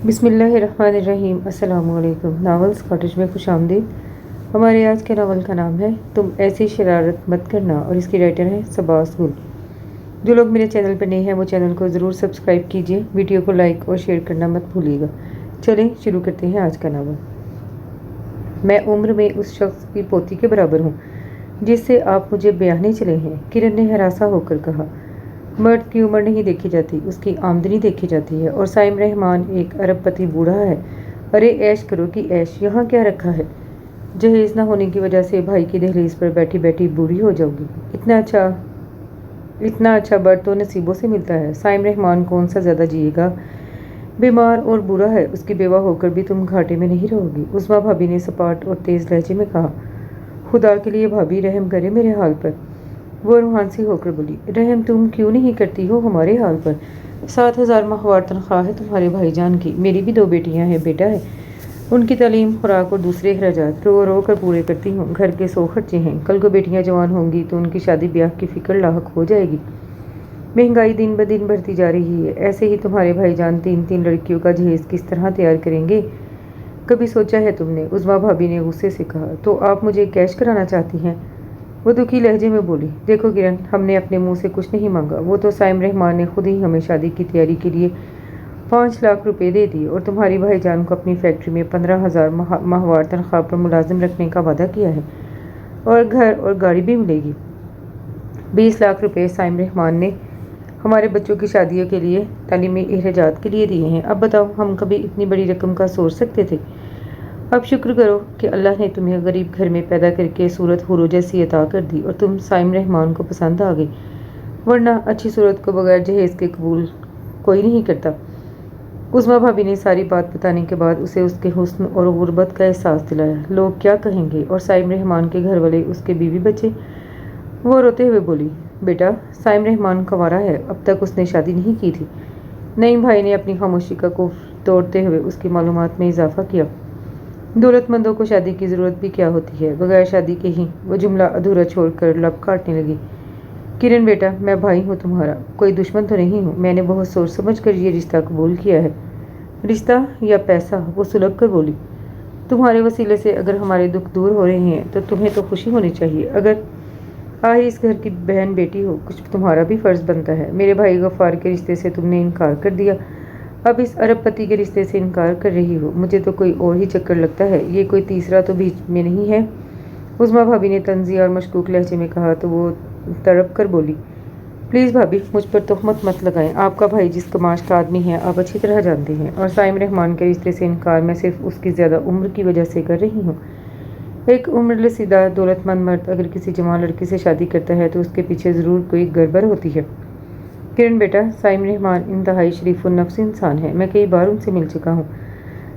बिस्मिल्लाहिर्रहमानिर्रहीम। अस्सलाम वालेकुम। नावल्स कॉटेज में खुश आमदीद। हमारे आज के नावल का नाम है तुम ऐसी शरारत मत करना और इसकी राइटर है सबास गुल। जो लोग मेरे चैनल पर नए हैं वो चैनल को ज़रूर सब्सक्राइब कीजिए। वीडियो को लाइक और शेयर करना मत भूलिएगा। चलें शुरू करते हैं आज का नावल। मैं उम्र में उस शख्स की पोती के बराबर हूँ जिससे आप मुझे ब्याहने चले हैं, किरण ने हरासा होकर कहा। मर्द की उम्र नहीं देखी जाती, उसकी आमदनी देखी जाती है, और साइम रहमान एक अरबपति बूढ़ा है। अरे ऐश करो कि ऐश, यहाँ क्या रखा है? जहेज न होने की वजह से भाई की दहलीज पर बैठी बैठी बूढ़ी हो जाओगी। इतना अच्छा बर्ड तो नसीबों से मिलता है। साइम रहमान कौन सा ज़्यादा जिएगा, बीमार और बुरा है। उसकी बेवा होकर भी तुम घाटे में नहीं रहोगी। उस्मा भाभी ने सपाट और तेज़ लहजे में कहा। खुदा के लिए भाभी रहम करे मेरे हाल पर। वो रूहानसी होकर बोली। रहम तुम क्यों नहीं करती हो हमारे हाल पर? 7,000 माहवार तनख्वाह है तुम्हारे भाईजान की। मेरी भी 2 बेटियां हैं, बेटा है। उनकी तालीम, खुराक और दूसरे अखराजात रो रो कर पूरे करती हूँ। घर के 100 खर्चे हैं। कल को बेटियां जवान होंगी तो उनकी शादी ब्याह की फिक्र लाहक हो जाएगी। महंगाई दिन ब दिन बढ़ती जा रही है। ऐसे ही तुम्हारे भाईजान 3-3 लड़कियों का जहेज किस तरह तैयार करेंगे, कभी सोचा है तुमने? उज़मा भाभी ने गुस्से से कहा। तो आप मुझे कैश कराना चाहती हैं? वो दुखी लहजे में बोली। देखो किरण, हमने अपने मुंह से कुछ नहीं मांगा। वो तो साइम रहमान ने खुद ही हमें शादी की तैयारी के लिए 5 लाख रुपए दे दिए और तुम्हारी भाईजान को अपनी फैक्ट्री में 15,000 माहवार तनख्वाह पर मुलाजिम रखने का वादा किया है, और घर और गाड़ी भी मिलेगी। 20 लाख रुपए साइम रहमान ने हमारे बच्चों की शादियों के लिए, तालीमी अखराजात के लिए दिए हैं। अब बताओ, हम कभी इतनी बड़ी रकम का सोच सकते थे? अब शुक्र करो कि अल्लाह ने तुम्हें गरीब घर में पैदा करके सूरत हुरो जैसी अता कर दी और तुम साइम रहमान को पसंद आ गई, वरना अच्छी सूरत को बगैर जहेज के कबूल कोई नहीं करता। उस्मा भाभी ने सारी बात बताने के बाद उसे उसके हुस्न और गुर्बत का एहसास दिलाया। लोग क्या कहेंगे, और साइम रहमान के घर वाले, उसके बीवी बच्चे? वो रोते हुए बोली। बेटा, साइम रहमान कंवारा है, अब तक उसने शादी नहीं की थी। नईम भाई ने अपनी खामोशी का कुफ्र तोड़ते हुए उसकी मालूमात में इजाफा किया। दौलतमंदों को शादी की ज़रूरत भी क्या होती है, बगैर शादी के ही। वो जुमला अधूरा छोड़कर लब काटने लगी। किरण बेटा, मैं भाई हूँ तुम्हारा, कोई दुश्मन तो नहीं हूँ। मैंने बहुत सोच समझ कर ये रिश्ता कबूल किया है। रिश्ता या पैसा? वो सुलग कर बोली। तुम्हारे वसीले से अगर हमारे दुख दूर हो रहे हैं तो तुम्हें तो खुशी होनी चाहिए। अगर आखिर इस घर की बहन बेटी हो, कुछ तुम्हारा भी फ़र्ज़ बनता है। मेरे भाई गफ्फार के रिश्ते से तुमने इनकार कर दिया, अब इस अरबपति के रिश्ते से इनकार कर रही हो। मुझे तो कोई और ही चक्कर लगता है, ये कोई तीसरा तो बीच में नहीं है। उज़मा भाभी ने तंज़ी और मशकूक लहजे में कहा तो वो तड़प कर बोली। प्लीज़ भाभी, मुझ पर तोहमत मत लगाएं। आपका भाई जिस कमाश का आदमी है आप अच्छी तरह जानते हैं, और साइम रहमान के रिश्ते से इनकार मैं सिर्फ उसकी ज़्यादा उम्र की वजह से कर रही हूँ। एक उम्र रसीदा दौलतमंद मर्द अगर किसी जवान लड़की से शादी करता है तो उसके पीछे ज़रूर कोई गड़बड़ होती है। किरण बेटा, साइम रहमान इंतहाई शरीफ और नफ्स इंसान है। मैं कई बार उनसे मिल चुका हूँ,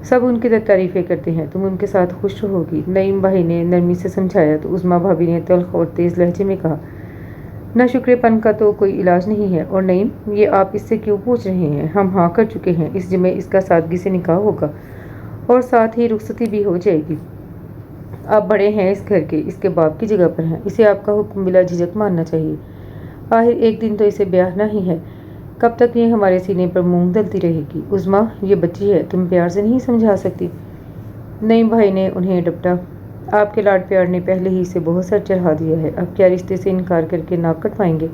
सब उनकी तारीफ़ें करते हैं। तुम उनके साथ खुश रहोगी। नईम भाई ने नरमी से समझाया तो उज़मा भाभी ने तल्ख और तेज़ लहजे में कहा। नाशुक्रेपन का तो कोई इलाज नहीं है। और नईम, ये आप इससे क्यों पूछ रहे हैं? हम हाँ कर चुके हैं। इस जुमे इसका सादगी से निकाह होगा और साथ ही रुखसती भी हो जाएगी। आप बड़े हैं इस घर के, इसके बाप की जगह पर हैं। इसे आपका हुक्म बिला झिझक मानना चाहिए। आखिर एक दिन तो इसे ब्याहना ही है। कब तक ये हमारे सीने पर मूंग दलती रहेगी? उज़मा, ये बच्ची है, तुम प्यार से नहीं समझा सकती? नईम भाई ने उन्हें डपटा। आपके लाड प्यार ने पहले ही इसे बहुत सर चढ़ा दिया है, अब क्या रिश्ते से इनकार करके नाक कटवाएंगे?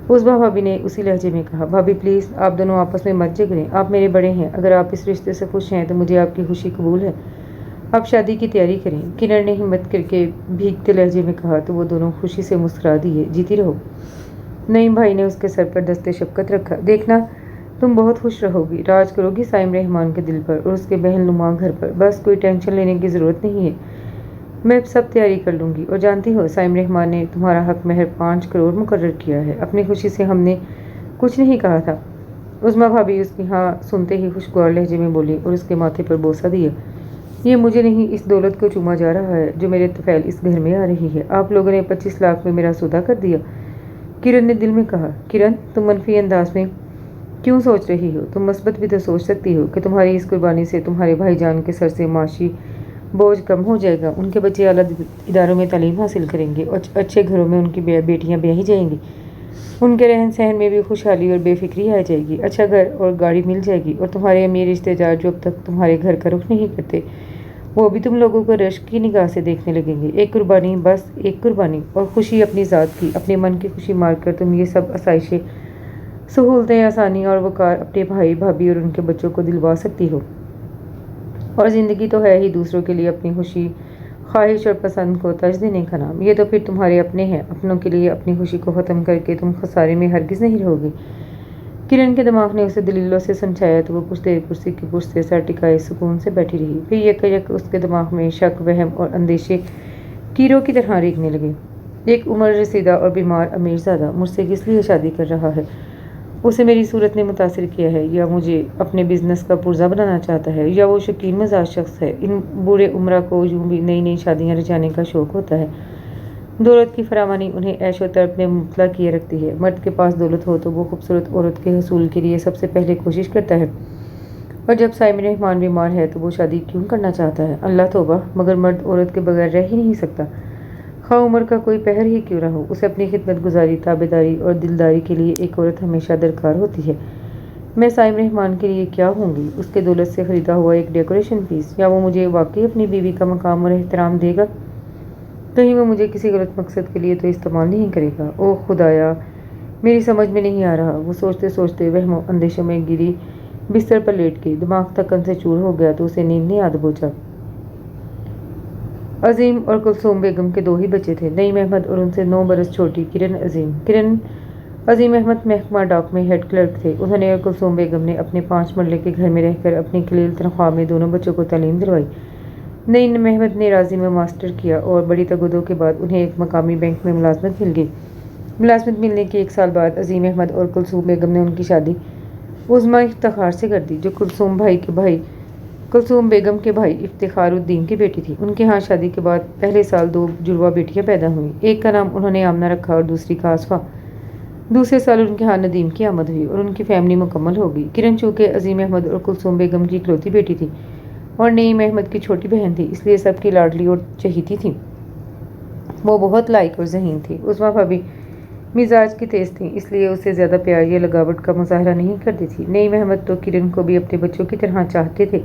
उज़मा भाभी ने उसी लहजे में कहा। भाभी प्लीज़, आप दोनों आपस में मत झगड़ें। आप मेरे बड़े हैं, अगर आप इस रिश्ते से खुश हैं तो मुझे आपकी खुशी कबूल है। आप शादी की तैयारी करें। किरण ने हिम्मत करके भीगते लहजे में कहा तो वो दोनों खुशी से मुस्कुरा दिए। जीती रहो। नईम भाई ने उसके सर पर दस्ते शफ़क़त रखा। देखना, तुम बहुत खुश रहोगी, राज करोगी साइम रहमान के दिल पर और उसके बहनुमा घर पर। बस कोई टेंशन लेने की ज़रूरत नहीं है, मैं सब तैयारी कर लूँगी। और जानती हो, साइम रहमान ने तुम्हारा हक महर 5 करोड़ मुकर्रर किया है। अपनी खुशी से हमने कुछ नहीं कहा था। उज़मा भाभी उसकी हाँ सुनते ही खुशगवार लहजे में बोली और उसके माथे पर बोसा दिया। ये मुझे नहीं, इस दौलत को चूमा जा रहा है जो मेरे तफैल इस घर में आ रही है। आप लोगों ने 25 लाख में मेरा सौदा कर दिया। किरण ने दिल में कहा। किरण, तुम मनफी अंदाज में क्यों सोच रही हो? तुम मस्बत भी तो सोच सकती हो कि तुम्हारी इस कुर्बानी से तुम्हारे भाईजान के सर से माशी बोझ कम हो जाएगा। उनके बच्चे आला इदारों में तालीम हासिल करेंगे और अच्छे घरों में उनकी बेटियां ब्याही जाएंगी। ان کے رہن سہن میں بھی خوشحالی اور بے فکری آ جائے گی، اچھا گھر اور گاڑی مل جائے گی، اور تمہارے امیر رشتے دار جو اب تک تمہارے گھر کا رخ نہیں کرتے وہ بھی تم لوگوں کو رشک کی نگاہ سے دیکھنے لگیں گے۔ ایک قربانی، بس ایک قربانی، اور خوشی اپنی ذات کی، اپنے من کی خوشی مار کر تم یہ سب آسائشیں، سہولتیں، آسانیاں اور وقار اپنے بھائی بھابھی اور ان کے بچوں کو دلوا سکتی ہو۔ اور زندگی تو ہے ہی دوسروں کے لیے اپنی خوشی، خواہش اور پسند کو ترجیح دینے کا نام۔ یہ تو پھر تمہارے اپنے ہیں، اپنوں کے لیے اپنی خوشی کو ختم کر کے تم خسارے میں ہرگز نہیں رہو گے۔ کرن کے دماغ نے اسے دلیلوں سے سمجھایا تو وہ کچھ دیر کرسی کی پشت سے سر ٹکائے سکون سے بیٹھی رہی، پھر یک اس کے دماغ میں شک، وہم اور اندیشے کیڑوں کی طرح ریگنے لگے۔ ایک عمر رسیدہ اور بیمار امیرزادہ مجھ سے کس لیے شادی کر رہا ہے؟ اسے میری صورت نے متاثر کیا ہے، یا مجھے اپنے بزنس کا پرزہ بنانا چاہتا ہے، یا وہ شکیل مزاج شخص ہے۔ ان بوڑھے عمرہ کو یوں بھی نئی نئی شادیاں رچانے کا شوق ہوتا ہے۔ دولت کی فراوانی انہیں عیش و طرب میں مبتلا کیے رکھتی ہے۔ مرد کے پاس دولت ہو تو وہ خوبصورت عورت کے حصول کے لیے سب سے پہلے کوشش کرتا ہے، اور جب سائم رحمان بیمار ہے تو وہ شادی کیوں کرنا چاہتا ہے؟ اللہ توبہ! مگر مرد عورت کے بغیر رہ ہی نہیں سکتا، خواہ عمر کا کوئی پہر ہی کیوں نہ ہو۔ اسے اپنی خدمت گزاری، تابعداری اور دلداری کے لیے ایک عورت ہمیشہ درکار ہوتی ہے۔ میں سائم رحمان کے لیے کیا ہوں گی؟ اس کے دولت سے خریدا ہوا ایک ڈیکوریشن پیس؟ یا وہ مجھے واقعی اپنی بیوی کا مقام اور احترام دے گا؟ کہیں وہ مجھے کسی غلط مقصد کے لیے تو استعمال نہیں کرے گا؟ اوہ خدایا، میری سمجھ میں نہیں آ رہا۔ وہ سوچتے سوچتے وہم و اندیشوں میں گری بستر پر لیٹ گئی۔ دماغ تھکن سے چور ہو گیا تو اسے نیند نے آ دبوچا۔ عظیم اور کلثوم بیگم کے دو ہی بچے تھے، نعیم احمد اور ان سے 9 برس چھوٹی کرن عظیم۔ کرن عظیم احمد محکمہ ڈاک میں ہیڈ کلرک تھے۔ انہوں نے اور کلثوم بیگم نے اپنے 5 مرلے کے گھر میں رہ کر اپنی قلیل تنخواہ میں دونوں بچوں کو تعلیم دلوائی۔ نعیم احمد نے راضی میں ماسٹر کیا اور بڑی تگدو کے بعد انہیں ایک مقامی بینک میں ملازمت مل گئی۔ ملازمت ملنے کے 1 سال بعد عظیم احمد اور کلثوم بیگم نے ان کی شادی عظمی افتخار سے کر دی، جو کلثوم بیگم کے بھائی افتخار الدین کی بیٹی تھی۔ ان کے ہاں شادی کے بعد پہلے سال 2 جڑواں بیٹیاں پیدا ہوئیں۔ ایک کا نام انہوں نے آمنہ رکھا اور دوسری کا آصفہ۔ دوسرے سال ان کے ہاں ندیم کی آمد ہوئی اور ان کی فیملی مکمل ہو گئی۔ کرن چونکہ عظیم احمد اور کلثوم بیگم کی اکلوتی بیٹی تھی اور نعیم احمد کی چھوٹی بہن تھی، اس لیے سب کی لاڈلی اور چہیتی تھی۔ وہ بہت لائق اور ذہین تھی۔ عظمیٰ بھابی مزاج کی تیز تھیں، اس لیے اسے زیادہ پیار یا لگاوٹ کا مظاہرہ نہیں کرتی تھی۔ نعیم احمد تو کرن کو بھی اپنے بچوں کی طرح چاہتے تھے۔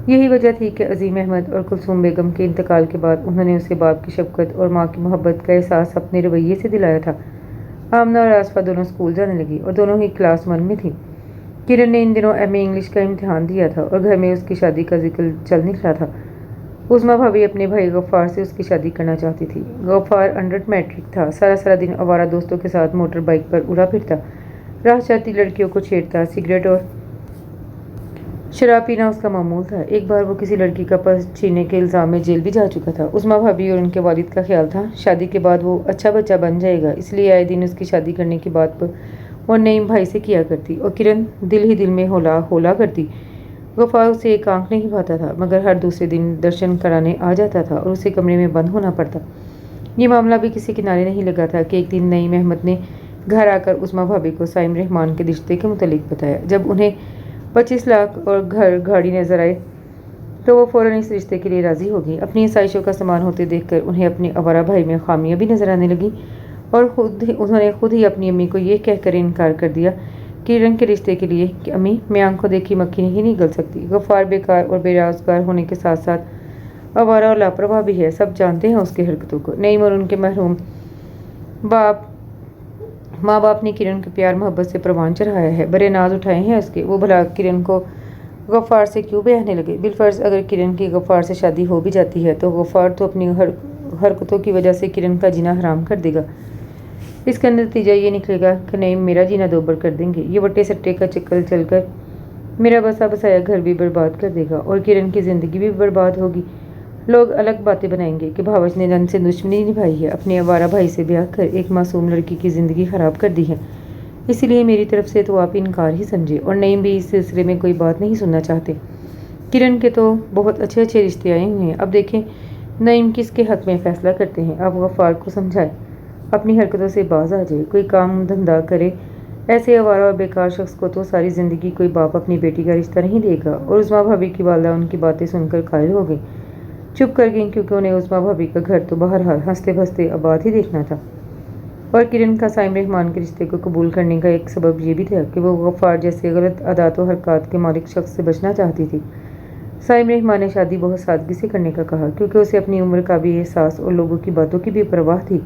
یہی وجہ تھی کہ عظیم احمد اور کلثوم بیگم کے انتقال کے بعد انہوں نے اسے باپ کی شفقت اور ماں کی محبت کا احساس اپنے رویے سے دلایا تھا۔ آمنہ اور آصفہ دونوں اسکول جانے لگی اور دونوں ہی کلاس 1 میں تھیں۔ کرن نے ان دنوں ایم اے انگلش کا امتحان دیا تھا اور گھر میں اس کی شادی کا ذکر چل نکلا تھا۔ عظمیٰ بھابی اپنے بھائی غفار سے اس کی شادی کرنا چاہتی تھی۔ غفار انڈر میٹرک تھا، سارا دن آوارہ دوستوں کے ساتھ موٹر بائیک پر اڑا پھرتا، راہ چاہتی لڑکیوں کو چھیڑتا، سگریٹ اور شراب پینا اس کا معمول تھا۔ ایک بار وہ کسی لڑکی کا پرس چھیننے کے الزام میں جیل بھی جا چکا تھا۔ عظمیٰ بھابی اور ان کے والد کا خیال تھا شادی کے بعد وہ اچھا بچہ بن جائے گا، اس لیے آئے دن اس کی شادی کرنے کی بات پر وہ نعیم بھائی سے کیا کرتی اور کرن دل ہی دل میں ہولا کرتی۔ غفار اسے ایک آنکھ نہیں بھاتا تھا، مگر ہر دوسرے دن درشن کرانے آ جاتا تھا اور اسے کمرے میں بند ہونا پڑتا۔ یہ معاملہ بھی کسی کنارے نہیں لگا تھا کہ ایک دن نعیم احمد نے گھر آ کر عظمیٰ بھابی کو سائم رحمان کے رشتے کے متعلق بتایا۔ جب انہیں 25 لاکھ اور گھر گاڑی نظر آئے تو وہ فوراً اس رشتے کے لیے راضی ہو گئی۔ اپنی آسائشوں کا سامان ہوتے دیکھ کر انہیں اپنے آوارہ بھائی میں خامیاں بھی نظر آنے لگیں اور انہوں نے خود ہی اپنی امی کو یہ کہہ کر انکار کر دیا کرن کے رشتے کے لیے کہ امی، میں آنکھوں دیکھی مکھی نہیں نگل سکتی۔ غفار بیکار اور بے روزگار ہونے کے ساتھ ساتھ آوارہ اور لاپرواہ بھی ہے، سب جانتے ہیں اس کی حرکتوں کو۔ نعیم اور ان کے محروم ماں باپ نے کرن کے پیار محبت سے پروان چڑھایا ہے، بڑے ناز اٹھائے ہیں اس کے۔ وہ بھلا کرن کو غفار سے کیوں بیاہنے لگے؟ بالفرض اگر کرن کی غفار سے شادی ہو بھی جاتی ہے تو غفار تو اپنی حرکتوں کی وجہ سے کرن کا جینا حرام کر دے گا۔ اس کا نتیجہ یہ نکلے گا کہ نعیم میرا جینا دوبر کر دیں گے۔ یہ وٹے سٹے کا چکر چل کر میرا بسا بسایا گھر بھی برباد کر دے گا اور کرن کی زندگی بھی برباد ہوگی۔ لوگ الگ باتیں بنائیں گے کہ بھاوج نے رن سے دشمنی نبھائی ہے، اپنے آوارہ بھائی سے بیاہ کر ایک معصوم لڑکی کی زندگی خراب کر دی ہے۔ اسی لیے میری طرف سے تو آپ انکار ہی سمجھے، اور نعیم بھی اس سلسلے میں کوئی بات نہیں سننا چاہتے۔ کرن کے تو بہت اچھے رشتے آئے ہوئے ہیں، اب دیکھیں نعیم کس کے حق میں فیصلہ کرتے ہیں۔ اب غفار کو سمجھائے اپنی حرکتوں سے باز آ جائے، کوئی کام دھندا کرے۔ ایسے آوارہ اور بیکار شخص کو تو ساری زندگی کوئی باپ اپنی بیٹی کا رشتہ نہیں دے گا۔ اور عظمیٰ بھابی کی والدہ ان کی باتیں سن کر قائل ہو گئیں، چپ کر گئیں، کیونکہ انہیں عظمیٰ بھابی کا گھر تو بہرحال ہنستے بھستے آباد ہی دیکھنا تھا۔ اور کرن کا سائم رحمان کے رشتے کو قبول کرنے کا ایک سبب یہ بھی تھا کہ وہ غفار جیسے غلط عادات و حرکات کے مالک شخص سے بچنا چاہتی تھی۔ سائم رحمان نے شادی بہت سادگی سے کرنے کا کہا کیونکہ اسے اپنی عمر کا بھی احساس اور لوگوں کی باتوں کی بھی پرواہ تھی۔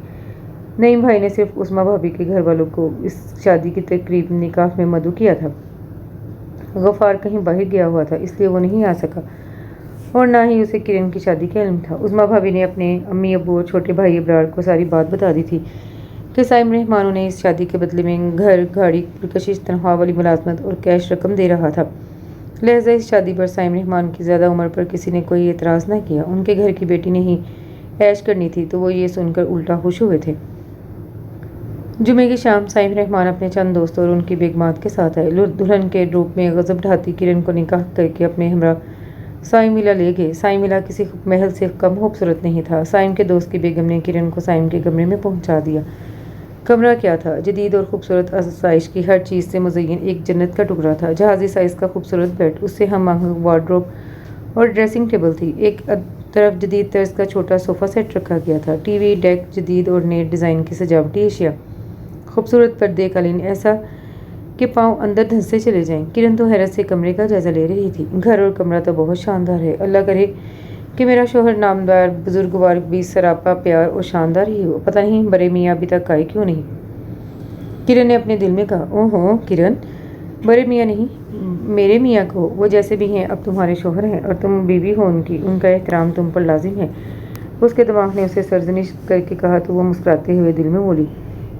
نعیم بھائی نے صرف عثمہ بھابی کے گھر والوں کو اس شادی کی تقریب نکاح میں مدعو کیا تھا۔ غفار کہیں باہر گیا ہوا تھا، اس لیے وہ نہیں آ سکا اور نہ ہی اسے کرن کی شادی کا علم تھا۔ عثمہ بھابی نے اپنے امی ابو اور چھوٹے بھائی ابرار کو ساری بات بتا دی تھی کہ سائم رحمان انہیں اس شادی کے بدلے میں گھر، گاڑی، پرکشش، تنخواہ والی ملازمت اور کیش رقم دے رہا تھا۔ لہذا اس شادی پر سائم رحمان کی زیادہ عمر پر کسی نے کوئی اعتراض نہ کیا۔ ان کے گھر کی بیٹی نے ہی عیش کرنی تھی تو وہ یہ سن کر الٹا خوش ہوئے تھے۔ جمعے کی شام سائم رحمان اپنے چند دوستوں اور ان کی بیگمات کے ساتھ آئے۔ دلہن کے روپ میں غضب ڈھاتی کرن کو نکاح کر کے اپنے ہمراہ سائم ولا لے گئے۔ سائم ولا کسی محل سے کم خوبصورت نہیں تھا۔ سائم کے دوست کی بیگم نے کرن کو سائم کے کمرے میں پہنچا دیا۔ کمرہ کیا تھا؟ جدید اور خوبصورت آسائش کی ہر چیز سے مزین ایک جنت کا ٹکڑا تھا۔ جہازی سائز کا خوبصورت بیڈ، اس سے ہم آہنگ وارڈروب اور ڈریسنگ ٹیبل تھی۔ ایک طرف جدید طرز کا چھوٹا صوفہ سیٹ رکھا گیا تھا۔ ٹی وی، ڈیک، جدید اور نئے ڈیزائن کی سجاوٹی اشیاء، خوبصورت پردے، قالین، ایسا کہ پاؤں اندر دھنسے چلے جائیں۔ کرن تو حیرت سے کمرے کا جائزہ لے رہی تھی۔ گھر اور کمرہ تو بہت شاندار ہے، اللہ کرے کہ میرا شوہر نامدار بزرگوار بھی سراپا پیار اور شاندار ہی ہو۔ پتہ نہیں بڑے میاں ابھی تک آئے کیوں نہیں؟ کرن نے اپنے دل میں کہا۔ اوہو کرن، بڑے میاں نہیں، میرے میاں کو، وہ جیسے بھی ہیں اب تمہارے شوہر ہیں اور تم بیوی ہو ان کی، ان کا احترام تم پر لازم ہے۔ اس کے دماغ نے اسے سرزنش کر کے کہا تو وہ مسکراتے ہوئے دل میں بولی،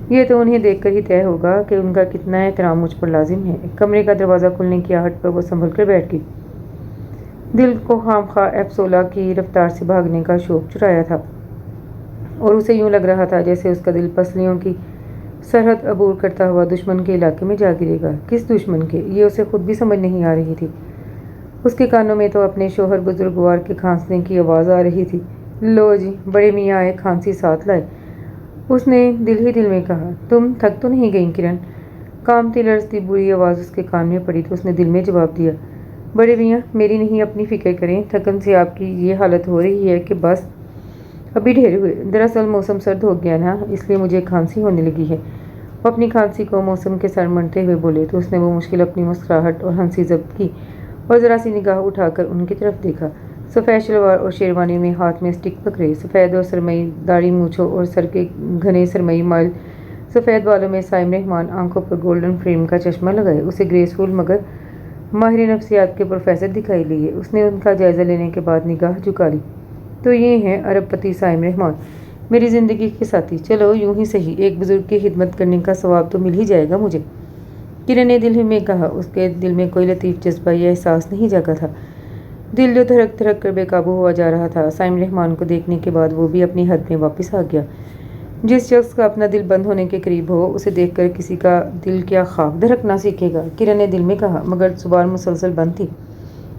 یہ تو انہیں دیکھ کر ہی طے ہوگا کہ ان کا کتنا احترام مجھ پر لازم ہے۔ کمرے کا دروازہ کھلنے کی آہٹ پر وہ سنبھل کر بیٹھ گئی۔ دل کو خام خواہ F16 کی رفتار سے بھاگنے کا شوق چرایا تھا اور اسے یوں لگ رہا تھا جیسے اس کا دل پسلیوں کی سرحد عبور کرتا ہوا دشمن کے علاقے میں جا گرے گا۔ کس دشمن کے؟ یہ اسے خود بھی سمجھ نہیں آ رہی تھی۔ اس کے کانوں میں تو اپنے شوہر بزرگوار کے کھانسنے کی آواز آ رہی تھی۔ لو جی، بڑے میاں آئے، کھانسی ساتھ لائے، اس نے دل ہی دل میں کہا۔ تم تھک تو نہیں گئیں کرن؟ کامتی لرزتی بری آواز اس کے کان میں پڑی تو اس نے دل میں جواب دیا، بڑے میاں میری نہیں اپنی فکر کریں، تھکن سے آپ کی یہ حالت ہو رہی ہے کہ بس ابھی ڈھیر ہوئے۔ دراصل موسم سرد ہو گیا نا، اس لیے مجھے کھانسی ہونے لگی ہے۔ وہ اپنی کھانسی کو موسم کے سر منڈتے ہوئے بولے تو اس نے وہ مشکل اپنی مسکراہٹ اور ہنسی ضبط کی اور ذرا سی نگاہ اٹھا کر ان کی طرف دیکھا۔ سفید شلوار اور شیروانی میں ہاتھ میں اسٹک پکڑے، سفید اور سرمئی داڑھی مونچھوں اور سر کے گھنے سرمئی مائل سفید بالوں میں سائم رحمان آنکھوں پر گولڈن فریم کا چشمہ لگائے اسے گریسفل مگر ماہر نفسیات کے پروفیسر دکھائی لیے۔ اس نے ان کا جائزہ لینے کے بعد نگاہ جھکا لی۔ تو یہ ہیں ارب پتی سائم رحمان، میری زندگی کے ساتھی۔ چلو یوں ہی صحیح، ایک بزرگ کی خدمت کرنے کا ثواب تو مل ہی جائے گا مجھے، کرن نے دل میں کہا۔ اس کے دل میں کوئی لطیف جذبہ یا احساس نہیں جاگا تھا، دل جو دھڑک دھڑک کر بے قابو ہوا جا رہا تھا۔ سائم رحمان کو دیکھنے کے بعد وہ بھی اپنی حد میں واپس آ گیا۔ جس شخص کا اپنا دل بند ہونے کے قریب ہو اسے دیکھ کر کسی کا دل کیا خاک دھڑکنا سیکھے گا، کرن نے دل میں کہا، مگر زبان مسلسل بند تھی۔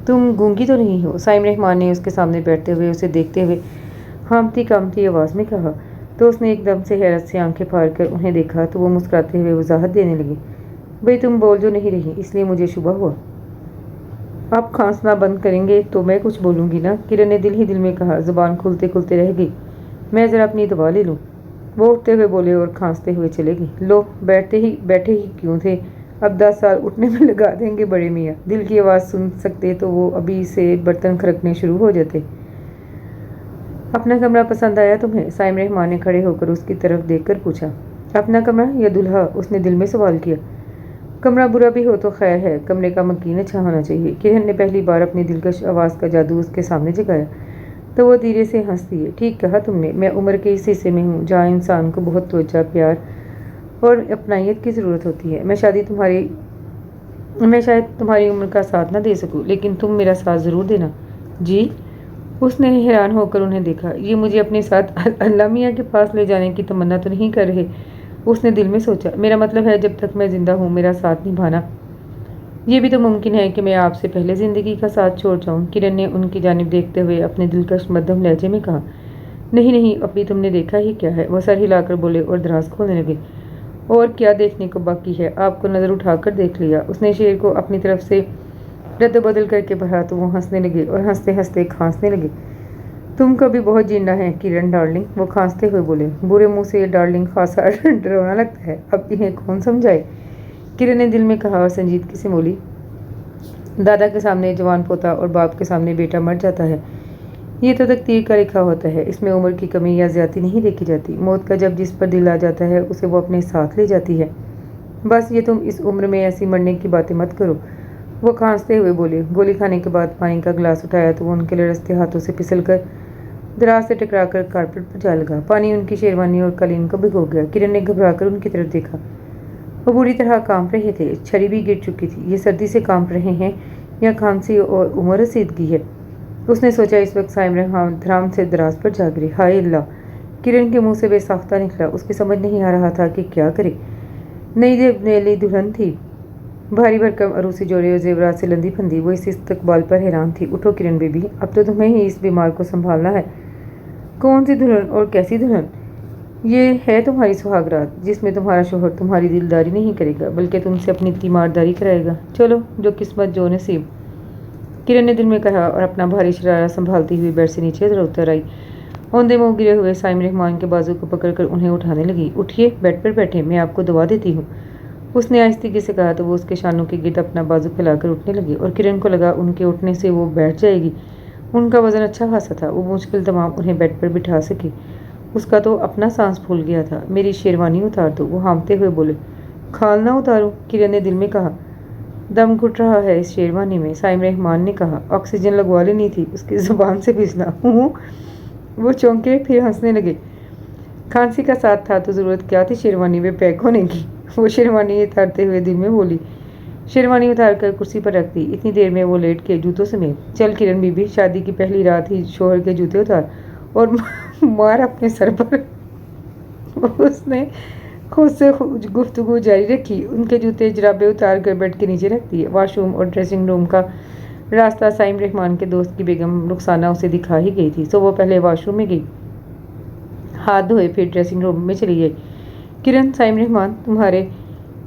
تم گونگی تو نہیں ہو؟ سائم رحمان نے اس کے سامنے بیٹھتے ہوئے اسے دیکھتے ہوئے ہامتی کامتی آواز میں کہا تو اس نے ایک دم سے حیرت سے آنکھیں پھاڑ کر انہیں دیکھا تو وہ مسکراتے ہوئے وضاحت دینے لگی، بھئی تم بول جو نہیں رہی اس لیے مجھے شبہ ہوا۔ آپ کھانسنا بند کریں گے تو میں کچھ بولوں گی نا، کرن نے دل ہی دل میں کہا۔ زبان کھلتے کھلتے رہ گئی، میں ذرا اپنی دوا لے لوں۔ وہ اٹھتے ہوئے بولے اور کھانستے ہوئے چلے گئے۔ لو بیٹھے ہی کیوں تھے، اب 10 سال اٹھنے میں لگا دیں گے بڑے میاں۔ دل کی آواز سن سکتے تو وہ ابھی سے برتن کھڑکنے شروع ہو جاتے۔ اپنا کمرہ پسند آیا تمہیں؟ سائم رحمان نے کھڑے ہو کر اس کی طرف دیکھ کر پوچھا۔ اپنا کمرہ یا دلہا؟ اس نے دل میں سوال کیا۔ کمرہ برا بھی ہو تو خیر ہے، کمرے کا مکین اچھا ہونا چاہیے۔ کرن نے پہلی بار اپنی دلکش آواز کا جادو اس کے سامنے جگایا تو وہ دھیرے سے ہنس دیے۔ ٹھیک کہا تم نے، میں عمر کے اس حصے میں ہوں جہاں انسان کو بہت توجہ، پیار اور اپنائیت کی ضرورت ہوتی ہے۔ میں شاید تمہاری عمر کا ساتھ نہ دے سکوں لیکن تم میرا ساتھ ضرور دینا۔ جی؟ اس نے حیران ہو کر انہیں دیکھا۔ یہ مجھے اپنے ساتھ اللہ میاں کے پاس لے جانے کی تمنا تو نہیں کر رہے؟ اس نے دل میں سوچا، میرا مطلب ہے جب تک میں زندہ ہوں میرا ساتھ نبھانا۔ یہ بھی تو ممکن ہے کہ میں آپ سے پہلے زندگی کا ساتھ چھوڑ جاؤں، کرن نے ان کی جانب دیکھتے ہوئے اپنے دلکش مدھم لہجے میں کہا۔ نہیں ابھی تم نے دیکھا ہی کیا ہے، وہ سر ہلا کر بولے اور دراز کھولنے لگے۔ اور کیا دیکھنے کو باقی ہے، آپ کو نظر اٹھا کر دیکھ لیا۔ اس نے شعر کو اپنی طرف سے رد و بدل کر کے پڑھا تو وہ ہنسنے لگے اور ہنستے ہنستے کھانسنے لگے۔ तुम कभी बहुत जीना है किरण डार्लिंग, वो खांसते हुए बोले। बुरे मुंह से ये डार्लिंग खासा डरावना लगता है, अब इन्हें कौन समझाए, किरण ने दिल में कहा और संजीदगी से बोली। दादा के सामने जवान पोता और बाप के सामने बेटा मर जाता है, ये तो तकदीर का लिखा होता है, इसमें उम्र की कमी या ज्यादती नहीं देखी जाती। मौत का जब जिस पर दिल आ जाता है उसे वो अपने साथ ले जाती है। बस ये तुम इस उम्र में ऐसी मरने की बातें मत करो, वो खांसते हुए बोले। गोली खाने के बाद पानी का गिलास उठाया तो वो उनके लड़सते हाथों से फिसल कर दराज से टकराकर कारपेट पर जा लगा। पानी उनकी शेरवानी और कलीन को भिगो गया। किरण ने घबराकर उनकी तरफ देखा। वो बुरी तरह कांप रहे थे, छड़ी भी गिर चुकी थी। ये सर्दी से कांप रहे हैं या खांसी और उम्र रसीदगी है, उसने सोचा। इस वक्त साइम धराम से दराज पर जा गिरे। हाय अल्लाह, किरण के मुंह से बेसाख्ता निकला। उसकी समझ नहीं आ रहा था कि क्या करे। नई नई दुल्हन थी, भारी भरकम अरूसी जोड़े और जेवरात से लंदी फंदी। वो इस इस्तकबाल पर हैरान थी। उठो किरण बेबी, अब तो तुम्हें ही इस बीमार को संभालना है। कौन सी दुल्हन और कैसी दुल्हन? ये है तुम्हारी सुहागरात, जिसमें तुम्हारा शोहर तुम्हारी दिलदारी नहीं करेगा बल्कि तुमसे अपनी तीमारदारी कराएगा। चलो, जो किस्मत जो नसीब, किरण ने दिल में कहा और अपना भारी शरारा संभालती हुई बेड से नीचे उतर आई। औंधे मुंह गिरे हुए साइम रहमान के बाजू को पकड़कर उन्हें उठाने लगी। उठिए, बेड पर बैठे, मैं आपको दवा देती हूँ, उसने आहिस्ते से कहा तो वो उसके शानों के गिर्द अपना बाजू फैलाकर उठने लगी और किरण को लगा उनके उठने से वो बैठ जाएगी। उनका वजन अच्छा खासा था, वो मुश्किल तमाम उन्हें बेड पर बिठा सकी। उसका तो अपना सांस फूल गया था। मेरी शेरवानी उतार दो, वो हाँफते हुए बोले। खाल ना उतारूं, किरण ने दिल में कहा। दम घुट रहा है इस शेरवानी में, साइम रहमान ने कहा। ऑक्सीजन लगवा लेनी थी, उसकी जुबान से फिसला। वो चौंके, फिर हंसने लगे। खांसी का साथ था तो ज़रूरत क्या थी शेरवानी में पैक होने की। वो शेरवानी उतारते हुए दिल में बोली। शेरवानी उतार कर कुर्सी पर रख दी। इतनी देर में वो लेट के जूतों समेत। चल किरण बीबी, शादी की पहली रात ही शोहर के जूते उतार और मार अपने सर पर। उसने खुद से गुफ्तगू जारी रखी। उनके जूते जराबे उतार कर बेड के नीचे रख दिए। वॉशरूम और ड्रेसिंग रूम का रास्ता साइम रहमान के दोस्त की बेगम रुखसाना उसे दिखा ही गई थी, तो वो पहले वॉशरूम में गई, हाथ धोए, फिर ड्रेसिंग रूम में चली गई। किरण, साइम रहमान तुम्हारे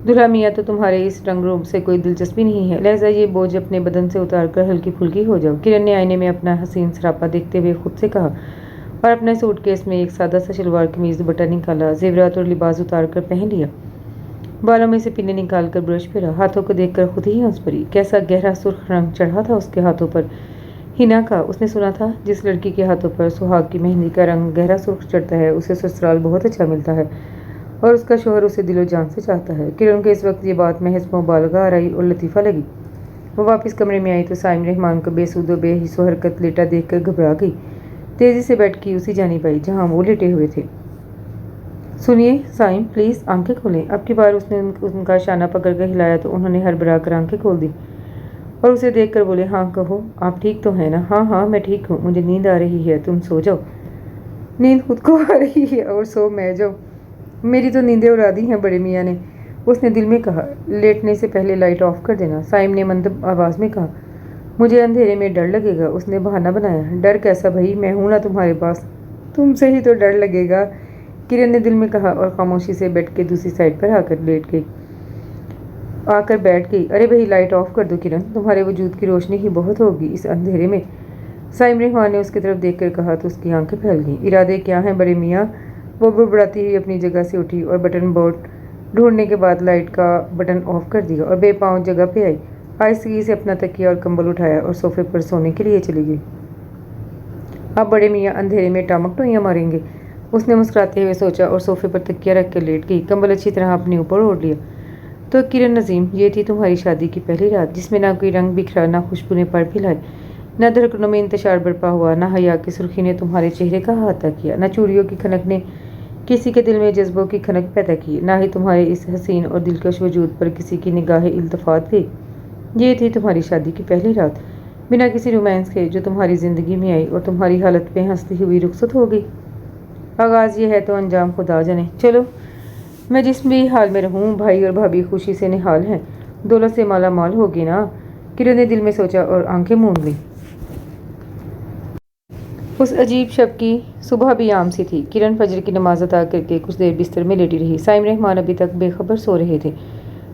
दुल्हा मियाँ तो तुम्हारे इस रंग रूप से कोई दिलचस्पी नहीं है, लिहाजा ये बोझ अपने बदन से उतार कर हल्की फुल्की हो जाओ। किरण ने आईने में अपना हसीन सरापा देखते हुए खुद से कहा और अपने सूटकेस में एक सादा सा शलवार कमीज दुपट्टा निकाला, जेवरात और लिबास उतार कर पहन लिया। बालों में से पिने निकाल कर ब्रश फिरा। हाथों को देखकर खुद ही हंस पड़ी। कैसा गहरा सुर्ख रंग चढ़ा था उसके हाथों पर, हिना का। उसने सुना था जिस लड़की के हाथों पर सुहाग की मेहंदी का रंग गहरा सुर्ख चढ़ता है उसे ससुराल बहुत अच्छा मिलता है और उसका शोहर उसे दिलो जान से चाहता है। किरण को इस वक्त ये बात महज मुबालगा आ रही और लतीफ़ा लगी। वो वापस कमरे में आई तो साइम रहमान को बेसूद और बेहिस्सो हरकत लेटा देखकर घबरा गई। तेजी से बैठ की उसी जानिब आई जहाँ वो लेटे हुए थे। सुनिए साइम, प्लीज़ आंखें खोलें। अब की बार उसने उनका शाना पकड़ कर हिलाया तो उन्होंने हड़बड़ा कर आंखें खोल दी और उसे देखकर बोले, हाँ कहो, आप ठीक तो हैं ना? हाँ हाँ, मैं ठीक हूँ, मुझे नींद आ रही है, तुम सो जाओ। नींद खुद को आ रही है और सो मैं जाऊँ? मेरी तो नींदें उड़ा दी हैं बड़े मियाँ ने, उसने दिल में कहा। लेटने से पहले लाइट ऑफ कर देना, साइम ने मंद आवाज़ में कहा। मुझे अंधेरे में डर लगेगा, उसने बहाना बनाया। डर कैसा भाई, मैं हूँ ना तुम्हारे पास, तुमसे ही तो डर लगेगा, किरण ने दिल में कहा और खामोशी से बेड के दूसरी साइड पर आकर बैठ गई। अरे भाई, लाइट ऑफ कर दो किरण, तुम्हारे वजूद की रोशनी ही बहुत होगी इस अंधेरे में, साइम रहमान ने उसकी तरफ देखकर कहा तो उसकी आंखें फैल गईं। इरादे क्या हैं बड़े मियाँ? वो बुड़बुड़ाती हुई अपनी जगह से उठी और बटन बोर्ड ढूंढने के बाद लाइट का बटन ऑफ कर दिया और बेपांव जगह पे आई। आहिस्तगी से अपना तकिया और कंबल उठाया और सोफे पर सोने के लिए चली गई। अब बड़े मियाँ अंधेरे में टामक टोइयाँ मारेंगे, उसने मुस्कुराते हुए सोचा और सोफे पर तकिया रख कर लेट गई। कंबल अच्छी तरह अपने ऊपर ओढ़ लिया। तो किरण नजीम, ये थी तुम्हारी शादी की पहली रात, जिसमें ना कोई रंग बिखरा, ना खुशबू ने पर फैलाई, न धड़कनों में इंतशार बरपा हुआ, न हया की सुर्खी ने तुम्हारे चेहरे का अहाता किया, न चूड़ियों की खनक ने किसी के दिल में जज्बों की खनक पैदा की, ना ही तुम्हारे इस हसीन और दिलकश वजूद पर किसी की निगाह इल्तफात गई। ये थी तुम्हारी शादी की पहली रात, बिना किसी रोमांस के, जो तुम्हारी ज़िंदगी में आई और तुम्हारी हालत पे हंसती हुई रुखसत हो गई। आगाज़ ये है तो अंजाम खुदा जाने। चलो, मैं जिस भी हाल में रहूं, भाई और भाभी खुशी से निहाल हैं, दौलत से माला माल होगी ना, किरण ने दिल में सोचा और आंखें मूंद ली। उस अजीब शब की सुबह भी आम सी थी। किरण फजर की नमाज अदा करके कुछ देर बिस्तर में लेटी रही। साइम रहमान अभी तक बेखबर सो रहे थे।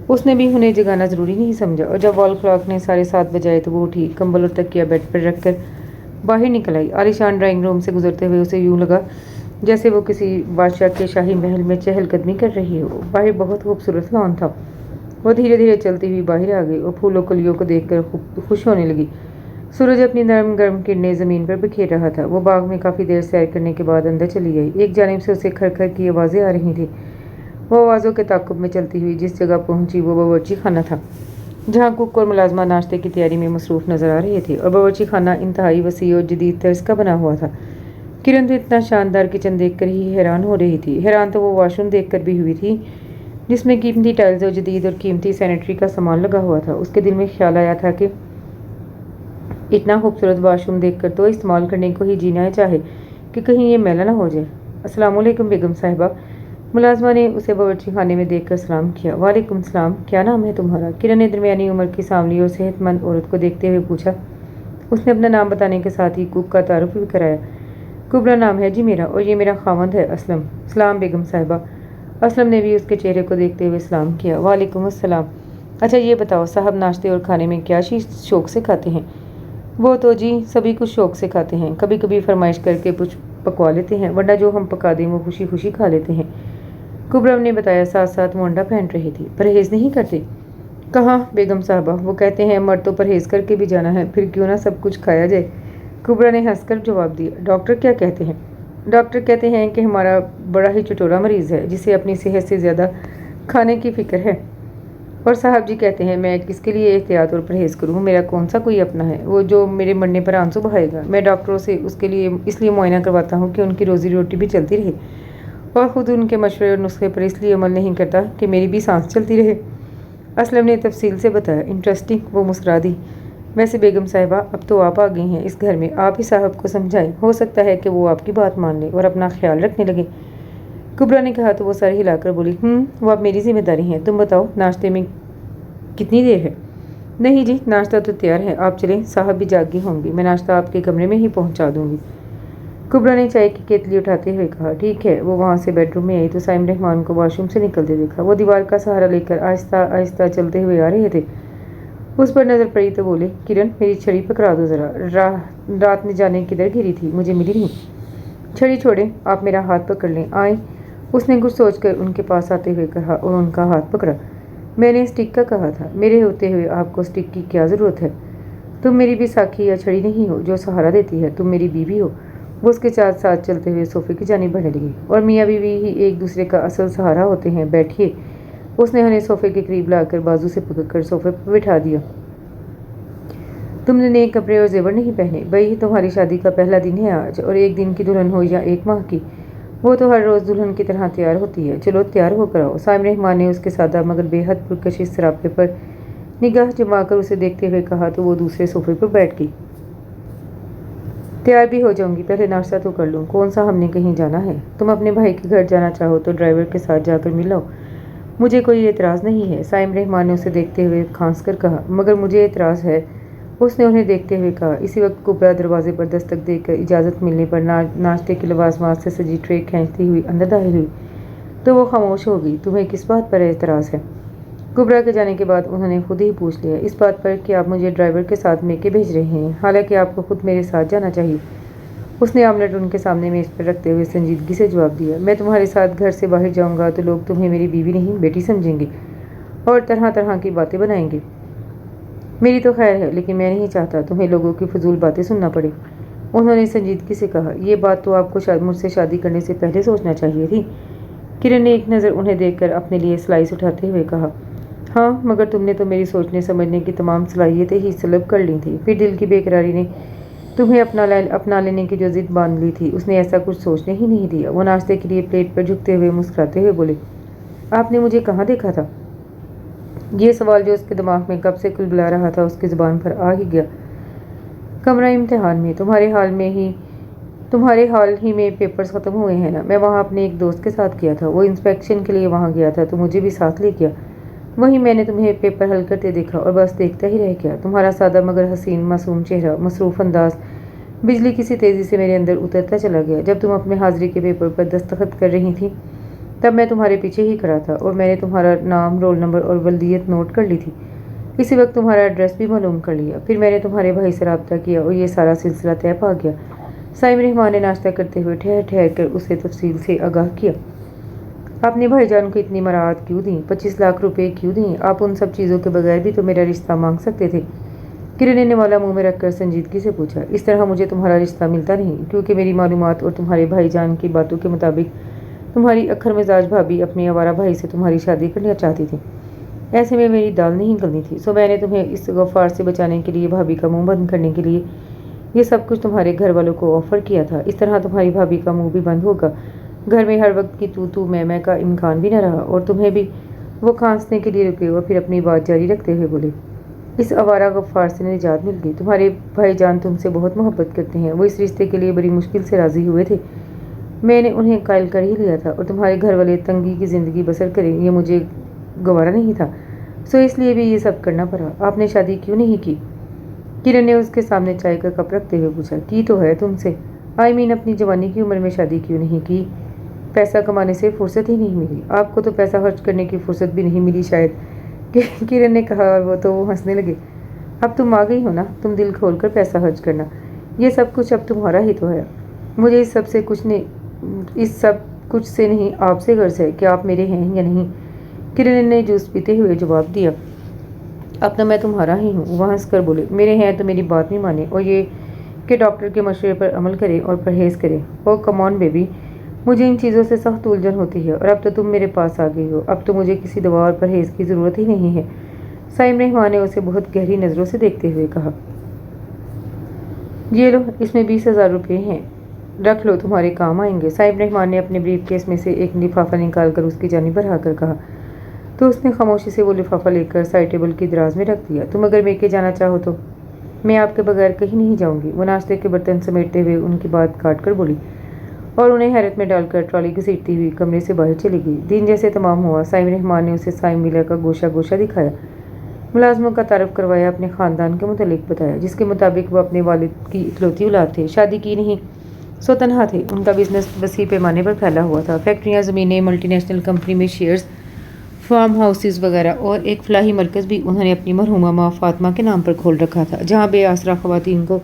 उसने भी उन्हें जगाना ज़रूरी नहीं समझा और जब वॉल क्लॉक ने 7:30 बजाए तो वो उठी, कंबल और तकिया बेड पर रखकर बाहर निकल आई। आलीशान ड्राइंग रूम से गुजरते हुए उसे यूं लगा जैसे वो किसी बादशाह के शाही महल में चहलकदमी कर रही हो। बाहर बहुत खूबसूरत लॉन था। वो धीरे धीरे चलती हुई बाहर आ गई और फूलों कलियों को देखकर खुश होने लगी। सूरज अपनी नरम गर्म किरणें जमीन पर बिखेर रहा था। वो बाग में काफ़ी देर सैर करने के बाद अंदर चली गई। एक जानिब से उसे खरखर की आवाज़ें आ रही थी। वो आवाज़ों के ताक़ुब में चलती हुई जिस जगह पहुंची वो बावर्ची खाना था, जहाँ कुक और मुलाजमा नाश्ते की तैयारी में मसरूफ़ नजर आ रहे थे। और बावर्ची खाना इंतहाई वसी और जदीद तर्ज का बना हुआ था। किरण तो इतना शानदार किचन देखकर ही हैरान हो रही थी। हैरान तो वो वॉशरूम देखकर भी हुई थी, जिसमें कीमती टाइल्स और जदीद और कीमती सैनिटरी का सामान लगा हुआ था। उसके दिल में ख्याल आया था कि इतना खूबसूरत वॉशरूम देखकर तो इस्तेमाल करने को ही जीना चाहे कि कहीं ये मैला ना हो जाए। अस्सलाम वालेकुम बेगम साहिबा। मुलाजमा ने उसे बावर्ची खाने में देखकर सलाम किया। वालेकुम सलाम, क्या नाम है तुम्हारा? किरण ने दरमियानी उम्र की सांवली और सेहतमंद औरत को देखते हुए पूछा। उसने अपना नाम बताने के साथ ही कुक का तारुफ भी कराया। कुबरा नाम है जी मेरा, और ये मेरा खावंद है असलम। सलाम बेगम साहिबा। असलम ने भी उसके चेहरे को देखते हुए सलाम किया। वालेकुम अस्सलाम। अच्छा ये बताओ साहब, नाश्ते और खाने में क्या चीज़ शौक़ से खाते हैं? वो तो जी सभी कुछ शौक़ से खाते हैं, कभी कभी फरमाइश करके कुछ पकवा लेते हैं, वरना जो हम पका दें वो खुशी खुशी खा लेते हैं। कुबरा ने बताया। साथ साथ मोंडा पहन रही थी। परहेज़ नहीं करते? कहाँ बेगम साहबा, वो कहते हैं मर्द तो परहेज़ करके भी जाना है, फिर क्यों ना सब कुछ खाया जाए। कुबरा ने हंसकर जवाब दिया। डॉक्टर क्या कहते हैं? डॉक्टर कहते हैं कि हमारा बड़ा ही चटोरा मरीज़ है, जिसे अपनी सेहत से ज़्यादा खाने की फ़िक्र है। और साहब जी कहते हैं मैं किसके लिए एहतियात और परहेज़ करूँ, मेरा कौन सा कोई अपना है वो जो मेरे मरने पर आंसू बहाएगा। मैं डॉक्टरों से उसके लिए इसलिए मुआयना करवाता हूँ कि उनकी रोज़ी रोटी भी चलती रहे, और ख़ुद उनके मशवरे और नुस्खे पर इसलिए अमल नहीं करता कि मेरी भी सांस चलती रहे। असलम ने तफसील से बताया। इंटरेस्टिंग, वो मुस्कुरा दी। वैसे बेगम साहिबा, अब तो आप आ गई हैं इस घर में, आप ही साहब को समझाएं, हो सकता है कि वो आपकी बात मान ले और अपना ख्याल रखने लगे। कुबरा ने कहा तो वो सर हिलाकर बोली, वो अब मेरी जिम्मेदारी है। तुम बताओ नाश्ते में कितनी देर है? नहीं जी, नाश्ता तो तैयार है, आप चलें, साहब भी जागी होंगी, मैं नाश्ता आपके कमरे में ही पहुंचा दूंगी। कुबरा ने चाय की केतली उठाते हुए कहा। ठीक है। वो वहाँ से बेडरूम में आई तो साइम रहमान को वॉशरूम से निकलते देखा। वो दीवार का सहारा लेकर आहिस्ता आहिस्ता चलते हुए आ रहे थे। उस पर नज़र पड़ी तो बोले, किरण मेरी छड़ी पकड़ा दो ज़रा, रात में जाने किधर गिरी थी, मुझे मिली नहीं। छड़ी छोड़ें, आप मेरा हाथ पकड़ लें, आए। उसने कुछ सोचकर उनके पास आते हुए कहा और उनका हाथ पकड़ा। मैंने स्टिक का कहा था, मेरे होते हुए आपको स्टिक की क्या ज़रूरत है? तुम मेरी भी साखी या छड़ी नहीं हो जो सहारा देती है, तुम मेरी बीवी हो। वो उसके साथ साथ चलते हुए सोफे की जानिब बढ़ने लगी। और मियाँ बीवी ही एक दूसरे का असल सहारा होते हैं, बैठिए। उसने उन्हें सोफे के करीब लाकर बाजू से पकड़कर सोफे पर बिठा दिया। तुमने नए कपड़े और जेवर नहीं पहने? भाई तुम्हारी शादी का पहला दिन है आज, और एक दिन की दुल्हन हो या एक माह की, वो तो हर रोज़ दुल्हन की तरह तैयार होती है। चलो तैयार होकर आओ। साइम रहमान ने उसके सादा मगर बेहद पुरकशिश सरापे पर निगाह जमाकर उसे देखते हुए कहा तो वो दूसरे सोफे पर बैठ गई। तैयार भी हो जाऊंगी, पहले नाश्ता तो कर लूँ। कौन सा हमने कहीं जाना है? तुम अपने भाई के घर जाना चाहो तो ड्राइवर के साथ जाकर मिलो, मुझे कोई एतराज़ नहीं है। साइम रहमान ने उसे देखते हुए खांस कर कहा। मगर मुझे एतराज़ है, उसने उन्हें देखते हुए कहा। इसी वक्त कुबरा दरवाजे पर दस्तक देकर इजाज़त मिलने पर नाश्ते की लवाजमात से सजी ट्रे खींचती हुई अंदर दाखिल हुई तो वो खामोश हो गई। तुम्हें किस बात पर एतराज़ है? कुबरा के जाने के बाद उन्होंने खुद ही पूछ लिया। इस बात पर कि आप मुझे ड्राइवर के साथ मेके भेज रहे हैं, हालांकि आपको खुद मेरे साथ जाना चाहिए। उसने आमलेट उनके सामने मेज़ पर रखते हुए संजीदगी से जवाब दिया। मैं तुम्हारे साथ घर से बाहर जाऊंगा तो लोग तुम्हें मेरी बीवी नहीं बेटी समझेंगे और तरह तरह की बातें बनाएंगे। मेरी तो खैर है, लेकिन मैं नहीं चाहता तुम्हें लोगों की फजूल बातें सुनना पड़े। उन्होंने संजीदगी से कहा। यह बात तो आपको मुझसे शादी करने से पहले सोचना चाहिए थी। किरण ने एक नज़र उन्हें देखकर अपने लिए स्लाइस उठाते हुए कहा। हाँ, मगर तुमने तो मेरी सोचने समझने की तमाम सलाहियतें ही सलब कर ली थी। फिर दिल की बेकरारी ने तुम्हें अपना लेने की जो जिद बांध ली थी, उसने ऐसा कुछ सोचने ही नहीं दिया। वो नाश्ते के लिए प्लेट पर झुकते हुए मुस्कुराते हुए बोले, आपने मुझे कहाँ देखा था? ये सवाल जो उसके दिमाग में कब से कुलबुला रहा था उसकी ज़ुबान पर आ ही गया। कमरा इम्तिहान में, तुम्हारे हाल ही में पेपर्स ख़त्म हुए हैं ना? मैं वहाँ अपने एक दोस्त के साथ गया था, वो इंस्पेक्शन के लिए वहाँ गया था तो मुझे भी साथ ले गया। वहीं मैंने तुम्हें पेपर हल करते देखा और बस देखता ही रह गया। तुम्हारा सादा मगर हसीन मासूम चेहरा, मसरूफ़ अंदाज बिजली किसी तेज़ी से मेरे अंदर उतरता चला गया। जब तुम अपने हाजिरी के पेपर पर दस्तखत कर रही थी तब मैं तुम्हारे पीछे ही खड़ा था और मैंने तुम्हारा नाम, रोल नंबर और वल्दियत नोट कर ली थी। इसी वक्त तुम्हारा एड्रेस भी मालूम कर लिया। फिर मैंने तुम्हारे भाई से रब्ता किया और ये सारा सिलसिला तय पा गया। साइम रहमान ने नाश्ता करते हुए ठहर ठहर कर उसे तफसील से आगाह किया। आपने भाईजान को इतनी मराहत क्यों दी? 25 लाख रुपए क्यों दी? आप उन सब चीज़ों के बगैर भी तो मेरा रिश्ता मांग सकते थे। किरण ने निवाला मुंह में रखकर संजीदगी से पूछा। इस तरह मुझे तुम्हारा रिश्ता मिलता नहीं, क्योंकि मेरी मालूमात और तुम्हारे भाईजान की बातों के मुताबिक तुम्हारी अक्खर मिजाज भाभी अपने आवारा भाई से तुम्हारी शादी करना चाहती थी। ऐसे में मेरी दाल नहीं गलनी थी। सो मैंने तुम्हें इस गफ्फार से बचाने के लिए, भाभी का मुंह बंद करने के लिए ये सब कुछ तुम्हारे घर वालों को ऑफर किया था। इस तरह तुम्हारी भाभी का मुंह भी बंद होगा। घर में हर वक्त की तू मैं का इम्कान भी न रहा और तुम्हें भी वो खांसने के लिए रुके और फिर अपनी बात जारी रखते हुए बोले, इस आवारा गफ्फार से निजात मिल गई। तुम्हारे भाईजान तुमसे बहुत मोहब्बत करते हैं। वो इस रिश्ते के लिए बड़ी मुश्किल से राज़ी हुए थे। मैंने उन्हें कायल कर ही लिया था और तुम्हारे घर वाले तंगी की ज़िंदगी बसर करें ये मुझे गवारा नहीं था। सो इसलिए भी ये सब करना पड़ा। आपने शादी क्यों नहीं की? किरण ने उसके सामने चाय का कप रखते हुए पूछा। की तो है तुमसे। आई मीन अपनी जवानी की उम्र में शादी क्यों नहीं की? पैसा कमाने से फुर्सत ही नहीं मिली। आपको तो पैसा खर्च करने की फुर्सत भी नहीं मिली शायद। किरण ने कहा और वो हंसने लगे। अब तुम आ गई हो ना, तुम दिल खोल कर पैसा खर्च करना। ये सब कुछ अब तुम्हारा ही तो है। मुझे इस सब कुछ से नहीं, आपसे गर्ज है कि आप मेरे हैं या नहीं। किरण ने जूस पीते हुए जवाब दिया। अब तो मैं तुम्हारा ही हूँ। वह हंस कर बोले, मेरे हैं तो मेरी बात नहीं माने और ये कि डॉक्टर के मशवरे पर अमल करे और परहेज़ करे। ओ कम ऑन बेबी, मुझे इन चीज़ों से सख्त उलझन होती है और अब तो तुम मेरे पास आ गई हो। अब तो मुझे किसी दवा और परहेज़ की ज़रूरत ही नहीं है। साइम रहमान ने उसे बहुत गहरी नज़रों से देखते हुए कहा। ये लो, इसमें 20,000 रुपये हैं, रख लो, तुम्हारे काम आएंगे। साइम रहमान ने अपने ब्रीफ केस में से एक लिफाफा निकाल कर उसकी जानिब बढ़ाकर कहा। तो उसने खामोशी से वो लिफाफा लेकर साइड टेबल की दराज में रख दिया। तुम अगर मेके जाना चाहो तो मैं आपके बगैर कहीं नहीं जाऊंगी। वो नाश्ते के बर्तन समेटते हुए उनकी बात काट कर बोली और उन्हें हैरत में डालकर ट्रॉली घसीटती हुई कमरे से बाहर चली गई। दिन जैसे तमाम हुआ, साइम रहमान ने उसे साइम मिलर का गोशा दिखाया, मुलाजमों का तारफ़ करवाया, अपने ख़ानदान के मुतालिक बताया, जिसके मुताबिक वो अपने वालिद की इकलौती औलाद थे, शादी की नहीं, सो तनहा थे। उनका बिजनेस वसी पैमाने पर फैला हुआ था। फैक्ट्रियाँ, ज़मीनें, मल्टीनेशनल कंपनी में शेयर्स, फार्म हाउसेस वगैरह और एक फलाही मरकज़ भी उन्होंने अपनी मरहूमा माँ फातिमा के नाम पर खोल रखा था, जहाँ बेआसरा ख़वातीन को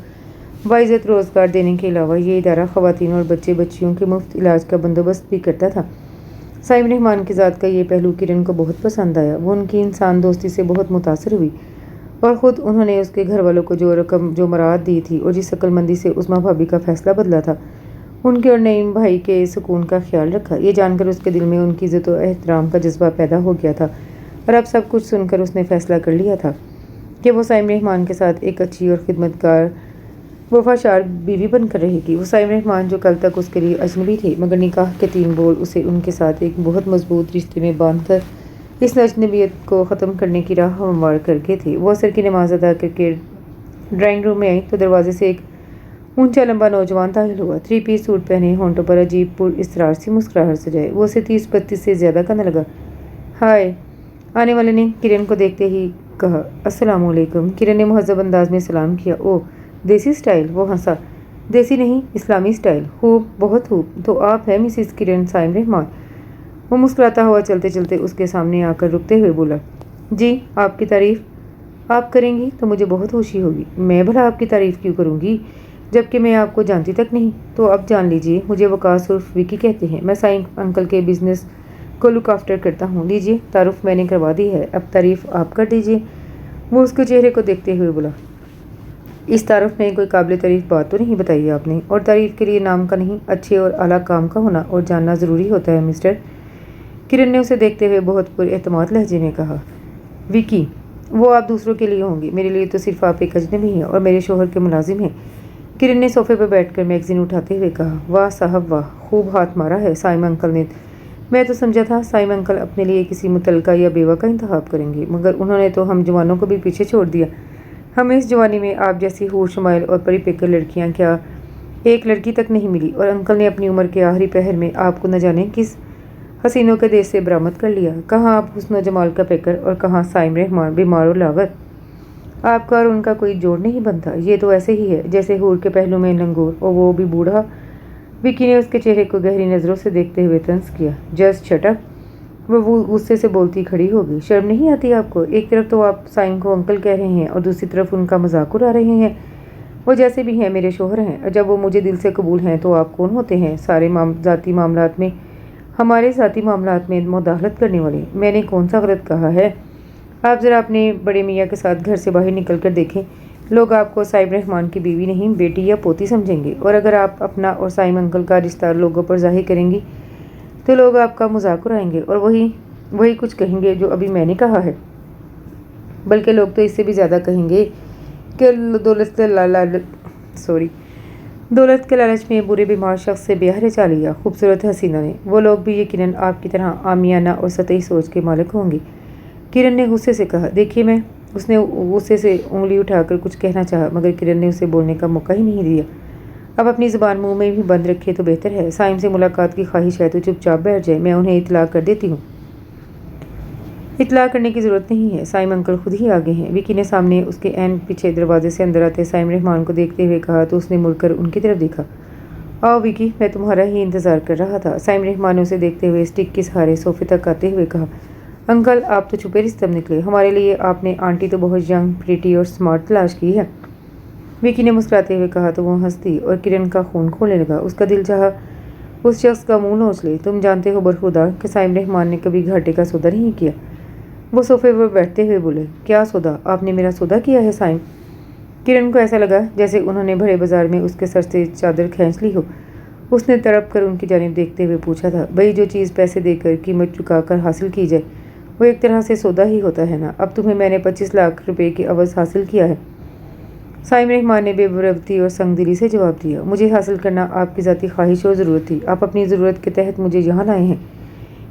बाइज़्ज़त रोज़गार देने के अलावा ये इदारा ख़वातीन और बच्चे बच्चियों के मुफ्त इलाज का बंदोबस्त भी करता था। साइम रहमान की ज़ात का ये पहलू किरण को बहुत पसंद आया। वो उनकी इंसान दोस्ती से बहुत मुतासर हुई और ख़ुद उन्होंने उसके घर वालों को जो रकम, जो मराहत दी थी और जिस अक्लमंदी से उस्मा भाभी का फ़ैसला बदला था, उनके और नईम भाई के सुकून का ख्याल रखा। ये जानकर उसके दिल में उनकी इज़्ज़त और एहतराम का जज्बा पैदा हो गया था और अब सब कुछ सुनकर उसने फ़ैसला कर लिया था कि वो साइम रहमान के साथ एक अच्छी और ख़िदमतगार वफादार बीवी बनकर रहेगी। वो साइम रहमान जो कल तक उसके लिए अजनबी थे, मगर निकाह के 3 बोल उसे उनके साथ एक बहुत मजबूत रिश्ते में बांधकर इस अजनबियत को ख़त्म करने की राह हमवार कर गए थे। वो असर की नमाज अदा करके ड्राइंग रूम में आई तो दरवाजे से एक ऊंचा लंबा नौजवान दाखिल हुआ। 3 पीस सूट पहने, होंठों पर अजीब पुरइसरार सी मुस्कुराहट सजाए। वो उसे 30-32 से ज़्यादा कहने लगा। हाय। आने वाले ने किरण को देखते ही कहा, अस्सलाम वालेकुम। किरण ने मुहज़्ज़ब अंदाज में सलाम किया। ओह, देसी स्टाइल? वो हंसा। देसी नहीं, इस्लामी स्टाइल। खूब, बहुत खूब। तो आप हैं मिसिस किरण साइम रहमान? वो मुस्कुराता हुआ चलते चलते उसके सामने आकर रुकते हुए बोला, जी, आपकी तारीफ़ आप करेंगी तो मुझे बहुत खुशी होगी। मैं भला आपकी तारीफ़ क्यों करूँगी, जबकि मैं आपको जानती तक नहीं। तो अब जान लीजिए, मुझे वकास उर्फ विकी कहते हैं। मैं साइम अंकल के बिज़नेस को लुक आफ्टर करता हूँ। लीजिए, तारुफ मैंने करवा दी है, अब तारीफ़ आप कर दीजिए। वो उसके चेहरे को देखते हुए बोला, इस तारुफ में कोई काबिल तारीफ़ बात तो नहीं बताई आपने, और तारीफ़ के लिए नाम का नहीं, अच्छे और आला काम का होना और जानना ज़रूरी होता है मिस्टर। किरण ने उसे देखते हुए बहुत पुरएतमाद लहजे में कहा, विकी, वो आप दूसरों के लिए होंगी, मेरे लिए तो सिर्फ आप एक अजनबी हैं और मेरे शोहर के मुलाजिम हैं। किरण ने सोफे पर बैठकर मैगज़ीन उठाते हुए कहा, वाह साहब वाह, खूब हाथ मारा है साइम अंकल ने। मैं तो समझा था साइम अंकल अपने लिए किसी मुतलका या बेवा का इंतखाब करेंगे, मगर उन्होंने तो हम जवानों को भी पीछे छोड़ दिया। हमें इस जवानी में आप जैसी हूर शुमाइल और परी पेकर लड़कियां क्या एक लड़की तक नहीं मिली, और अंकल ने अपनी उम्र के आखिरी पहर में आपको न जाने किस हसीनों के देश से बरामद कर लिया। कहाँ आप हुस्न जमाल का पेकर और कहाँ साइम रहमान बीमार और लागत। आपका और उनका कोई जोड़ नहीं बनता। ये तो ऐसे ही है जैसे हूर के पहलू में लंगूर, और वो भी बूढ़ा। विकी ने उसके चेहरे को गहरी नज़रों से देखते हुए तंज किया, जस्ट शट अप। وہ غصے سے بولتی کھڑی ہو گئی۔ شرم نہیں آتی آپ کو؟ ایک طرف تو آپ سائم کو انکل کہہ رہے ہیں اور دوسری طرف ان کا مذاق اڑا رہے ہیں۔ وہ جیسے بھی ہیں میرے شوہر ہیں، اور جب وہ مجھے دل سے قبول ہیں تو آپ کون ہوتے ہیں ہمارے ذاتی معاملات میں مداخلت کرنے والے؟ میں نے کون سا غلط کہا ہے؟ آپ ذرا اپنے بڑے میاں کے ساتھ گھر سے باہر نکل کر دیکھیں، لوگ آپ کو سائم رحمان کی بیوی نہیں بیٹی یا پوتی سمجھیں گے، اور اگر آپ اپنا اور سائم انکل کا رشتہ لوگوں پر ظاہر کریں گی تو لوگ آپ کا مذاق اڑائیں گے اور وہی کچھ کہیں گے جو ابھی میں نے کہا ہے، بلکہ لوگ تو اس سے بھی زیادہ کہیں گے کہ دولت کے لالچ میں برے بیمار شخص سے بیاہ رچا لیا خوبصورت حسینہ نے۔ وہ لوگ بھی یقیناً آپ کی طرح عامیانہ اور سطحی سوچ کے مالک ہوں گے، کرن نے غصے سے کہا۔ دیکھیے اس نے غصے سے انگلی اٹھا کر کچھ کہنا چاہا، مگر کرن نے اسے بولنے کا موقع ہی نہیں دیا۔ اب اپنی زبان منہ میں بھی بند رکھے تو بہتر ہے۔ سائم سے ملاقات کی خواہش ہے تو چپ چاپ بیٹھ جائے، میں انہیں اطلاع کر دیتی ہوں۔ اطلاع کرنے کی ضرورت نہیں ہے، سائم انکل خود ہی آگے ہیں، وکی نے سامنے اس کے عین پیچھے دروازے سے اندر آتے سائم رحمان کو دیکھتے ہوئے کہا تو اس نے مڑ کر ان کی طرف دیکھا۔ آؤ وکی، میں تمہارا ہی انتظار کر رہا تھا، سائم رحمان نے اسے دیکھتے ہوئے اسٹک کے سہارے صوفے تک آتے ہوئے کہا۔ انکل آپ تو چھپے رستم نکلے، ہمارے لیے آپ نے آنٹی تو بہت ینگ، پریٹی اور سمارٹ تلاش کی ہے، وکی نے مسکراتے ہوئے کہا تو وہ ہنس دی اور کرن کا خون کھولنے لگا۔ اس کا دل چاہا اس شخص کا منہ نوچ لے۔ تم جانتے ہو برخدا کہ سائم رحمان نے کبھی گھاٹے کا سودا نہیں کیا، وہ صوفے پر بیٹھتے ہوئے بولے۔ کیا سودا؟ آپ نے میرا سودا کیا ہے سائم؟ کرن کو ایسا لگا جیسے انہوں نے بڑے بازار میں اس کے سر سے چادر کھینچ لی ہو۔ اس نے تڑپ کر ان کی جانب دیکھتے ہوئے پوچھا تھا، بھئی جو چیز پیسے دے کر قیمت چکا کر حاصل کی جائے وہ ایک طرح سے سودا ہی ہوتا ہے نا؟ اب تمہیں میں نے 25 لاکھ روپے کی عوض حاصل کیا ہے۔ سائم رحمان نے بے بروتی اور سنگ دلی سے جواب دیا۔ مجھے حاصل کرنا آپ کی ذاتی خواہش اور ضرورت تھی، آپ اپنی ضرورت کے تحت مجھے یہاں لائے ہیں،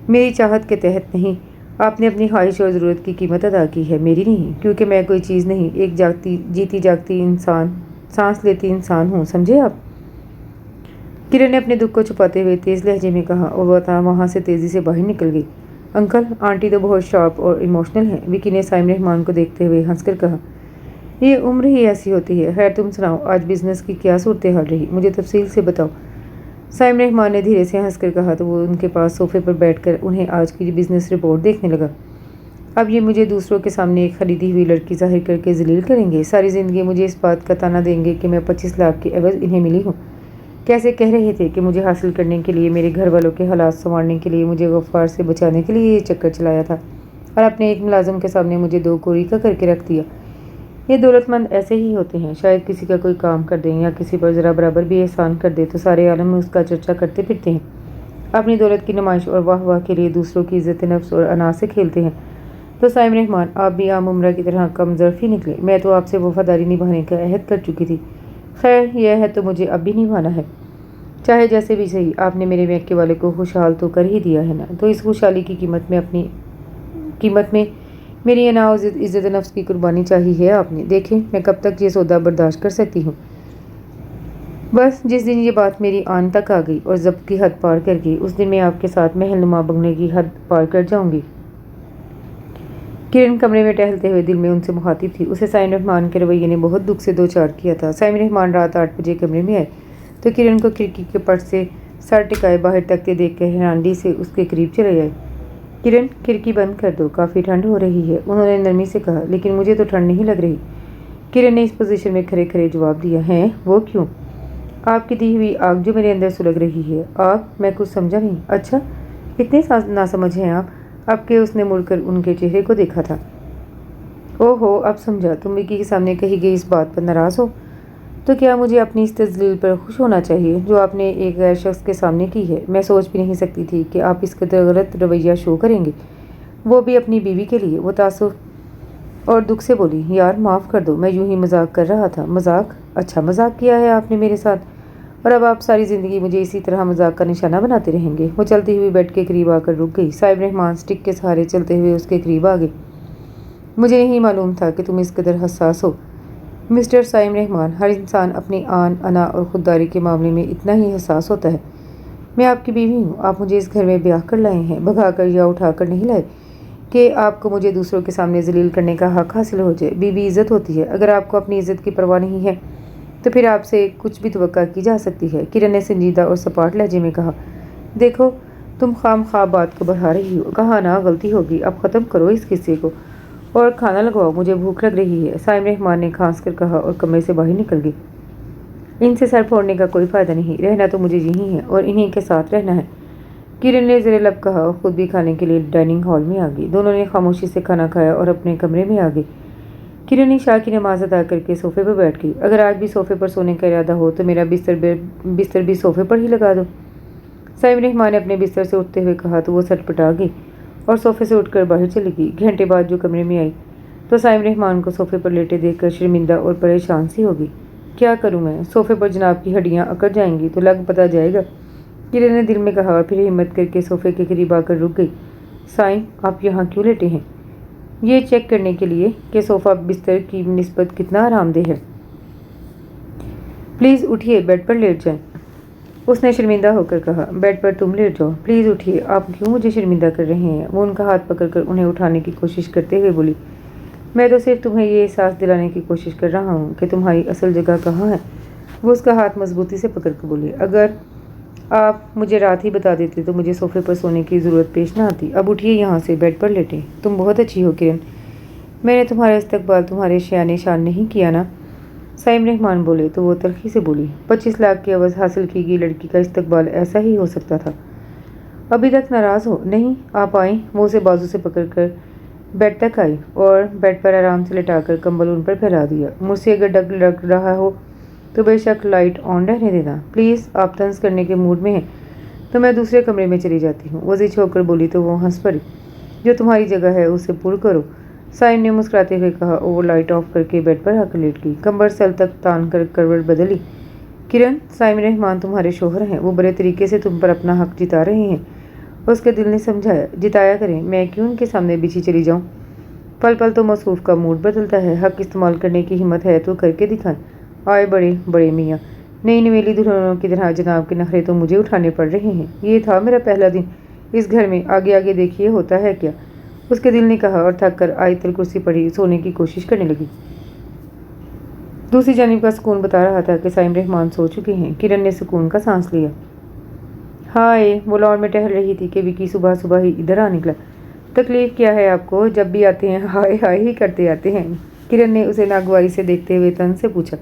میری چاہت کے تحت نہیں۔ آپ نے اپنی خواہش اور ضرورت کی قیمت ادا کی ہے، میری نہیں، کیونکہ میں کوئی چیز نہیں، ایک جیتی جاگتی انسان، سانس لیتی انسان ہوں، سمجھے آپ؟ کرن نے اپنے دکھ کو چھپاتے ہوئے تیز لہجے میں کہا اور وہ وہاں سے تیزی سے باہر نکل گئی۔ انکل آنٹی تو بہت شارپ اور ایموشنل ہیں، وکی نے سائم رحمان کو دیکھتے ہوئے ہنس کر کہا۔ یہ عمر ہی ایسی ہوتی ہے۔ خیر تم سناؤ، آج بزنس کی کیا صورتحال رہی، مجھے تفصیل سے بتاؤ، سائم رحمان نے دھیرے سے ہنس کر کہا تو وہ ان کے پاس صوفے پر بیٹھ کر انہیں آج کی بزنس رپورٹ دیکھنے لگا۔ اب یہ مجھے دوسروں کے سامنے ایک خریدی ہوئی لڑکی ظاہر کر کے ذلیل کریں گے، ساری زندگی مجھے اس بات کا تانا دیں گے کہ میں 25 لاکھ کی عوض انہیں ملی ہوں۔ کیسے کہہ رہے تھے کہ مجھے حاصل کرنے کے لیے، میرے گھر والوں کے حالات سنوارنے کے لیے، مجھے غفار سے بچانے کے لیے یہ چکر چلایا تھا، اور اپنے ایک ملازم کے سامنے مجھے دو کوری کا کر کے رکھ دیا۔ یہ دولت مند ایسے ہی ہوتے ہیں، شاید کسی کا کوئی کام کر دیں یا کسی پر ذرا برابر بھی احسان کر دے تو سارے عالم میں اس کا چرچا کرتے پھرتے ہیں، اپنی دولت کی نمائش اور واہ واہ کے لیے دوسروں کی عزت نفس اور انا سے کھیلتے ہیں۔ تو سائم رحمان آپ بھی عام عمرہ کی طرح کم ظرف ہی نکلے، میں تو آپ سے وفاداری نبھانے کا عہد کر چکی تھی، خیر یہ عہد تو مجھے اب بھی نبھانا ہے، چاہے جیسے بھی صحیح، آپ نے میرے میکے والے کو خوشحال تو کر ہی دیا ہے نا، تو اس خوشحالی کی قیمت میں میری انا اور عزت نفس کی قربانی چاہی ہے آپ نے۔ دیکھیں میں کب تک یہ سودا برداشت کر سکتی ہوں، بس جس دن یہ بات میری آن تک آ گئی اور ضبط کی حد پار کر گئی اس دن میں آپ کے ساتھ محل نما بنگلے کی حد پار کر جاؤں گی۔ کرن کمرے میں ٹہلتے ہوئے دل میں ان سے مخاطب تھی، اسے سائم رحمان کے رویے نے بہت دکھ سے دوچار کیا تھا۔ سائم رحمان رات 8 بجے کمرے میں آئے تو کرن کو کھڑکی کے پٹ سے سر ٹکائے باہر تکتے دیکھ کر حیرانگی سے اس کے قریب چلے آئے۔ کرن کھڑکی بند کر دو، کافی ٹھنڈ ہو رہی ہے، انہوں نے نرمی سے کہا، لیکن مجھے تو ٹھنڈ نہیں لگ رہی، کرن نے اس پوزیشن میں کھڑے کھڑے جواب دیا۔ ہیں وہ کیوں؟ آپ کی دی ہوئی آگ جو میرے اندر سلگ رہی ہے۔ آگ؟ میں کچھ سمجھا نہیں۔ اچھا اتنے ناسمجھ ہیں آپ کہ اس نے مڑ کر ان کے چہرے کو دیکھا تھا۔ او ہو اب سمجھا، تم وکی کے سامنے کہی گئی اس بات پر ناراض ہو؟ تو کیا مجھے اپنی اس تذلیل پر خوش ہونا چاہیے جو آپ نے ایک غیر شخص کے سامنے کی ہے؟ میں سوچ بھی نہیں سکتی تھی کہ آپ اس قدر غلط رویہ شو کریں گے، وہ بھی اپنی بیوی کے لیے۔ وہ تاسف اور دکھ سے بولی، یار معاف کر دو، میں یوں ہی مذاق کر رہا تھا۔ مذاق؟ اچھا مذاق کیا ہے آپ نے میرے ساتھ، اور اب آپ ساری زندگی مجھے اسی طرح مذاق کا نشانہ بناتے رہیں گے۔ وہ چلتی ہوئی بیڈ کے قریب آ کر رک گئی۔ سائم رحمان اسٹک کے سہارے چلتے ہوئے اس کے قریب آ گئے۔ مجھے نہیں معلوم تھا کہ تم اس قدر حساس ہو مسٹر سائم رحمان، ہر انسان اپنی آن، انا اور خودداری کے معاملے میں اتنا ہی حساس ہوتا ہے۔ میں آپ کی بیوی ہوں، آپ مجھے اس گھر میں بیاہ کر لائے ہیں، بھگا کر یا اٹھا کر نہیں لائے کہ آپ کو مجھے دوسروں کے سامنے ذلیل کرنے کا حق حاصل ہو جائے۔ بیوی عزت ہوتی ہے، اگر آپ کو اپنی عزت کی پرواہ نہیں ہے تو پھر آپ سے کچھ بھی توقع کی جا سکتی ہے، کرن نے سنجیدہ اور سپاٹ لہجے میں کہا۔ دیکھو تم خام خواہ بات کو بڑھا رہی ہو۔ کہا نا غلطی ہوگی، اب ختم کرو اس قصے کو اور کھانا لگواؤ، مجھے بھوک لگ رہی ہے، سائم رحمان نے کھانس کر کہا اور کمرے سے باہر نکل گئی۔ ان سے سر پھوڑنے کا کوئی فائدہ نہیں، رہنا تو مجھے یہیں ہے اور انہیں کے ساتھ رہنا ہے، کرن نے زیر لب کہا اور خود بھی کھانے کے لیے ڈائننگ ہال میں آ گئی۔ دونوں نے خاموشی سے کھانا کھایا اور اپنے کمرے میں آ گئی۔ کرن عشاء کی نماز ادا کر کے صوفے پر بیٹھ گئی۔ اگر آج بھی صوفے پر سونے کا ارادہ ہو تو میرا بستر بھی صوفے پر ہی لگا دو، سائم رحمان نے اپنے بستر سے اٹھتے ہوئے کہا تو وہ سٹ پٹا گئی اور صوفے سے اٹھ کر باہر چلی گئی۔ گھنٹے بعد جو کمرے میں آئی تو سائم رحمان کو صوفے پر لیٹے دیکھ کر شرمندہ اور پریشان سی ہو گئی۔ کیا کروں میں، صوفے پر جناب کی ہڈیاں اکڑ جائیں گی تو لگ پتہ جائے گا، کرن نے دل میں کہا اور پھر ہمت کر کے صوفے کے قریب آ کر رک گئی۔ سائم آپ یہاں کیوں لیٹے ہیں؟ یہ چیک کرنے کے لیے کہ صوفہ بستر کی نسبت کتنا آرام دہ ہے۔ پلیز اٹھیے، بیڈ پر لیٹ جائیں، اس نے شرمندہ ہو کر کہا۔ بیڈ پر تم لیٹ جاؤ، پلیز اٹھیے، آپ کیوں مجھے شرمندہ کر رہے ہیں؟ وہ ان کا ہاتھ پکڑ کر انہیں اٹھانے کی کوشش کرتے ہوئے بولی۔ میں تو صرف تمہیں یہ احساس دلانے کی کوشش کر رہا ہوں کہ تمہاری اصل جگہ کہاں ہے، وہ اس کا ہاتھ مضبوطی سے پکڑ کر بولی۔ اگر آپ مجھے رات ہی بتا دیتے تو مجھے صوفے پر سونے کی ضرورت پیش نہ آتی۔ اب اٹھیے یہاں سے، بیڈ پر لیٹیں، تم بہت اچھی ہو کرن، میں نے تمہارا استقبال تمہارے شایان شان نہیں کیا نا، سائم رحمان بولے تو وہ تلخی سے بولی۔ 25 لاکھ کی عوض حاصل کی گئی لڑکی کا استقبال ایسا ہی ہو سکتا تھا۔ ابھی تک ناراض ہو؟ نہیں، آپ آئیں، وہ اسے بازو سے پکڑ کر بیڈ تک آئی اور بیڈ پر آرام سے لٹا کر کمبل ان پر پھیلا دیا۔ مجھ سے اگر ڈر لگ رہا ہو تو بے شک لائٹ آن رہنے دینا، پلیز، آپ طنز کرنے کے موڈ میں ہیں تو میں دوسرے کمرے میں چلی جاتی ہوں، وہ ضج ہو کر بولی تو وہ ہنس پڑی۔ جو تمہاری جگہ ہے اسے پر کرو، سائم نے مسکراتے ہوئے کہا اور وہ لائٹ آف کر کے بیڈ پر آ کر لیٹ گئی، کمر سر تک تان کر کروٹ بدلی۔ کرن، سائم رحمان تمہارے شوہر ہیں، وہ بڑے طریقے سے تم پر اپنا حق جتا رہے ہیں، اس کے دل نے سمجھایا۔ جتایا کریں، میں کیوں ان کے سامنے بچھی چلی جاؤں؟ پل پل تو مصروف کا موڈ بدلتا ہے، حق استعمال کرنے کی ہمت ہے تو کر کے دکھائیں۔ آئے بڑے میاں، نئی نویلی دلہنوں کی طرح جناب کے نخرے تو مجھے اٹھانے پڑ رہے ہیں، یہ تھا میرا پہلا دن اس گھر میں، آگے آگے دیکھیے ہوتا ہے کیا، اس کے دل نے کہا اور تھک کر آیت الکرسی پڑھی سونے کی کوشش کرنے لگی۔ دوسری جانب کا سکون بتا رہا تھا کہ سائم رحمان سو چکے ہیں۔ کرن نے سکون کا سانس لیا۔ ہائے، وہ لان میں ٹہل رہی تھی کہ وکی صبح صبح ہی ادھر آ نکلا۔ تکلیف کیا ہے آپ کو؟ جب بھی آتے ہیں ہائے ہائے ہی کرتے آتے ہیں، کرن نے اسے ناگواری سے دیکھتے ہوئے طنز سے پوچھا۔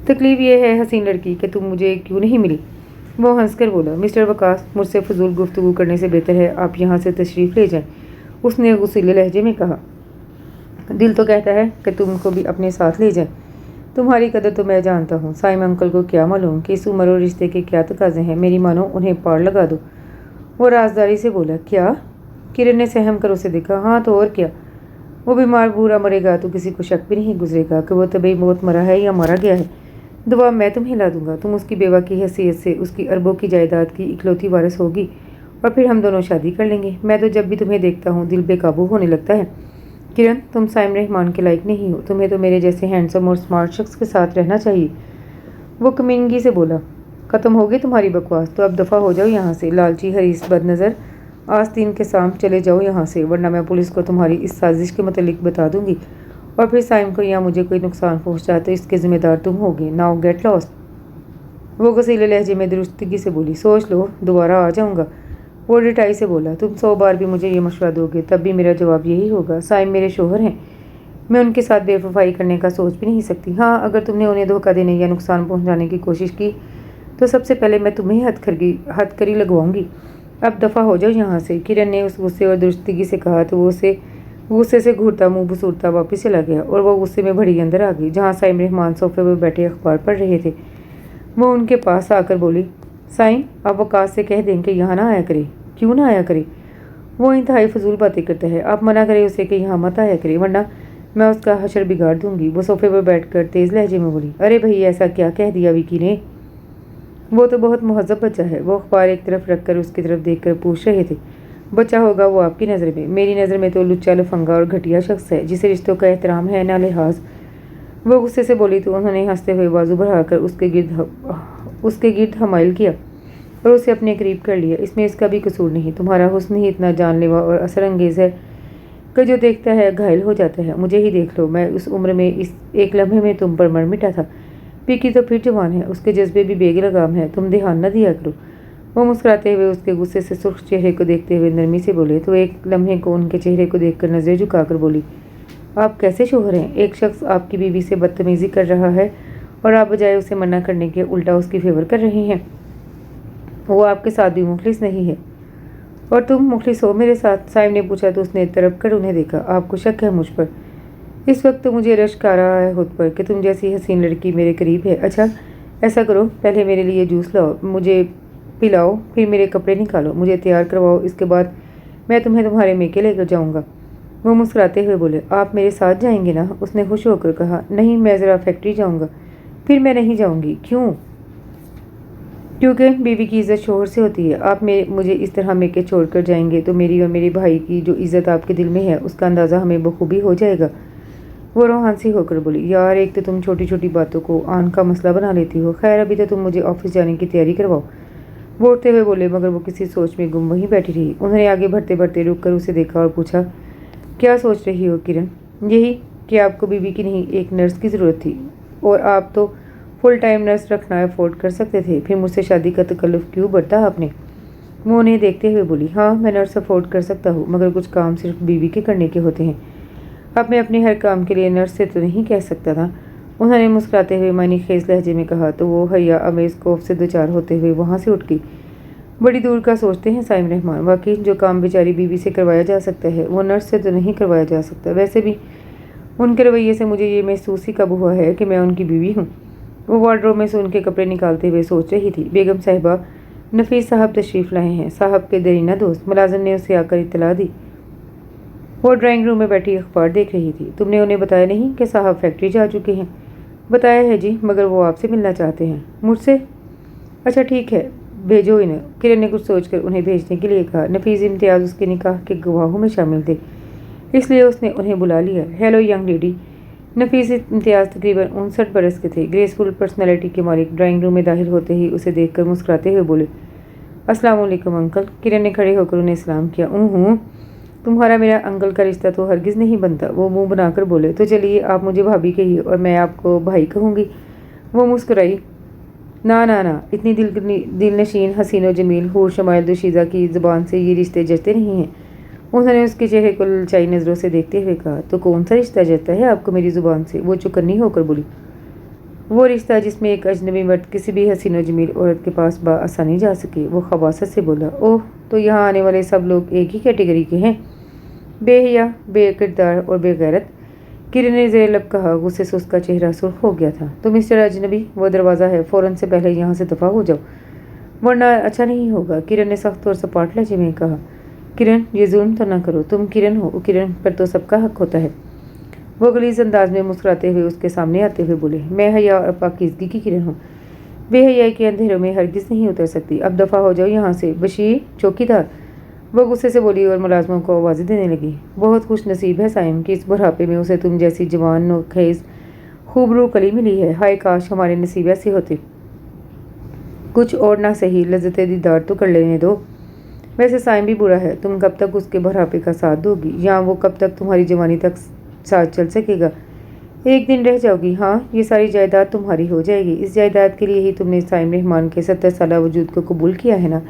تکلیف یہ ہے حسین لڑکی کہ تم مجھے کیوں نہیں ملی، وہ ہنس کر بولا۔ مسٹر وقاص، مجھ سے فضول گفتگو کرنے سے بہتر ہے آپ یہاں سے تشریف لے جائیں، اس نے غصیلے لہجے میں کہا۔ دل تو کہتا ہے کہ تم کو بھی اپنے ساتھ لے جائیں، تمہاری قدر تو میں جانتا ہوں، سائم انکل کو کیا معلوم کہ اس عمر اور رشتے کے کیا تقاضے ہیں، میری مانو انہیں پار لگا دو، وہ رازداری سے بولا۔ کیا؟ کرن نے سہم کر اسے دیکھا۔ ہاں تو اور کیا، وہ بیمار بوڑھا مرے گا تو کسی کو شک بھی نہیں گزرے گا کہ وہ طبعی موت مرا ہے یا مارا گیا ہے، دعا میں تمہیں لا دوں گا، تم اس کی بیوہ کی حیثیت سے اس کی اربوں کی جائیداد کی اکلوتی وارث ہوگی اور پھر ہم دونوں شادی کر لیں گے۔ میں تو جب بھی تمہیں دیکھتا ہوں دل بے قابو ہونے لگتا ہے۔ کرن، تم سائم رحمان کے لائق نہیں ہو، تمہیں تو میرے جیسے ہینڈسم اور سمارٹ شخص کے ساتھ رہنا چاہیے، وہ کمینگی سے بولا۔ ختم ہو گئی تمہاری بکواس، تو اب دفعہ ہو جاؤ یہاں سے، لالچی حریص بد نظر، آستین کے سام چلے جاؤ یہاں سے، ورنہ میں پولیس کو تمہاری اس سازش کے متعلق بتا دوں گی اور پھر سائم کو یا مجھے کوئی نقصان پہنچا تو اس کے ذمہ دار تم ہوگے۔ ناؤ گیٹ لاسٹ، وہ غصیلے لہجے میں درستگی سے بولی۔ سوچ لو، دوبارہ آ جاؤں گا، وہ ڈٹائی سے بولا۔ تم 100 بار بھی مجھے یہ مشورہ دو گے تب بھی میرا جواب یہی ہوگا، سائم میرے شوہر ہیں، میں ان کے ساتھ بے وفائی کرنے کا سوچ بھی نہیں سکتی۔ ہاں، اگر تم نے انہیں دھوکہ دینے یا نقصان پہنچانے کی کوشش کی تو سب سے پہلے میں تمہیں ہتھ کری لگواؤں گی، اب دفعہ ہو جاؤ یہاں سے، کرن نے اس غصے اور درستگی سے کہا تو وہ اسے غصے سے گھورتا منہ بسورتا واپس چلا گیا اور وہ غصے میں بھری اندر آ گئی جہاں سائم رحمان صوفے پر بیٹھے اخبار پڑھ رہے تھے۔ وہ ان کے پاس آ کر بولی، سائم، آپ وقاص سے کہہ دیں کہ یہاں نہ آیا کرے۔ کیوں نہ آیا کرے؟ وہ انتہائی فضول باتیں کرتا ہے، آپ منع کرے اسے کہ یہاں مت آیا کرے ورنہ میں اس کا حشر بگاڑ دوں گی، وہ صوفے پر بیٹھ کر تیز لہجے میں بولی۔ ارے بھئی، ایسا کیا کہہ دیا وکی نے، وہ تو بہت مہذب بچہ ہے، وہ اخبار ایک طرف رکھ کر اس کی طرف دیکھ کر پوچھ رہے تھے۔ بچہ ہوگا وہ آپ کی نظر میں، میری نظر میں تو لچا لفنگا اور گھٹیا شخص ہے جسے رشتوں کا احترام ہے نہ لحاظ، وہ غصے سے بولی تو انہوں نے ہنستے ہوئے بازو بڑھا کر اس کے گرد حمائل کیا اور اسے اپنے قریب کر لیا۔ اس میں اس کا بھی قصور نہیں، تمہارا حسن ہی اتنا جان لیوا اور اثر انگیز ہے کہ جو دیکھتا ہے گھائل ہو جاتا ہے، مجھے ہی دیکھ لو، میں اس عمر میں اس ایک لمحے میں تم پر مر مٹا تھا، پکی تو پھر جوان ہے، اس کے جذبے بھی بے لگام ہے، تم دھیان نہ دیا کرو، वो मुस्कुराते हुए उसके गुस्से से सुर्ख चेहरे को देखते हुए नरमी से बोले तो एक लम्हे को उनके चेहरे को देखकर नजरें झुकाकर बोली, आप कैसे शोहर हैं? एक शख्स आपकी बीवी से बदतमीजी कर रहा है और आप बजाय उसे मना करने के उल्टा उसकी फेवर कर रही हैं। वो आपके साथ भी मुखलिस नहीं है और तुम मुखलिस हो मेरे साथ? साइम ने पूछा तो उसने तरफ कर उन्हें देखा। आपको शक है मुझ पर? इस वक्त तो मुझे रश्क आ रहा है खुद पर कि तुम जैसी हसीन लड़की मेरे करीब है। अच्छा ऐसा करो, पहले मेरे लिए जूस लाओ, मुझे पिलाओ, फिर मेरे कपड़े निकालो, मुझे तैयार करवाओ, इसके बाद मैं तुम्हें तुम्हारे मेके लेकर जाऊँगा। वो मुस्कुराते हुए बोले, आप मेरे साथ जाएंगे ना? उसने खुश होकर कहा, नहीं मैं ज़रा फैक्ट्री जाऊँगा। फिर मैं नहीं जाऊँगी। क्यों? क्योंकि बीवी की इज़्ज़त शोहर से होती है। आप मुझे इस तरह मेके छोड़ कर जाएंगे तो मेरी और मेरे भाई की जो इज़्ज़त आपके दिल में है उसका अंदाज़ा हमें बखूबी हो जाएगा। वो रोहानसी होकर बोली, यार एक तो तुम छोटी छोटी बातों को आन का मसला बना लेती हो। खैर अभी तो तुम मुझे ऑफिस जाने की तैयारी करवाओ। वो उठते हुए बोले, मगर वो किसी सोच में गुम वहीं बैठी रही। उन्होंने आगे बढ़ते बढ़ते रुक कर उसे देखा और पूछा, क्या सोच रही हो किरण? यही कि आपको बीवी की नहीं एक नर्स की ज़रूरत थी और आप तो फुल टाइम नर्स रखना अफोर्ड कर सकते थे, फिर मुझसे शादी का तकल्लुफ़ क्यों बरता आपने? वो उन्हें देखते हुए बोली, हाँ मैं नर्स अफोर्ड कर सकता हूँ, मगर कुछ काम सिर्फ बीवी के करने के होते हैं। अब मैं अपने हर काम के लिए नर्स से तो नहीं कह सकता था। उन्होंने मुस्कुराते हुए मानी खेज लहजे में कहा तो वो हया अमेज़ खौफ से दो चार होते हुए वहाँ से उठ गई। बड़ी दूर का सोचते हैं साइम रहमान। वाकई जो काम बेचारी बीवी से करवाया जा सकता है वो नर्स से तो नहीं करवाया जा सकता। वैसे भी उनके रवैये से मुझे ये महसूस ही कब हुआ है कि मैं उनकी बीवी हूँ। वो वार्डरोब में से उनके कपड़े निकालते हुए सोच रही थी। बेगम साहिबा, नफीस साहब तशरीफ़ लाए हैं। साहब के दरीना दोस्त मुलाजिम ने उसे आकर इत्तला दी। वो ड्राइंग रूम में बैठी अखबार देख रही थी। तुमने उन्हें बताया नहीं कि साहब फैक्ट्री जा चुके हैं? बताया है जी, मगर वो आपसे मिलना चाहते हैं। मुझसे? अच्छा ठीक है, भेजो इन्हें। किरण ने कुछ सोचकर उन्हें भेजने के लिए कहा। नफीस इम्तियाज़ उसके निकाह के गवाहों में शामिल थे, इसलिए उसने उन्हें बुला लिया। Hello young lady. Nafees Imtiaz तकरीबन 59 बरस के थे, ग्रेसफुल पर्सनैलिटी के मालिक। ड्राइंग रूम में दाखिल होते ही उसे देखकर मुस्कुराते हुए बोले, अस्सलाम वालेकुम अंकल। किरण ने खड़े होकर उन्हें सलाम किया। हूँ, तुम्हारा मेरा अंकल का रिश्ता तो हरगिज़ नहीं बनता। वो मुंह बनाकर बोले, तो चलिए आप मुझे भाभी कहिए और मैं आपको भाई कहूँगी। वो मुस्कुराई। ना ना ना, इतनी दिलनशीन हसीन और जमील हूर शमाइल दोशीज़ा की ज़ुबान से ये रिश्ते जचते नहीं हैं। उन्होंने उसके चेहरे को ललचाई नज़रों से देखते हुए कहा, तो कौन सा रिश्ता जचता है आपको मेरी ज़ुबान से? वो चुकन्नी होकर बोली, वो रिश्ता जिसमें एक अजनबी मर्द किसी भी हसीन और जमील औरत के पास आसानी जा सके। वो खबासत से बोला, ओह तो यहाँ आने वाले सब लोग एक ही कैटेगरी के हैं, बेहया, बेकिरदार और बेगैरत। किरण ने ज़ेर लब कहा। गुस्से से उसका चेहरा सुर्ख हो गया था। तो मिस्टर अजनबी, वो दरवाज़ा है, फ़ौरन से पहले यहाँ से दफ़ा हो जाओ वरना अच्छा नहीं होगा। किरण ने सख्त और सपाट लहजे में कहा। किरण ये जुल्म तो ना करो, तुम किरण हो, किरण पर तो सबका हक होता है। वो गलीज़ अंदाज में मुस्कुराते हुए उसके सामने आते हुए बोले, मैं हया और पाकीज़गी की किरण हूँ, बेहयाई के अंधेरों में हरगिज़ नहीं उतर सकती। अब दफ़ा हो जाओ यहाँ से। बशीर चौकीदार, वो गुस्से से बोली और मुलाजमों को आवाज़ें देने लगी। बहुत खुश नसीब है साइम कि इस बुढ़ापे में उसे तुम जैसी जवान और खेज खूबरू कली मिली है। हाय काश हमारे नसीब ऐसे होते। कुछ और ना सही, लज्जत दीदार तो कर लेने दो। वैसे साइम भी बुरा है, तुम कब तक उसके बुढ़ापे का साथ दोगी, या वो कब तक तुम्हारी जवानी तक साथ चल सकेगा? एक दिन रह जाओगी। हाँ, ये सारी जायदाद तुम्हारी हो जाएगी। इस जायदाद के लिए ही तुमने साइम रहमान के 70 साला वजूद को कबूल किया है ना?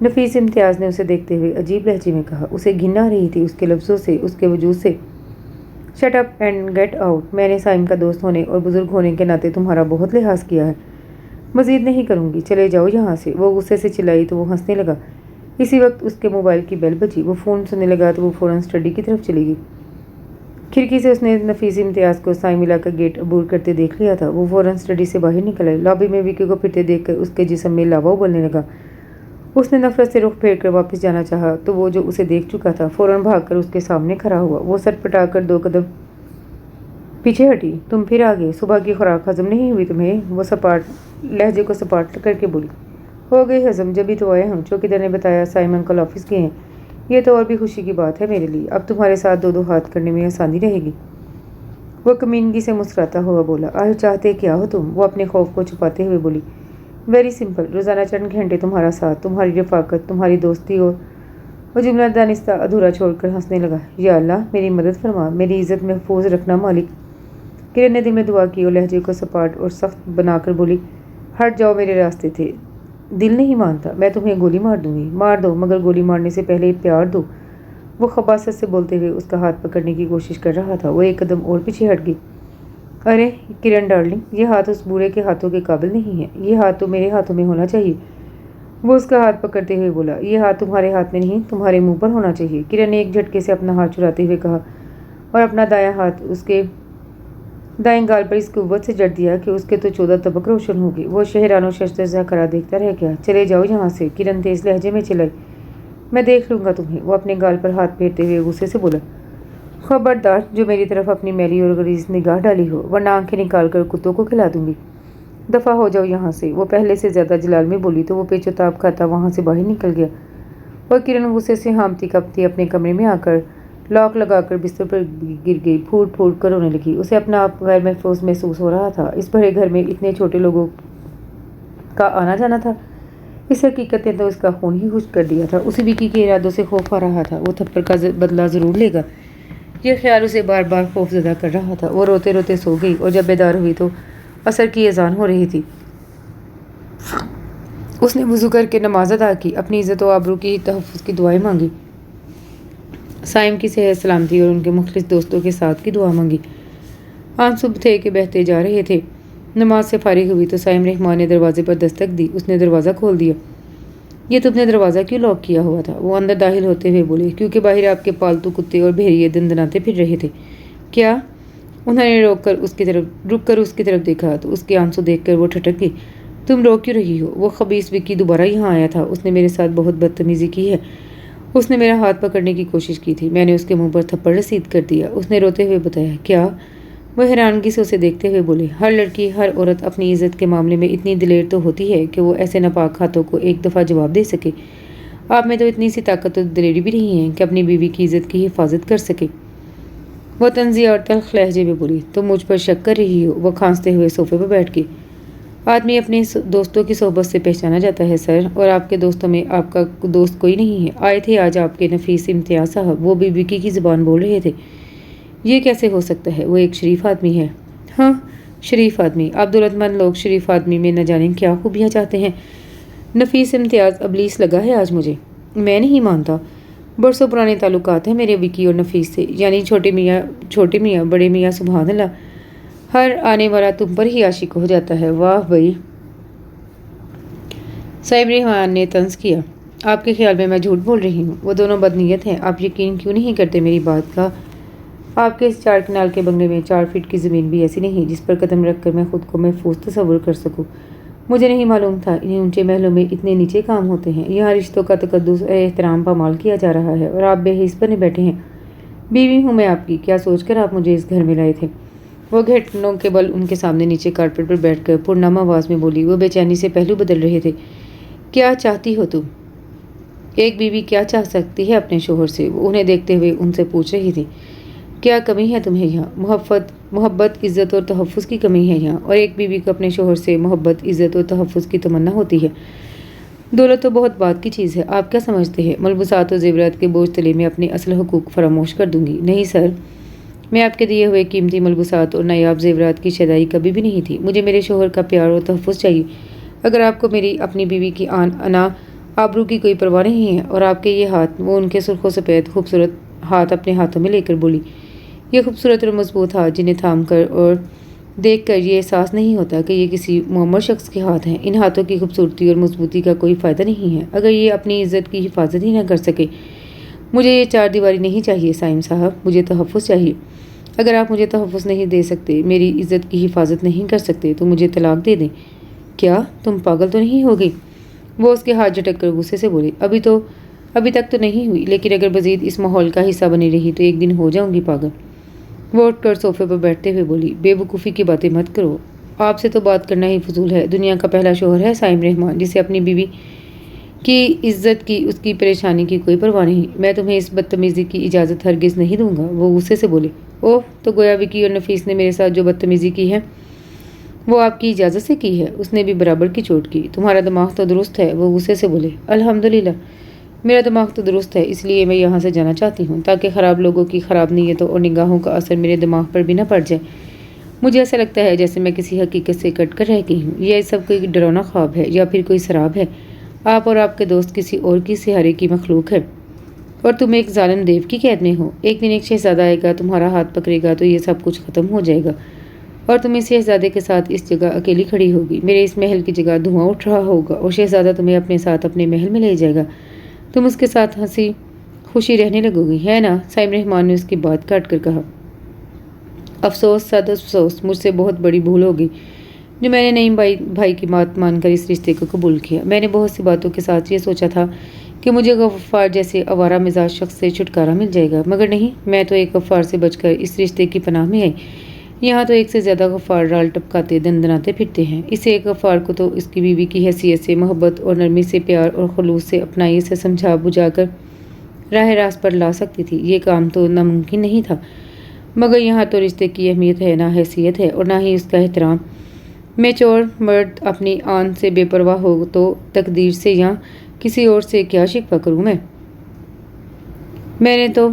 नफीस इम्तियाज़ ने उसे देखते हुए अजीब लहजे में कहा। उसे घिन आ रही थी उसके लफ्ज़ों से, उसके वजूद से। Shut up and get out. मैंने साइम का दोस्त होने और बुज़ुर्ग होने के नाते तुम्हारा बहुत लिहाज किया है, मज़ीद नहीं करूँगी, चले जाओ यहाँ से। वो गुस्से से चिल्लाई तो वो हंसने लगा। इसी वक्त उसके मोबाइल की बेल बजी। वो फ़ोन सुनने लगा तो वो फ़ौरन स्टडी की तरफ चली गई। खिड़की से उसने नफीस इम्तियाज़ को साइम इलाका गेट अबूर करते देख लिया था। वो फ़ौरन स्टडी से बाहर निकल आई। लॉबी में विकी को फिरते देखकर उसके जिस्म में लावा उबलने लगा। उसने नफरत से रुख फेर कर वापस जाना चाहा तो वो जो उसे देख चुका था फ़ौरन भागकर उसके सामने खड़ा हुआ। वो सर पटाकर 2 कदम पीछे हटी। तुम फिर आ गए, सुबह की खुराक हजम नहीं हुई तुम्हें? वो सपाट लहजे को सपाट करके बोली। हो गई हजम, जब भी तो आए हम। चौकीदार ने बताया साइम अंकल ऑफिस गए हैं। ये तो और भी खुशी की बात है मेरे लिए, अब तुम्हारे साथ 2-2 हाथ करने में आसानी रहेगी। वो कमीनगी से मुस्कुराता हुआ बोला, आह चाहते क्या हो तुम? वो अपने खौफ को छुपाते हुए बोली, वेरी सिंपल, रोज़ाना चंद घंटे तुम्हारा साथ, तुम्हारी रफ़ाकत, तुम्हारी दोस्ती। और वो जुमला दानिस्ता अधूरा छोड़कर हंसने लगा। या अल्लाह मेरी मदद फरमा, मेरी इज़्ज़त महफूज रखना मालिक। किरण ने दिल में दुआ की और लहजे को सपाट और सख्त बनाकर बोली, हट जाओ मेरे रास्ते थे। दिल नहीं मानता, मैं तुम्हें गोली मार दूंगी। मार दो, मगर गोली मारने से पहले प्यार दो। वो खबासत से बोलते हुए उसका हाथ पकड़ने की कोशिश कर रहा था। वो एक कदम और पीछे हट गई। अरे किरण डार्लिंग, ये हाथ उस बूढ़े के हाथों के काबिल नहीं है। ये हाथ तो मेरे हाथों में होना चाहिए। वो उसका हाथ पकड़ते हुए बोला, ये हाथ तुम्हारे हाथ में नहीं, तुम्हारे मुंह पर होना चाहिए। किरण ने एक झटके से अपना हाथ चुराते हुए कहा और अपना दायां हाथ उसके दाएं गाल पर इस कुव्वत से जड़ दिया कि उसके तो 14 तबक रोशन हो गए। वो शहरानो शस्त्र खड़ा देखता रह गया। चले जाओ यहाँ से, किरण तेज लहजे में चिल्लाई। मैं देख लूंगा तुम्हें। वो अपने गाल पर हाथ फेरते हुए गुस्से से बोला, खबरदार जो मेरी तरफ अपनी मैली और गरीज निगाह डाली हो, वरना आंखें निकाल कर कुत्तों को खिला दूंगी। दफ़ा हो जाओ यहाँ से। वो पहले से ज़्यादा जलाल में बोली तो वो पेचोताब खाता वहाँ से बाहर निकल गया। और किरण गुस्से से हामती कपती अपने कमरे में आकर लॉक लगाकर बिस्तर पर गिर गई। फूट फूट कर रोने लगी। उसे अपना आप गैर महफूज महसूस हो रहा था। इस भरे घर में इतने छोटे लोगों का आना जाना था। इस हकीकत ने तो उसका खून ही खुश्क कर दिया था। उसे विकी के इरादों से खौफ आ रहा था। वो थप्पड़ का बदला ज़रूर लेगा। यह ख्याल उसे बार बार खौफजदा कर रहा था। वो रोते रोते सो गई और जब बेदार हुई तो असर की अजान हो रही थी। उसने वुज़ू करके नमाज अदा की, अपनी इज़्ज़त और आबरू की तहफ़्फ़ुज़ की दुआएं मांगी, साइम की सेहत सलामती और उनके मुखलिस दोस्तों के साथ की दुआ मांगी। आंसू थे कि बहते जा रहे थे। नमाज से फारिग हुई तो साइम रहमान ने दरवाजे पर दस्तक दी। उसने दरवाज़ा खोल दिया। ये तुमने दरवाज़ा क्यों लॉक किया हुआ था? वो अंदर दाखिल होते हुए बोले, क्योंकि बाहर आपके पालतू कुत्ते और भेड़िए दंदनाते फिर रहे थे। क्या? उन्होंने रुक कर उसकी तरफ देखा तो उसके आंसू देखकर वो ठटक गई। तुम रो क्यों रही हो? वो खबीस विक्की दोबारा यहाँ आया था। उसने मेरे साथ बहुत बदतमीजी की है। उसने मेरा हाथ पकड़ने की कोशिश की थी। मैंने उसके मुंह पर थप्पड़ रसीद कर दिया। उसने रोते हुए बताया। क्या? वह हैरानगी से उसे देखते हुए बोले, हर लड़की, हर औरत अपनी इज्जत के मामले में इतनी दिलेर तो होती है कि वो ऐसे नापाक हाथों को एक दफ़ा जवाब दे सके। आप में तो इतनी सी ताकत और दिलेरी भी नहीं है कि अपनी बीवी की इज्जत की हिफाजत कर सके। वह तंज़ी और तल्ख लहजे में बोली, तुम मुझ पर शक कर रही हो? वह खांसते हुए सोफे पर बैठ गई। आदमी अपने दोस्तों की सोहबत से पहचाना जाता है सर, और आपके दोस्तों में आपका दोस्त कोई नहीं है। आए थे आज आपके नफीस इम्तियाज़ साहब। वो भी विकी की ज़ुबान बोल रहे थे। ये कैसे हो सकता है? वो एक शरीफ आदमी है। हाँ, शरीफ आदमी। अब्दुलरहमान लोग शरीफ आदमी में न जाने क्या खूबियाँ चाहते हैं। नफीस इम्तियाज़ अबलीस लगा है आज मुझे। मैं नहीं मानता। बरसों पुराने ताल्लुकात हैं मेरे विकी और नफीस से, यानी छोटे मियाँ बड़े मियाँ, सुभान अल्लाह। हर आने वाला तुम पर ही आशिक हो जाता है। वाह भाई। साहिब रहमान ने तंज किया। आपके ख्याल में मैं झूठ बोल रही हूँ? वो दोनों बदनीयत हैं। आप यकीन क्यों नहीं करते मेरी बात का? आपके इस 4 कनाल के बंगले में 4 फीट की ज़मीन भी ऐसी नहीं जिस पर कदम रख कर मैं खुद को महफूज तस्वुर कर सकूँ। मुझे नहीं मालूम था इन ऊंचे महलों में इतने नीचे काम होते हैं। यहाँ रिश्तों का तकद्दुस और एहतराम पामाल किया जा रहा है और आप बेहिस बने बैठे हैं। बीवी हूँ मैं आपकी। क्या सोचकर आप मुझे इस घर में लाए थे? वो घुटनों के बल उनके सामने नीचे कारपेट पर बैठकर पुरनामा आवाज़ में बोली। वो बेचैनी से पहलू बदल रहे थे। क्या चाहती हो तुम? एक बीवी क्या चाह सकती है अपने शोहर से? वो उन्हें देखते हुए उनसे पूछ रही थी। क्या कमी है तुम्हें यहाँ? मोहब्बत, इज़्ज़त और तहफ़्फ़ुज़ की कमी है यहाँ। और एक बीवी को अपने शोहर से मोहब्बत, इज़्ज़त और तहफ़्फ़ुज़ की तमन्ना होती है। दौलत तो बहुत बात की चीज़ है। आप क्या समझते हैं मलबूसात और ज़ेवरात के बोझ तले में अपने असल हुकूक फरामोश कर दूंगी? नहीं सर, मैं आपके दिए हुए कीमती मलबूसात और नायाब ज़ेवरात की शदाई कभी भी नहीं थी। मुझे मेरे शोहर का प्यार और तहफ़्फ़ुज़ चाहिए। अगर आपको मेरी अपनी बीवी की अना आबरू की कोई परवाह नहीं है और आपके ये हाथ, वो उनके सुर्खों सफ़ेद खूबसूरत हाथ अपने हाथों में लेकर बोली। ये खूबसूरत और मजबूत हाथ जिन्हें थाम कर और देख कर ये एहसास नहीं होता कि ये किसी मुअम्मर शख्स के हाथ हैं। इन हाथों की खूबसूरती और मजबूती का कोई फ़ायदा नहीं है अगर ये अपनी इज़्ज़त की हिफाजत ही ना कर सके। मुझे ये 4 दीवारी नहीं चाहिए साइम साहब, मुझे तहफ़्फ़ुज़ चाहिए। अगर आप मुझे तहफ़्फ़ुज़ नहीं दे सकते, मेरी इज़्ज़त की हिफाजत नहीं कर सकते, तो मुझे तलाक दे दें। क्या तुम पागल तो नहीं हो गई? वो उसके हाथ झटक कर गुस्से से बोली। अभी तक तो नहीं हुई, लेकिन अगर मज़ीद इस माहौल का हिस्सा बनी रही तो एक दिन हो जाऊंगी पागल। वो उठकर सोफे पर बैठते हुए बोली, बेवकूफ़ी की बातें मत करो। आपसे तो बात करना ही फजूल है। दुनिया का पहला शोहर है साइम रहमान, जिसे अपनी बीवी की इज्जत की, उसकी परेशानी की कोई परवाह नहीं। मैं तुम्हें इस बदतमीज़ी की इजाज़त हरगिज़ नहीं दूंगा। वो गुस्से से बोले। ओह, तो गोया विकी और नफीस ने मेरे साथ जो बदतमीज़ी की है वो आपकी इजाज़त से की है। उसने भी बराबर की चोट की। तुम्हारा दिमाग तो दुरुस्त है। वो गुस्से से बोले। अल्हम्दुलिल्लाह, मेरा दिमाग तो दुरुस्त है, इसलिए मैं यहाँ से जाना चाहती हूँ, ताकि ख़राब लोगों की ख़राब नीयतों और निगाहों का असर मेरे दिमाग पर भी न पड़ जाए। مجھے ایسا لگتا ہے جیسے میں کسی حقیقت سے کٹ کر رہ گئی ہوں. یہ سب کوئی ڈراؤنا خواب ہے یا پھر کوئی سراب ہے. آپ اور آپ کے دوست کسی اور کی سہارے کی مخلوق ہے اور تم ایک ظالم دیو کی قید میں ہو. ایک دن ایک شہزادہ آئے گا, تمہارا ہاتھ پکڑے گا تو یہ سب کچھ ختم ہو جائے گا اور تم اس شہزادے کے ساتھ اس جگہ اکیلی کھڑی ہوگی. میرے اس محل کی جگہ دھواں اٹھ رہا ہوگا اور شہزادہ تمہیں اپنے ساتھ اپنے محل میں لے جائے گا. تم اس کے ساتھ ہنسی خوشی رہنے لگو گی, ہے نا؟ سائم رحمان نے اس کی بات کاٹ کر کہا. افسوس, صد افسوس, مجھ سے بہت بڑی بھول ہوگی جو میں نے نعیم بھائی کی بات مان کر اس رشتے کو قبول کیا. میں نے بہت سی باتوں کے ساتھ یہ سوچا تھا کہ مجھے غفار جیسے آوارہ مزاج شخص سے چھٹکارا مل جائے گا, مگر نہیں. میں تو ایک غفار سے بچ کر اس رشتے کی پناہ میں آئی. یہاں تو ایک سے زیادہ غفار رال ٹپکاتے دندناتے پھرتے ہیں. اس ایک غفار کو تو اس کی بیوی کی حیثیت سے, محبت اور نرمی سے, پیار اور خلوص سے, اپنائی سے سمجھا بجھا کر راہ راست پر لا سکتی تھی. یہ کام تو ناممکن نہیں تھا, مگر یہاں تو رشتے کی اہمیت ہے, نہ حیثیت ہے اور نہ ہی اس کا احترام. میں چور مرد اپنی آن سے بے پرواہ ہو تو تقدیر سے یا کسی اور سے کیا شکوہ کروں میں نے تو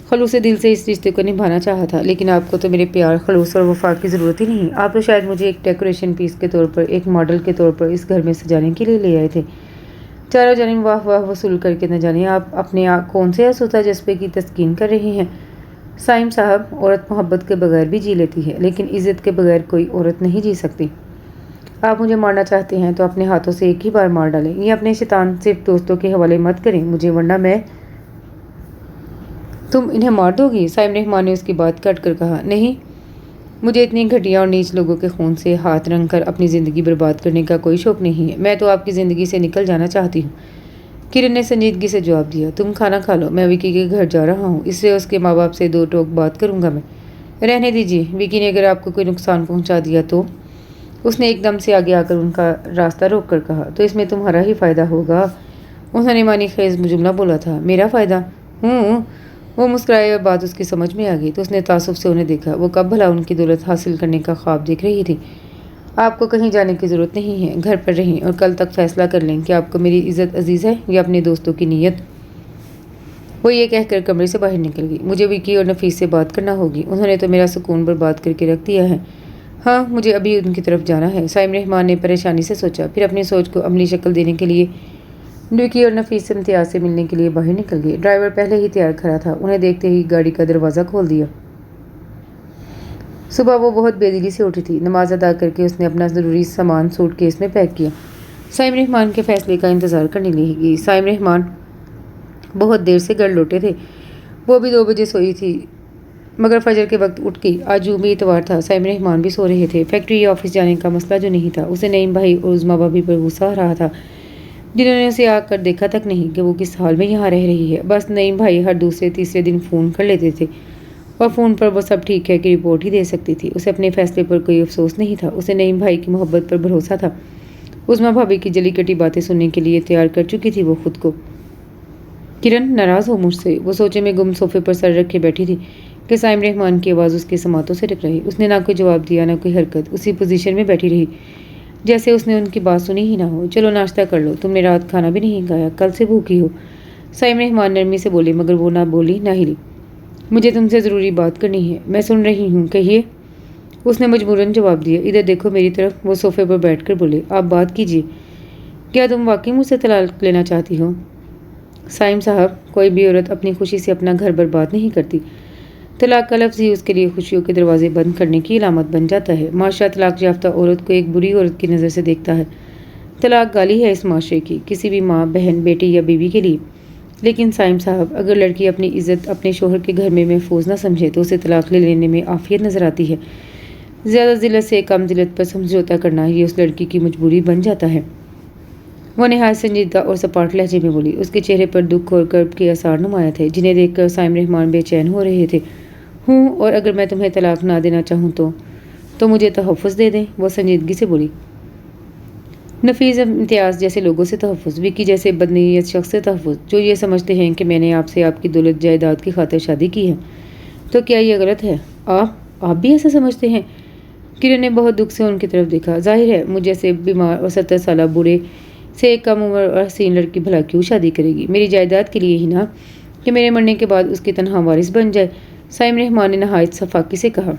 خلوص دل سے اس رشتے کو نبھانا چاہا تھا, لیکن آپ کو تو میرے پیار, خلوص اور وفا کی ضرورت ہی نہیں. آپ تو شاید مجھے ایک ڈیکوریشن پیس کے طور پر, ایک ماڈل کے طور پر اس گھر میں سجانے کے لیے لے آئے تھے. چاروں جانب واہ واہ وصول کر کے نہ جانے آپ اپنے کون سے آسودہ جذبے کی تسکین کر رہی ہیں. سائم صاحب, عورت محبت کے بغیر بھی جی لیتی ہے, لیکن عزت کے بغیر کوئی عورت نہیں جی سکتی. آپ مجھے مارنا چاہتے ہیں تو اپنے ہاتھوں سے ایک ہی بار مار ڈالیں. یہ اپنے شیطان صرف دوستوں کے حوالے مت کریں مجھے, ورنہ میں. تم انہیں مار دو گی؟ سائم رحمان نے اس کی بات کاٹ کر کہا. نہیں, مجھے اتنی گھٹیا اور نیچ لوگوں کے خون سے ہاتھ رنگ کر اپنی زندگی برباد کرنے کا کوئی شوق نہیں ہے. میں تو آپ کی زندگی سے نکل جانا چاہتی ہوں. کرن نے سنجیدگی سے جواب دیا. تم کھانا کھا لو, میں وکی کے گھر جا رہا ہوں, اس لیے اس کے ماں باپ سے دو ٹوک بات کروں گا میں. رہنے دیجیے, وکی نے اگر آپ کو کوئی نقصان پہنچا دیا تو. اس نے ایک دم سے آگے آ کر ان کا راستہ روک کر کہا. تو اس میں تمہارا ہی فائدہ ہوگا. انہوں نے معنی خیز جملہ بولا تھا. میرا فائدہ؟ وہ مسکرائے اور بات اس کی سمجھ میں آ گئی تو اس نے تعصب سے انہیں دیکھا. وہ کب بھلا ان کی دولت حاصل کرنے کا خواب دیکھ رہی تھی. آپ کو کہیں جانے کی ضرورت نہیں ہے, گھر پر رہیں اور کل تک فیصلہ کر لیں کہ آپ کو میری عزت عزیز ہے یا اپنے دوستوں کی نیت. وہ یہ کہہ کر کمرے سے باہر نکل گئی. مجھے وکی اور نفیس سے بات کرنا ہوگی, انہوں نے تو میرا سکون برباد کر کے رکھ دیا ہے. ہاں, مجھے ابھی ان کی طرف جانا ہے. سائم رحمان نے پریشانی سے سوچا, پھر اپنی سوچ کو عملی شکل دینے کے لیے وکی اور نفیس امتیاز سے ملنے کے لیے باہر نکل گئے. ڈرائیور پہلے ہی تیار کھڑا تھا. انہیں دیکھتے ہی گاڑی کا دروازہ کھول دیا. صبح وہ بہت بے دلی سے اٹھی تھی. نماز ادا کر کے اس نے اپنا ضروری سامان سوٹ کیس میں پیک کیا. سائم رحمان کے فیصلے کا انتظار کرنے لگی. سائم رحمان بہت دیر سے گھر لوٹے تھے. وہ بھی 2 بجے سوئی تھی مگر فجر کے وقت اٹھ گئی. آج جمعہ اتوار تھا. سائم رحمان بھی سو رہے تھے. فیکٹری یا آفس جانے کا مسئلہ جو نہیں تھا, اسے نعیم بھائی اور عظمیٰ بھابھی پر غصہ آ رہا تھا, جنہوں نے اسے آ کر دیکھا تک نہیں کہ وہ کس حال میں یہاں رہ رہی ہے. بس نعیم بھائی ہر دوسرے تیسرے دن فون کر لیتے تھے اور فون پر وہ سب ٹھیک ہے کہ رپورٹ ہی دے سکتی تھی. اسے اپنے فیصلے پر کوئی افسوس نہیں تھا. اسے نعیم بھائی کی محبت پر بھروسہ تھا. عظمیٰ بھابھی کی جلی کٹی باتیں سننے کے لیے تیار کر چکی تھی وہ خود کو. کرن, ناراض ہو مجھ سے؟ وہ سوچے میں گم صوفے پر سر رکھے بیٹھی تھی کہ سائم رحمان کی آواز اس کے سماعتوں سے ٹکرائی. اس نے نہ کوئی جواب دیا, نہ کوئی حرکت. اسی پوزیشن میں بیٹھی رہی جیسے اس نے ان کی بات سنی ہی نہ ہو. چلو ناشتہ کر لو, تم نے رات کھانا بھی نہیں کھایا, کل سے بھوکی ہو. سائم رحمان نرمی سے بولے, مگر وہ نہ بولی نہ ہلی. مجھے تم سے ضروری بات کرنی ہے. میں سن رہی ہوں, کہیے. اس نے مجبوراً جواب دیا. ادھر دیکھو میری طرف. وہ صوفے پر بیٹھ کر بولے. آپ بات کیجیے. کیا تم واقعی مجھ سے طلاق لینا چاہتی ہو؟ سائم صاحب, کوئی بھی عورت اپنی خوشی سے اپنا گھر برباد نہیں کرتی. طلاق کا لفظ ہی اس کے لیے خوشیوں کے دروازے بند کرنے کی علامت بن جاتا ہے. معاشرہ طلاق یافتہ عورت کو ایک بری عورت کی نظر سے دیکھتا ہے. طلاق گالی ہے اس معاشرے کی, کسی بھی ماں, بہن, بیٹی یا بیوی کے لیے. لیکن سائم صاحب, اگر لڑکی اپنی عزت اپنے شوہر کے گھر میں محفوظ نہ سمجھے تو اسے طلاق لے لینے میں عافیت نظر آتی ہے. زیادہ ذلت سے کم ذلت پر سمجھوتا کرنا یہ اس لڑکی کی مجبوری بن جاتا ہے. وہ نہایت سنجیدہ اور سپاٹ لہجے میں بولی. اس کے چہرے پر دکھ اور کرب کے آثار نمایاں تھے, جنہیں دیکھ کر سائم رحمان بے چین ہو رہے تھے. اور اگر میں تمہیں طلاق نہ دینا چاہوں تو مجھے تحفظ دے دیں, وہ سنجیدگی سے بولی. نفیس امتیاز جیسے لوگوں سے تحفظ, وکی جیسے بدنیت شخص سے تحفظ, جو یہ سمجھتے ہیں کہ میں نے آپ سے آپ کی دولت جائیداد کی خاطر شادی کی ہے. تو کیا یہ غلط ہے؟ آپ بھی ایسا سمجھتے ہیں؟ کرن نے بہت دکھ سے ان کی طرف دیکھا. ظاہر ہے مجھ جیسے بیمار اور 70 سالہ بوڑھے سے ایک کم عمر اور حسین لڑکی بھلا کیوں شادی کرے گی؟ میری جائیداد کے لیے ہی نا, کہ میرے مرنے کے بعد اس کی تنہا وارث بن جائے. سائم رحمان نے نہایت صفاقی سے کہا.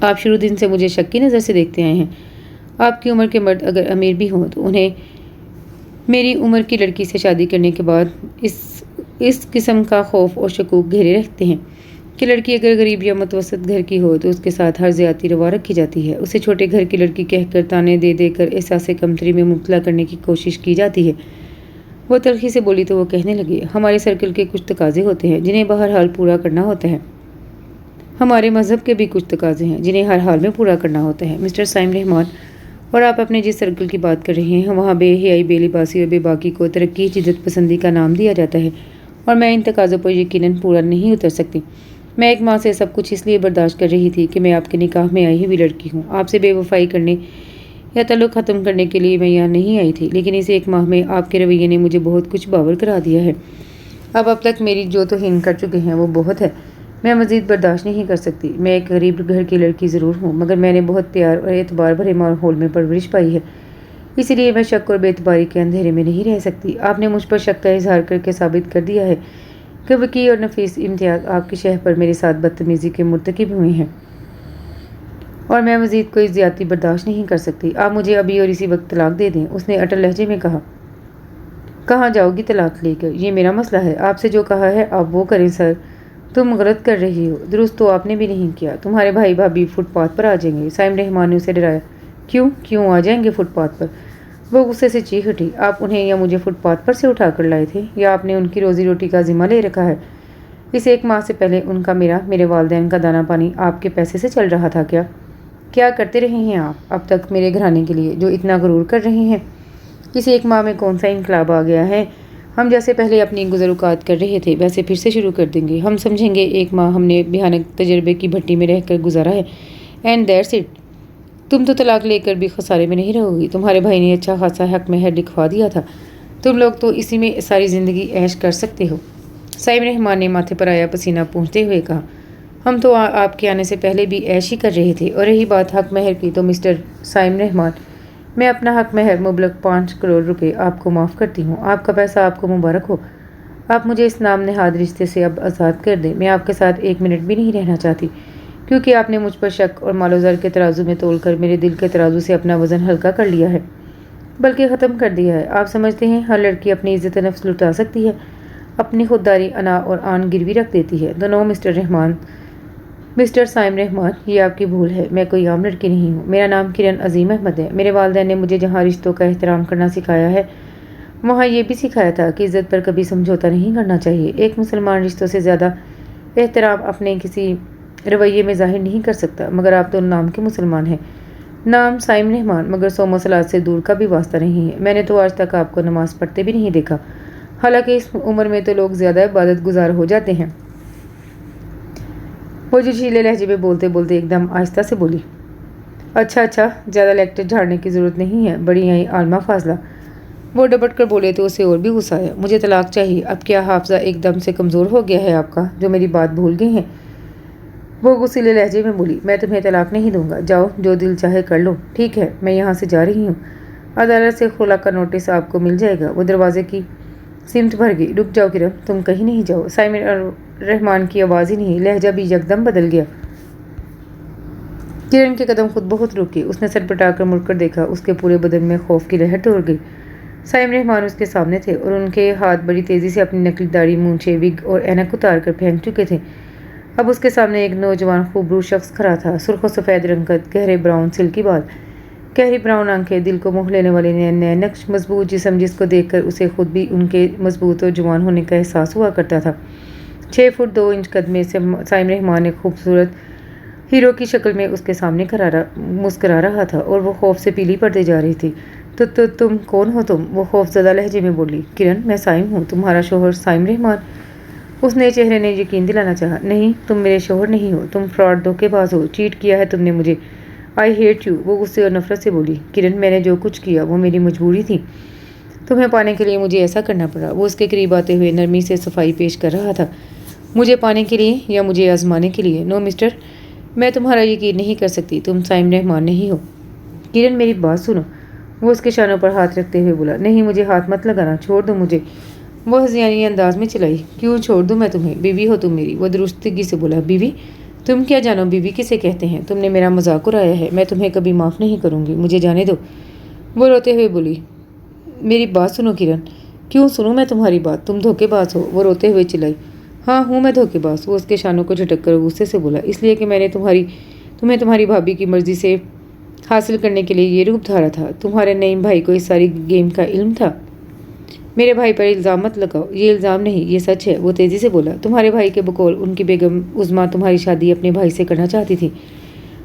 آپ شروع دن سے مجھے شک کی نظر سے دیکھتے آئے ہیں۔ آپ کی عمر کے مرد اگر امیر بھی ہوں تو انہیں میری عمر کی لڑکی سے شادی کرنے کے بعد اس قسم کا خوف اور شکوک گھیرے رکھتے ہیں کہ لڑکی اگر غریب یا متوسط گھر کی ہو تو اس کے ساتھ ہر زیادتی روا رکھی جاتی ہے، اسے چھوٹے گھر کی لڑکی کہہ کر تانے دے دے کر احساس کمتری میں مبتلا کرنے کی کوشش کی جاتی ہے۔ وہ تلخی سے بولی تو وہ کہنے لگے، ہمارے سرکل کے کچھ تقاضے ہوتے ہیں جنہیں بہرحال پورا کرنا ہوتا ہے، ہمارے مذہب کے بھی کچھ تقاضے ہیں جنہیں ہر حال میں پورا کرنا ہوتا ہے مسٹر سائم رحمان، اور آپ اپنے جس سرکل کی بات کر رہے ہیں وہاں بے حیائی، بے لباسی اور بے باکی کو ترقی، جدت پسندی کا نام دیا جاتا ہے، اور میں ان تقاضوں پر یقیناً پورا نہیں اتر سکتی۔ میں ایک ماہ سے سب کچھ اس لیے برداشت کر رہی تھی کہ میں آپ کے نکاح میں آئی ہوئی لڑکی ہوں، آپ سے بے وفائی کرنے یا تعلق ختم کرنے کے لیے میں یہاں نہیں آئی تھی، لیکن اس ایک ماہ میں آپ کے رویے نے مجھے بہت کچھ باور کرا دیا ہے۔ اب تک میری جو توہین کر چکے ہیں وہ بہت ہے، میں مزید برداشت نہیں کر سکتی۔ میں ایک غریب گھر کی لڑکی ضرور ہوں، مگر میں نے بہت پیار اور اعتبار بھرے ماحول میں پرورش پائی ہے، اسی لیے میں شک اور بے اعتباری کے اندھیرے میں نہیں رہ سکتی۔ آپ نے مجھ پر شک کا اظہار کر کے ثابت کر دیا ہے کہ وقی اور نفیس امتیاز آپ کی شہ پر میرے ساتھ بدتمیزی کے مرتکب ہوئے ہیں، اور میں مزید کوئی زیادتی برداشت نہیں کر سکتی۔ آپ مجھے ابھی اور اسی وقت طلاق دے دیں، اس نے اٹل لہجے میں کہا۔ کہاں جاؤ گی طلاق لے کر؟ یہ میرا مسئلہ ہے، آپ سے جو کہا ہے آپ وہ کریں سر۔ تم غلط کر رہی ہو، درست تو آپ نے بھی نہیں کیا، تمہارے بھائی بھابھی فٹ پاتھ پر آ جائیں گے۔ سائم رحمان نے اسے ڈرایا۔ کیوں آ جائیں گے فٹ پاتھ پر؟ وہ غصے سے چیخ اٹھی۔ آپ انہیں یا مجھے فٹ پاتھ پر سے اٹھا کر لائے تھے، یا آپ نے ان کی روزی روٹی کا ذمہ لے رکھا ہے؟ اس ایک ماہ سے پہلے ان کا میرے والدین کا دانا پانی آپ کے پیسے سے چل رہا تھا کیا کرتے رہے ہیں آپ اب تک میرے گھرانے کے لیے جو اتنا غرور کر رہے ہیں؟ اس ایک ماہ میں کون سا انقلاب آ گیا ہے؟ ہم جیسے پہلے اپنی گزر اوقات کر رہے تھے ویسے پھر سے شروع کر دیں گے۔ ہم سمجھیں گے ایک ماہ ہم نے بھیانک تجربے کی بھٹی میں رہ کر گزارا ہے، اینڈ دیٹس اٹ۔ تم تو طلاق لے کر بھی خسارے میں نہیں رہو گی، تمہارے بھائی نے اچھا خاصا حق مہر لکھوا دیا تھا، تم لوگ تو اسی میں ساری زندگی عیش کر سکتے ہو۔ سائم رحمان نے ماتھے پر آیا پسینہ پونچھتے ہوئے کہا، ہم تو آپ کے آنے سے پہلے بھی عیش ہی کر رہے تھے، اور رہی بات حق مہر کی تو مسٹر سائم رحمان، میں اپنا حق مہر مبلغ 5 کروڑ روپے آپ کو معاف کرتی ہوں۔ آپ کا پیسہ آپ کو مبارک ہو۔ آپ مجھے اس نام نہاد رشتے سے اب آزاد کر دیں، میں آپ کے ساتھ ایک منٹ بھی نہیں رہنا چاہتی، کیونکہ آپ نے مجھ پر شک اور مال و زر کے ترازو میں تول کر میرے دل کے ترازو سے اپنا وزن ہلکا کر لیا ہے، بلکہ ختم کر دیا ہے۔ آپ سمجھتے ہیں ہر لڑکی اپنی عزت نفس لٹا سکتی ہے، اپنی خودداری، انا اور آن گروی رکھ دیتی ہے؟ تو نو مسٹر سائم رحمان، یہ آپ کی بھول ہے، میں کوئی عام لڑکی نہیں ہوں، میرا نام کرن عظیم احمد ہے۔ میرے والدین نے مجھے جہاں رشتوں کا احترام کرنا سکھایا ہے وہاں یہ بھی سکھایا تھا کہ عزت پر کبھی سمجھوتا نہیں کرنا چاہیے۔ ایک مسلمان رشتوں سے زیادہ احترام اپنے کسی رویے میں ظاہر نہیں کر سکتا، مگر آپ تو نام کے مسلمان ہیں، نام سائم رحمان، مگر صوم و صلات سے دور کا بھی واسطہ نہیں ہے۔ میں نے تو آج تک آپ کو نماز پڑھتے بھی نہیں دیکھا، حالانکہ اس عمر میں تو لوگ زیادہ عبادت گزار ہو جاتے ہیں۔ وہ جوشیلے لہجے میں بولتے بولتے ایک دم آہستہ سے بولی، اچھا زیادہ لیکچر جھاڑنے کی ضرورت نہیں ہے، بڑی آئی عالمہ فاضلہ۔ وہ ڈپٹ کر بولے تو اسے اور بھی غصہ آیا۔ مجھے طلاق چاہیے۔ اب کیا حافظہ ایک دم سے کمزور ہو گیا ہے آپ کا جو میری بات بھول گئے ہیں؟ وہ غصیلے لہجے میں بولی، میں تمہیں طلاق نہیں دوں گا، جاؤ جو دل چاہے کر لو۔ ٹھیک ہے، میں یہاں سے جا رہی ہوں، عدالت سے خلا کا نوٹس آپ کو مل جائے گا۔ وہ دروازے کی سمت بھر گئی۔ رک جاؤ کرن، تم کہیں نہیں جاؤ۔ سائم رحمان کی آواز ہی نہیں، لہجہ بھی یکدم بدل گیا۔ کرن کے قدم خود بہت رک گئے، اس نے سر پٹا کر مڑ کر دیکھا، اس کے پورے بدن میں خوف کی لہر دوڑ گئی۔ سائم رحمان اس کے سامنے تھے اور ان کے ہاتھ بڑی تیزی سے اپنی نکلی داڑھی، مونچھیں، وگ اور اینک اتار کر پھینک چکے تھے۔ اب اس کے سامنے ایک نوجوان خوبرو شخص کھڑا تھا، سرخ و سفید رنگت، گہرے براؤن سلکی بال، گہری براؤن آنکھیں، دل کو موہ لینے والے نئے نقش، مضبوط جسم جس کو دیکھ کر اسے خود بھی ان کے مضبوط اور جوان ہونے کا احساس ہوا کرتا تھا۔ 6 فٹ 2 انچ قد میں سائم رحمان ایک خوبصورت ہیرو کی شکل میں اس کے سامنے مسکرا رہا تھا، اور وہ خوف سے پیلی پڑتی جا رہی تھی۔ تو تم کون ہو تم؟ وہ خوف زدہ لہجے میں بولی۔ کرن، میں سائم ہوں، تمہارا شوہر سائم رحمان۔ اس نئے چہرے نے یقین دلانا چاہا۔ نہیں، تم میرے شوہر نہیں ہو، تم فراڈ، دھوکے باز ہو، چیٹ کیا ہے تم نے مجھے۔ آئی ہیٹ یو، وہ غصے اور نفرت سے بولی۔ کرن، میں نے جو کچھ کیا وہ میری مجبوری تھی، تمہیں پانے کے لیے مجھے ایسا کرنا پڑا۔ وہ اس کے قریب آتے ہوئے نرمی سے صفائی پیش کر رہا تھا۔ مجھے پانے کے لیے یا مجھے آزمانے کے لیے؟ نو مسٹر، میں تمہارا یقین نہیں کر سکتی، تم سائم رحمان نہیں ہو۔ کرن، میری بات سنو، وہ اس کے شانوں پر ہاتھ رکھتے ہوئے بولا۔ نہیں، مجھے ہاتھ مت لگانا، چھوڑ دو مجھے۔ وہ ہذیانی انداز میں چلائی۔ کیوں چھوڑ دوں میں تمہیں؟ بیوی ہو تم میری، وہ درستگی سے بولا۔ بیوی؟ تم کیا جانو بیوی کسے کہتے ہیں؟ تم نے میرا مذاق اڑایا ہے، میں تمہیں کبھی معاف نہیں کروں گی، مجھے جانے دو۔ وہ روتے ہوئے بولی۔ میری بات سنو کرن۔ کیوں سنوں میں تمہاری بات؟ تم دھوکے باز ہو، وہ روتے ہوئے چلائی۔ ہاں ہوں میں دھوکے باز، وہ اس کے شانوں کو جھٹک کر غصے سے بولا، اس لیے کہ میں نے تمہیں تمہاری بھابھی کی مرضی سے حاصل کرنے کے لیے یہ روپ دھارا تھا۔ تمہارے نعیم بھائی کو اس ساری گیم کا علم تھا؟ میرے بھائی پر الزام مت لگاؤ، یہ الزام نہیں، یہ سچ ہے، وہ تیزی سے بولا۔ تمہارے بھائی کے بقول ان کی بیگم عظمیٰ تمہاری شادی اپنے بھائی سے کرنا چاہتی تھی۔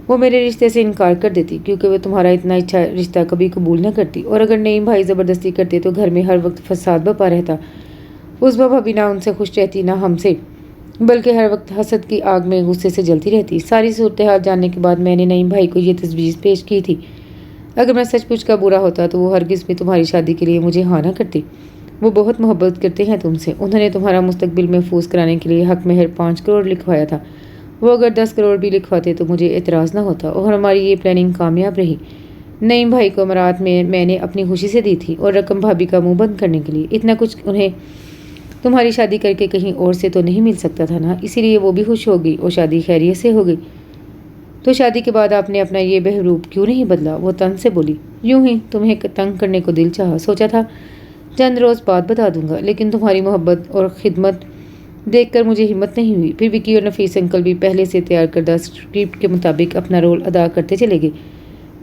وہ میرے رشتے سے انکار کر دیتی کیونکہ وہ تمہارا اتنا اچھا رشتہ کبھی قبول نہ کرتی، اور اگر نعیم بھائی زبردستی کرتے تو گھر میں ہر وقت فساد بپا رہتا۔ عظمیٰ بھابھی نہ ان سے خوش رہتی نہ ہم سے، بلکہ ہر وقت حسد کی آگ میں غصے سے جلتی رہتی۔ ساری صورتحال جاننے کے بعد میں نے نعیم بھائی کو یہ تجویز پیش کی تھی، اگر میں سچ مچ کا برا ہوتا تو وہ ہرگز بھی تمہاری شادی کے لیے مجھے ہاں نہ کرتی۔ وہ بہت محبت کرتے ہیں تم سے، انہوں نے تمہارا مستقبل محفوظ کرانے کے لیے حق مہر 5 کروڑ لکھوایا تھا۔ وہ اگر 10 کروڑ بھی لکھواتے تو مجھے اعتراض نہ ہوتا، اور ہماری یہ پلاننگ کامیاب رہی۔ نعیم بھائی کو امارات میں نے اپنی خوشی سے دی تھی، اور رقم بھابھی کا منہ بند کرنے کے لیے۔ اتنا کچھ انہیں تمہاری شادی کر کے کہیں اور سے تو نہیں مل سکتا تھا نا، اسی لیے وہ بھی خوش ہوگی اور شادی خیریت سے ہوگی۔ تو شادی کے بعد آپ نے اپنا یہ بہروپ کیوں نہیں بدلا؟ وہ تن سے بولی۔ یوں ہی تمہیں تنگ کرنے کو دل چاہا، سوچا تھا چند روز بعد بتا دوں گا، لیکن تمہاری محبت اور خدمت دیکھ کر مجھے ہمت نہیں ہوئی۔ پھر وکی اور نفیس انکل بھی پہلے سے تیار کردہ اسکرپٹ کے مطابق اپنا رول ادا کرتے چلے گئے۔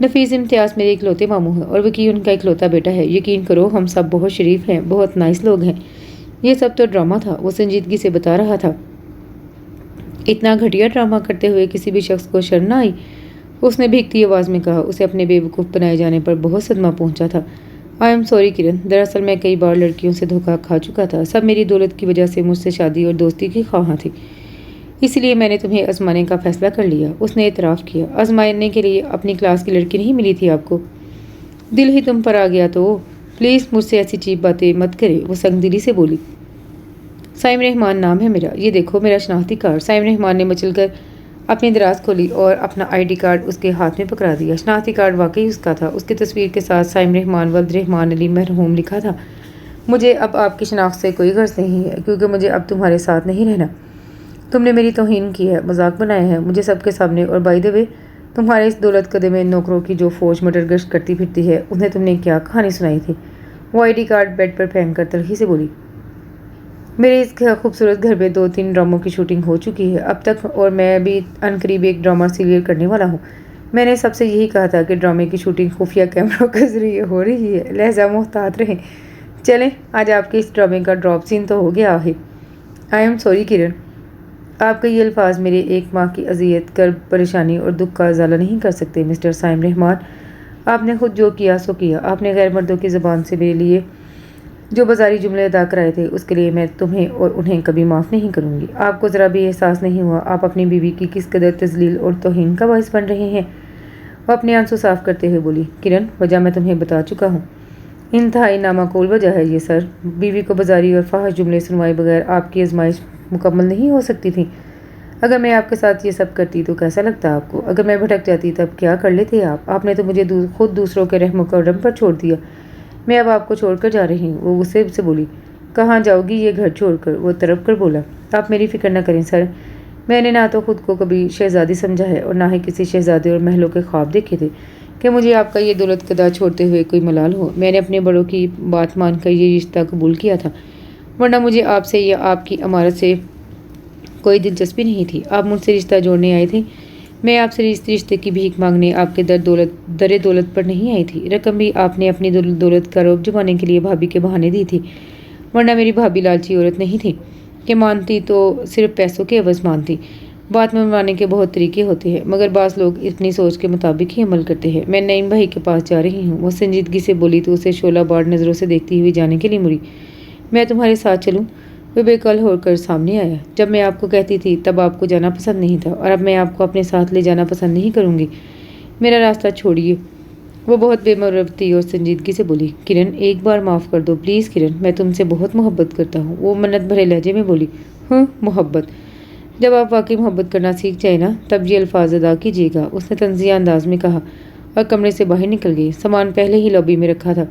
نفیس امتیاز میرے اکلوتے ماموں ہیں اور وکی ان کا اکلوتا بیٹا ہے۔ یقین کرو ہم سب بہت شریف ہیں، بہت نائس لوگ ہیں۔ یہ سب تو ڈرامہ تھا، وہ سنجیدگی سے بتا رہا تھا۔ اتنا گھٹیا ڈرامہ کرتے ہوئے کسی بھی شخص کو شرم نہ آئی؟ اس نے بھیگتی آواز میں کہا۔ اسے اپنے بے وقوف بنائے جانے پر بہت صدمہ پہنچا تھا۔ آئی ایم سوری کرن، دراصل میں کئی بار لڑکیوں سے دھوکہ کھا چکا تھا، سب میری دولت کی وجہ سے مجھ سے شادی اور دوستی کی خواہاں تھی، اس لیے میں نے تمہیں آزمانے کا فیصلہ کر لیا۔ اس نے اعتراف کیا۔ آزمانے کے لیے اپنی کلاس کی لڑکی نہیں ملی تھی آپ کو؟ دل ہی تم پر آ گیا تو پلیز مجھ سے ایسی چیپ باتیں مت کرے، وہ سنگ دلی سے بولی۔ سائم رحمان نام ہے میرا، یہ دیکھو میرا شناختی کارڈ۔ سائم رحمان نے مچل کر اپنی دراز کھولی اور اپنا آئی ڈی کارڈ اس کے ہاتھ میں پکڑا دیا۔ شناختی کارڈ واقعی اس کا تھا، اس کی تصویر کے ساتھ سائم رحمان ولد رحمان علی مرحوم لکھا تھا۔ مجھے اب آپ کی شناخت سے کوئی غرض نہیں ہے، کیونکہ مجھے اب تمہارے ساتھ نہیں رہنا۔ تم نے میری توہین کی ہے، مذاق بنایا ہے مجھے سب کے سامنے، اور بائی دا وے تمہارے اس دولت قدے میں نوکروں کی جو فوج مٹر گشت کرتی پھرتی ہے، انہیں تم نے کیا کہانی سنائی تھی؟ وہ آئی ڈی کارڈ بیڈ پر پھینک کر تلخی سے بولی۔ میرے اس خوبصورت گھر میں 2-3 ڈراموں کی شوٹنگ ہو چکی ہے اب تک، اور میں بھی عنقریب ایک ڈرامہ سیریل کرنے والا ہوں۔ میں نے سب سے یہی کہا تھا کہ ڈرامے کی شوٹنگ خفیہ کیمروں کے ذریعے ہو رہی ہے، لہذا محتاط رہیں۔ چلیں آج آپ کے اس ڈرامے کا ڈراپ سین تو ہو گیا ہے۔ آئی ایم سوری کرن، آپ کے یہ الفاظ میرے 1 ماہ کی اذیت، کرب، پریشانی اور دکھ کا ازالہ نہیں کر سکتے مسٹر سائم رحمان۔ آپ نے خود جو کیا سو کیا، آپ نے غیر مردوں کی زبان سے میرے لیے جو بازاری جملے ادا کرائے تھے، اس کے لیے میں تمہیں اور انہیں کبھی معاف نہیں کروں گی۔ آپ کو ذرا بھی احساس نہیں ہوا آپ اپنی بیوی کی کس قدر تذلیل اور توہین کا باعث بن رہے ہیں؟ وہ اپنے آنسو صاف کرتے ہوئے بولی۔ کرن، وجہ میں تمہیں بتا چکا ہوں، انتہائی نامعقول وجہ ہے یہ سر۔ بیوی کو بازاری اور فحش جملے سنوائے بغیر آپ کی آزمائش مکمل نہیں ہو سکتی تھی۔ اگر میں آپ کے ساتھ یہ سب کرتی تو کیسا لگتا آپ کو؟ اگر میں بھٹک جاتی تب کیا کر لیتے آپ؟ آپ نے تو مجھے خود دوسروں کے رحم و کرم پر چھوڑ دیا۔ میں اب آپ کو چھوڑ کر جا رہی ہوں، وہ غصے سے بولی۔ کہاں جاؤ گی یہ گھر چھوڑ کر؟ وہ تڑپ کر بولا۔ آپ میری فکر نہ کریں سر، میں نے نہ تو خود کو کبھی شہزادی سمجھا ہے اور نہ ہی کسی شہزادے اور محلوں کے خواب دیکھے تھے کہ مجھے آپ کا یہ دولت قدا چھوڑتے ہوئے کوئی ملال ہو۔ میں نے اپنے بڑوں کی بات مان کر یہ رشتہ قبول کیا تھا، ورنہ مجھے آپ سے یا آپ کی عمارت سے کوئی دلچسپی نہیں تھی۔ آپ مجھ سے رشتہ جوڑنے آئے تھے، میں آپ سے اس رشتے کی بھیک مانگنے آپ کے در دولت پر نہیں آئی تھی۔ رقم بھی آپ نے اپنی دولت کا روب جمانے کے لیے بھابھی کے بہانے دی تھی، ورنہ میری بھابھی لالچی عورت نہیں تھی کہ مانتی تو صرف پیسوں کے عوض مانتی۔ بات منوانے کے بہت طریقے ہوتے ہیں، مگر بعض لوگ اپنی سوچ کے مطابق ہی عمل کرتے ہیں۔ میں نعیم بھائی کے پاس جا رہی ہوں، وہ سنجیدگی سے بولی تو اسے شعلہ بار نظروں سے دیکھتی ہوئی جانے کے لیے مڑی۔ میں تمہارے ساتھ چلوں؟ وہ بے قل ہو کر سامنے آیا۔ جب میں آپ کو کہتی تھی تب آپ کو جانا پسند نہیں تھا، اور اب میں آپ کو اپنے ساتھ لے جانا پسند نہیں کروں گی۔ میرا راستہ چھوڑیے، وہ بہت بے مروتی اور سنجیدگی سے بولی۔ کرن، ایک بار معاف کر دو پلیز کرن، میں تم سے بہت محبت کرتا ہوں، وہ منت بھرے لہجے میں بولی۔ محبت؟ جب آپ واقعی محبت کرنا سیکھ جائے نا تب یہ الفاظ ادا کیجیے گا، اس نے طنزیہ انداز میں کہا اور کمرے سے باہر نکل گئی۔ سامان پہلے ہی لابی میں رکھا تھا۔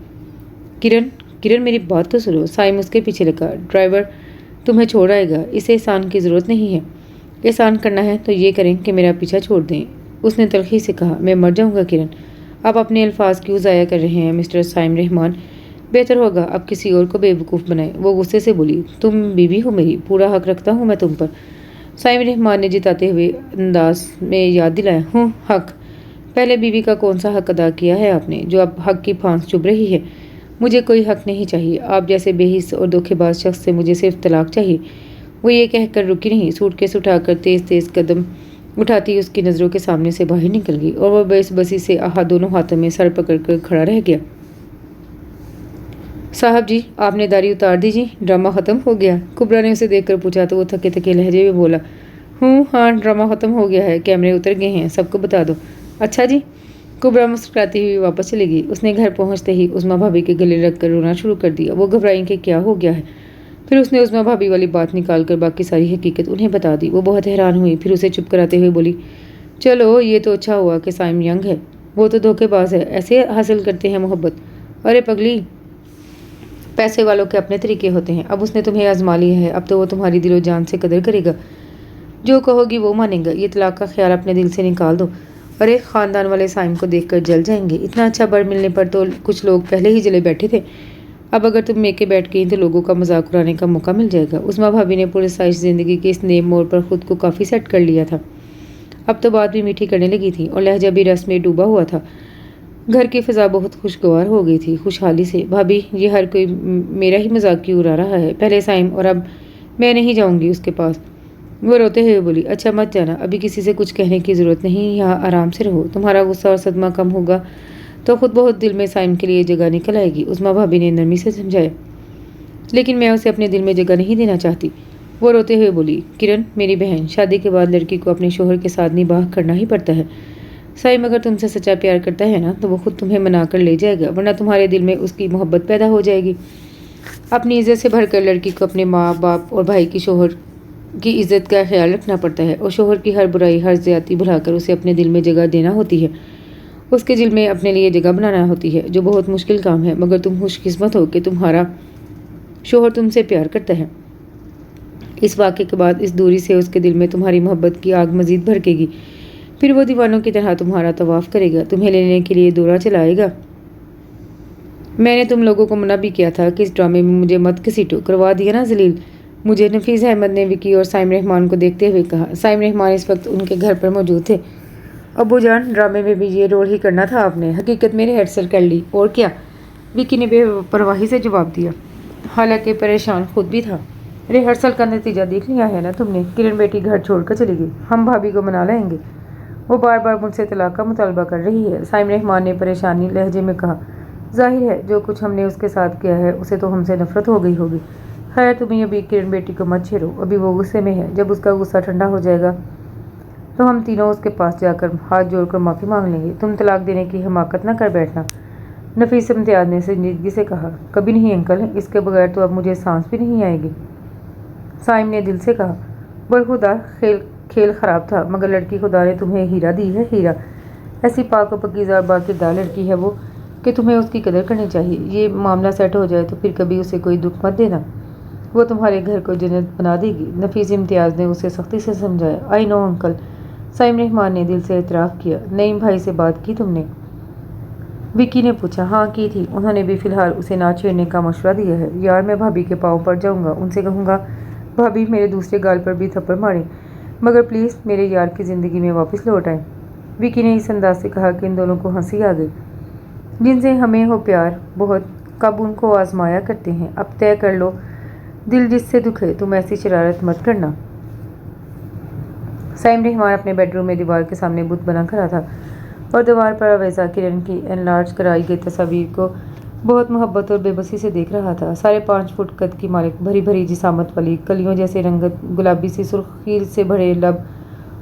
کرن میری بات تو سنو، سائم اس کے پیچھے لگا۔ ڈرائیور تمہیں چھوڑ آئے گا، اسے احسان کی ضرورت نہیں ہے۔ एहसान करना है तो ये करें कि मेरा पीछा छोड़ दें। उसने तल्खी से कहा, मैं मर जाऊंगा किरण। आप अपने अल्फाज क्यों ज़ाया कर रहे हैं मिस्टर साइम रहमान? बेहतर होगा आप किसी और को बेवकूफ़ बनाएं। वो गुस्से से बोली, तुम बीवी हो मेरी, पूरा हक रखता हूँ मैं तुम पर। साइम रहमान ने जिताते हुए अंदाज में याद दिलाया, हूँ हक? पहले बीवी का कौन सा हक अदा किया है आपने जो अब हक की फांस चुभ रही है? मुझे कोई हक नहीं चाहिए। आप जैसे बेहिस और धोखेबाज शख्स से मुझे सिर्फ तलाक चाहिए। वो ये कहकर रुकी नहीं, सूटकेस उठाकर तेज तेज कदम उठाती उसकी नज़रों के सामने से बाहर निकल गई और वह बेबसी से दोनों हाथों में सर पकड़कर खड़ा रह गया। साहब जी, आपने दाढ़ी उतार दीजिए, ड्रामा ख़त्म हो गया? कुबरा ने उसे देखकर पूछा तो वो थके थके लहजे में बोला, हाँ ड्रामा ख़त्म हो गया है, कैमरे उतर गए हैं, सबको बता दो। अच्छा जी। कुबरा मुस्कुराती हुई वापस चली गई। उसने घर पहुंचते ही उस्मा भाभी के गले रख कर रोना शुरू कर दिया। वो घबराई कि क्या हो गया है। फिर उसने उस्मा भाभी वाली बात निकाल कर बाकी सारी हकीकत उन्हें बता दी। वो बहुत हैरान हुई, फिर उसे चुप कराते हुए बोली, चलो ये तो अच्छा हुआ कि साइम यंग है, वो तो धोखेबाज है, ऐसे हासिल करते हैं मोहब्बत। अरे पगली, पैसे वालों के अपने तरीके होते हैं। अब उसने तुम्हें आजमा लिया है, अब तो वो तुम्हारी दिलो जान से कदर करेगा, जो कहोगी वो मानेगा। ये तलाक का ख्याल अपने दिल से निकाल दो। अरे ख़ानदान वाले साइम को देखकर जल जाएंगे। इतना अच्छा बर मिलने पर तो कुछ लोग पहले ही जले बैठे थे। अब अगर तुम मेके बैठ गई तो लोगों का मजाक उड़ाने का मौका मिल जाएगा। उस्मा भाभी ने पूरे साइश ज़िंदगी के इस नेम मोड़ पर खुद को काफ़ी सेट कर लिया था। अब तो बात भी मीठी करने लगी थी और लहजा भी रस में डूबा हुआ था। घर की फ़िज़ा बहुत खुशगवार हो गई थी खुशहाली से। भाभी, ये हर कोई मेरा ही मजाक क्यों उड़ा रहा है? पहले साइम और अब मैं नहीं जाऊँगी उसके पास। वो रोते हुए बोली, अच्छा मत जाना, अभी किसी से कुछ कहने की ज़रूरत नहीं, यहाँ आराम से रहो। तुम्हारा गुस्सा और सदमा कम होगा तो खुद बहुत दिल में साइम के लिए जगह निकल आएगी। उस्मा भाभी ने नरमी से समझाया, लेकिन मैं उसे अपने दिल में जगह नहीं देना चाहती। वो रोते हुए बोली, किरण मेरी बहन, शादी के बाद लड़की को अपने शोहर के साथ निबाह करना ही पड़ता है। साइम अगर तुमसे सच्चा प्यार करता है ना तो वो खुद तुम्हें मना कर ले जाएगा, वरना तुम्हारे दिल में उसकी मोहब्बत पैदा हो जाएगी। अपनी इज्जत से भरकर लड़की को अपने माँ बाप और भाई की शोहर की इज्जत का ख्याल रखना पड़ता है और शोहर की हर बुराई हर ज्यादती भुलाकर उसे अपने दिल में जगह देना होती है। उसके दिल में अपने लिए जगह बनाना होती है, जो बहुत मुश्किल काम है, मगर तुम खुशकिस्मत हो कि तुम्हारा शोहर तुमसे प्यार करता है। इस वाक़े के बाद इस दूरी से उसके दिल में तुम्हारी मोहब्बत की आग मजीद भड़केगी। फिर वो दीवानों की तरह तुम्हारा तवाफ़ करेगा, तुम्हें लेने के लिए दौरा चलाएगा। मैंने तुम लोगों को मना भी किया था कि इस ड्रामे में मुझे मत घसीटो, करवा दिया ना जलील मुझे। नफीस अहमद ने विकी और साइम रहमान को देखते हुए कहा। साइम रहमान इस वक्त उनके घर पर मौजूद थे। अब्बू जान, ड्रामे में भी ये रोल ही करना था आपने, हकीकत में रिहर्सल कर ली और क्या? विकी ने बेपरवाही से जवाब दिया, हालांकि परेशान खुद भी था। रिहर्सल का नतीजा देख लिया है ना तुमने? किरण बेटी घर छोड़कर चली गई, हम भाभी को मना लाएंगे। वो बार बार मुझसे तलाक का मुतालबा कर रही है। साइम रहमान ने परेशानी लहजे में कहा, जाहिर है जो कुछ हमने उसके साथ किया है उसे तो हमसे नफरत हो गई होगी। खैर तुम्हें अभी किरण बेटी को मत छेड़ो, अभी वो गुस्से में है। जब उसका गुस्सा ठंडा हो जाएगा तो हम तीनों उसके पास जाकर हाथ जोड़कर माफ़ी मांग लेंगे। तुम तलाक देने की हिमाकत न कर बैठना। नफीस इम्तियाज़ ने संजीदगी से कहा, कभी नहीं अंकल, इसके बगैर तो अब मुझे सांस भी नहीं आएगी। साइम ने दिल से कहा, बरखुदा खेल ख़राब था, मगर लड़की खुदा ने तुम्हें हीरा दी है, हीरा। ऐसी पाक और पकीज़ा बाकिरदार लड़की है वो कि तुम्हें उसकी कदर करनी चाहिए। ये मामला सेट हो जाए तो फिर कभी उसे कोई दुख मत देना, वो तुम्हारे घर को जन्नत बना देगी। नफीस इम्तियाज़ ने उसे सख्ती से समझाया। I know uncle. Saim Rahman ने दिल से एतराफ़ किया। नईम भाई से बात की तुमने? विकी ने पूछा। हाँ की थी, उन्होंने भी फ़िलहाल उसे ना छेड़ने का मशवरा दिया है। यार मैं भाभी के पाँव पड़ जाऊँगा, उनसे कहूँगा भाभी मेरे दूसरे गाल पर भी थप्पड़ मारें, मगर प्लीज़ मेरे यार की ज़िंदगी में वापस लौट आएँ। विकी ने इस अंदाज से कहा कि इन दोनों को हंसी आ गई। जिनसे हमें हो प्यार बहुत, कब उनको आजमाया करते हैं। अब तय कर लो, दिल जिससे दुखे, तुम ऐसी शरारत मत करना। साइम रहमान अपने बेडरूम में दीवार के सामने बुत बना खड़ा था और दीवार पर अवैसा किरण की एनलार्ज कराई गई तस्वीर को बहुत मोहब्बत और बेबसी से देख रहा था। 5.5 फुट कद की मालिक, भरी भरी जिसामत वाली, कलियों जैसे रंगत, गुलाबी सी सुर्खी से भरे लब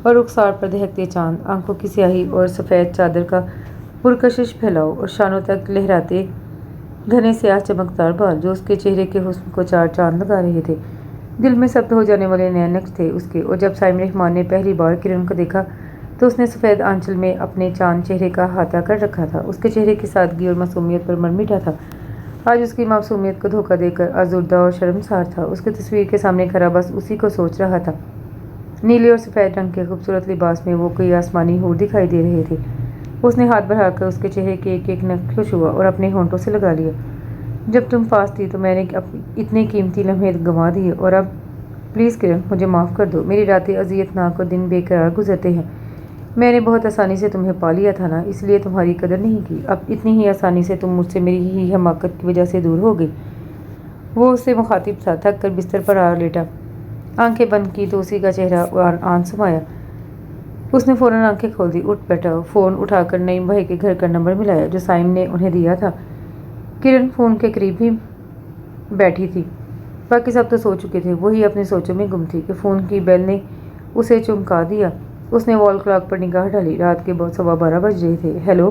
और रुखसार पर दहकते चांद, आंखों की स्याही और सफ़ेद चादर का पुरकशिश फैलाव और शानों तक लहराते घने स्याह चमकदार बाल जो उसके चेहरे के हुस्न को चार चांद लगा रहे थे। दिल में सब्द हो जाने वाले नए नक्श थे उसके। और जब साइम रहमान ने पहली बार किरण को देखा तो उसने सफ़ेद आंचल में अपने चांद चेहरे का हाथा कर रखा था। उसके चेहरे की सादगी और मासूमियत पर मन मिटा था। आज उसकी मासूमियत को धोखा देकर आज़ुर्दा और शर्मसार था। उसकी तस्वीर के सामने खड़ा बस उसी को सोच रहा था। नीले और सफ़ेद रंग के खूबसूरत लिबास में वो कोई आसमानी हूर दिखाई दे रहे थे। उसने हाथ बढ़ाकर उसके चेहरे के एक एक नक्श को छुआ और अपने होंठों से लगा लिया। जब तुम पास थी तो मैंने इतने कीमती लम्हे गंवा दिए, और अब प्लीज़ किरण, मुझे माफ़ कर दो। मेरी रातें अज़ियतनाक और दिन बेकरार गुजरते हैं। मैंने बहुत आसानी से तुम्हें पा लिया था ना, इसलिए तुम्हारी कदर नहीं की। अब इतनी ही आसानी से तुम मुझसे मेरी ही हमाकत की वजह से दूर हो गई। वो उससे मुखातिब था, थक कर बिस्तर पर आ लेटा। आंखें बंद की तो उसी का चेहरा आंसू आया। उसने फ़ौरन आंखें खोल दी, उठ बैठा, फ़ोन उठाकर नईम भाई के घर का नंबर मिलाया जो साइम ने उन्हें दिया था। किरण फ़ोन के करीब ही बैठी थी। बाकी सब तो सो चुके थे, वही अपनी सोचों में गुम थी कि फ़ोन की बेल ने उसे चमका दिया। उसने वॉल क्लॉक पर निगाह डाली। रात के 12:15 बज रहे थे। हेलो।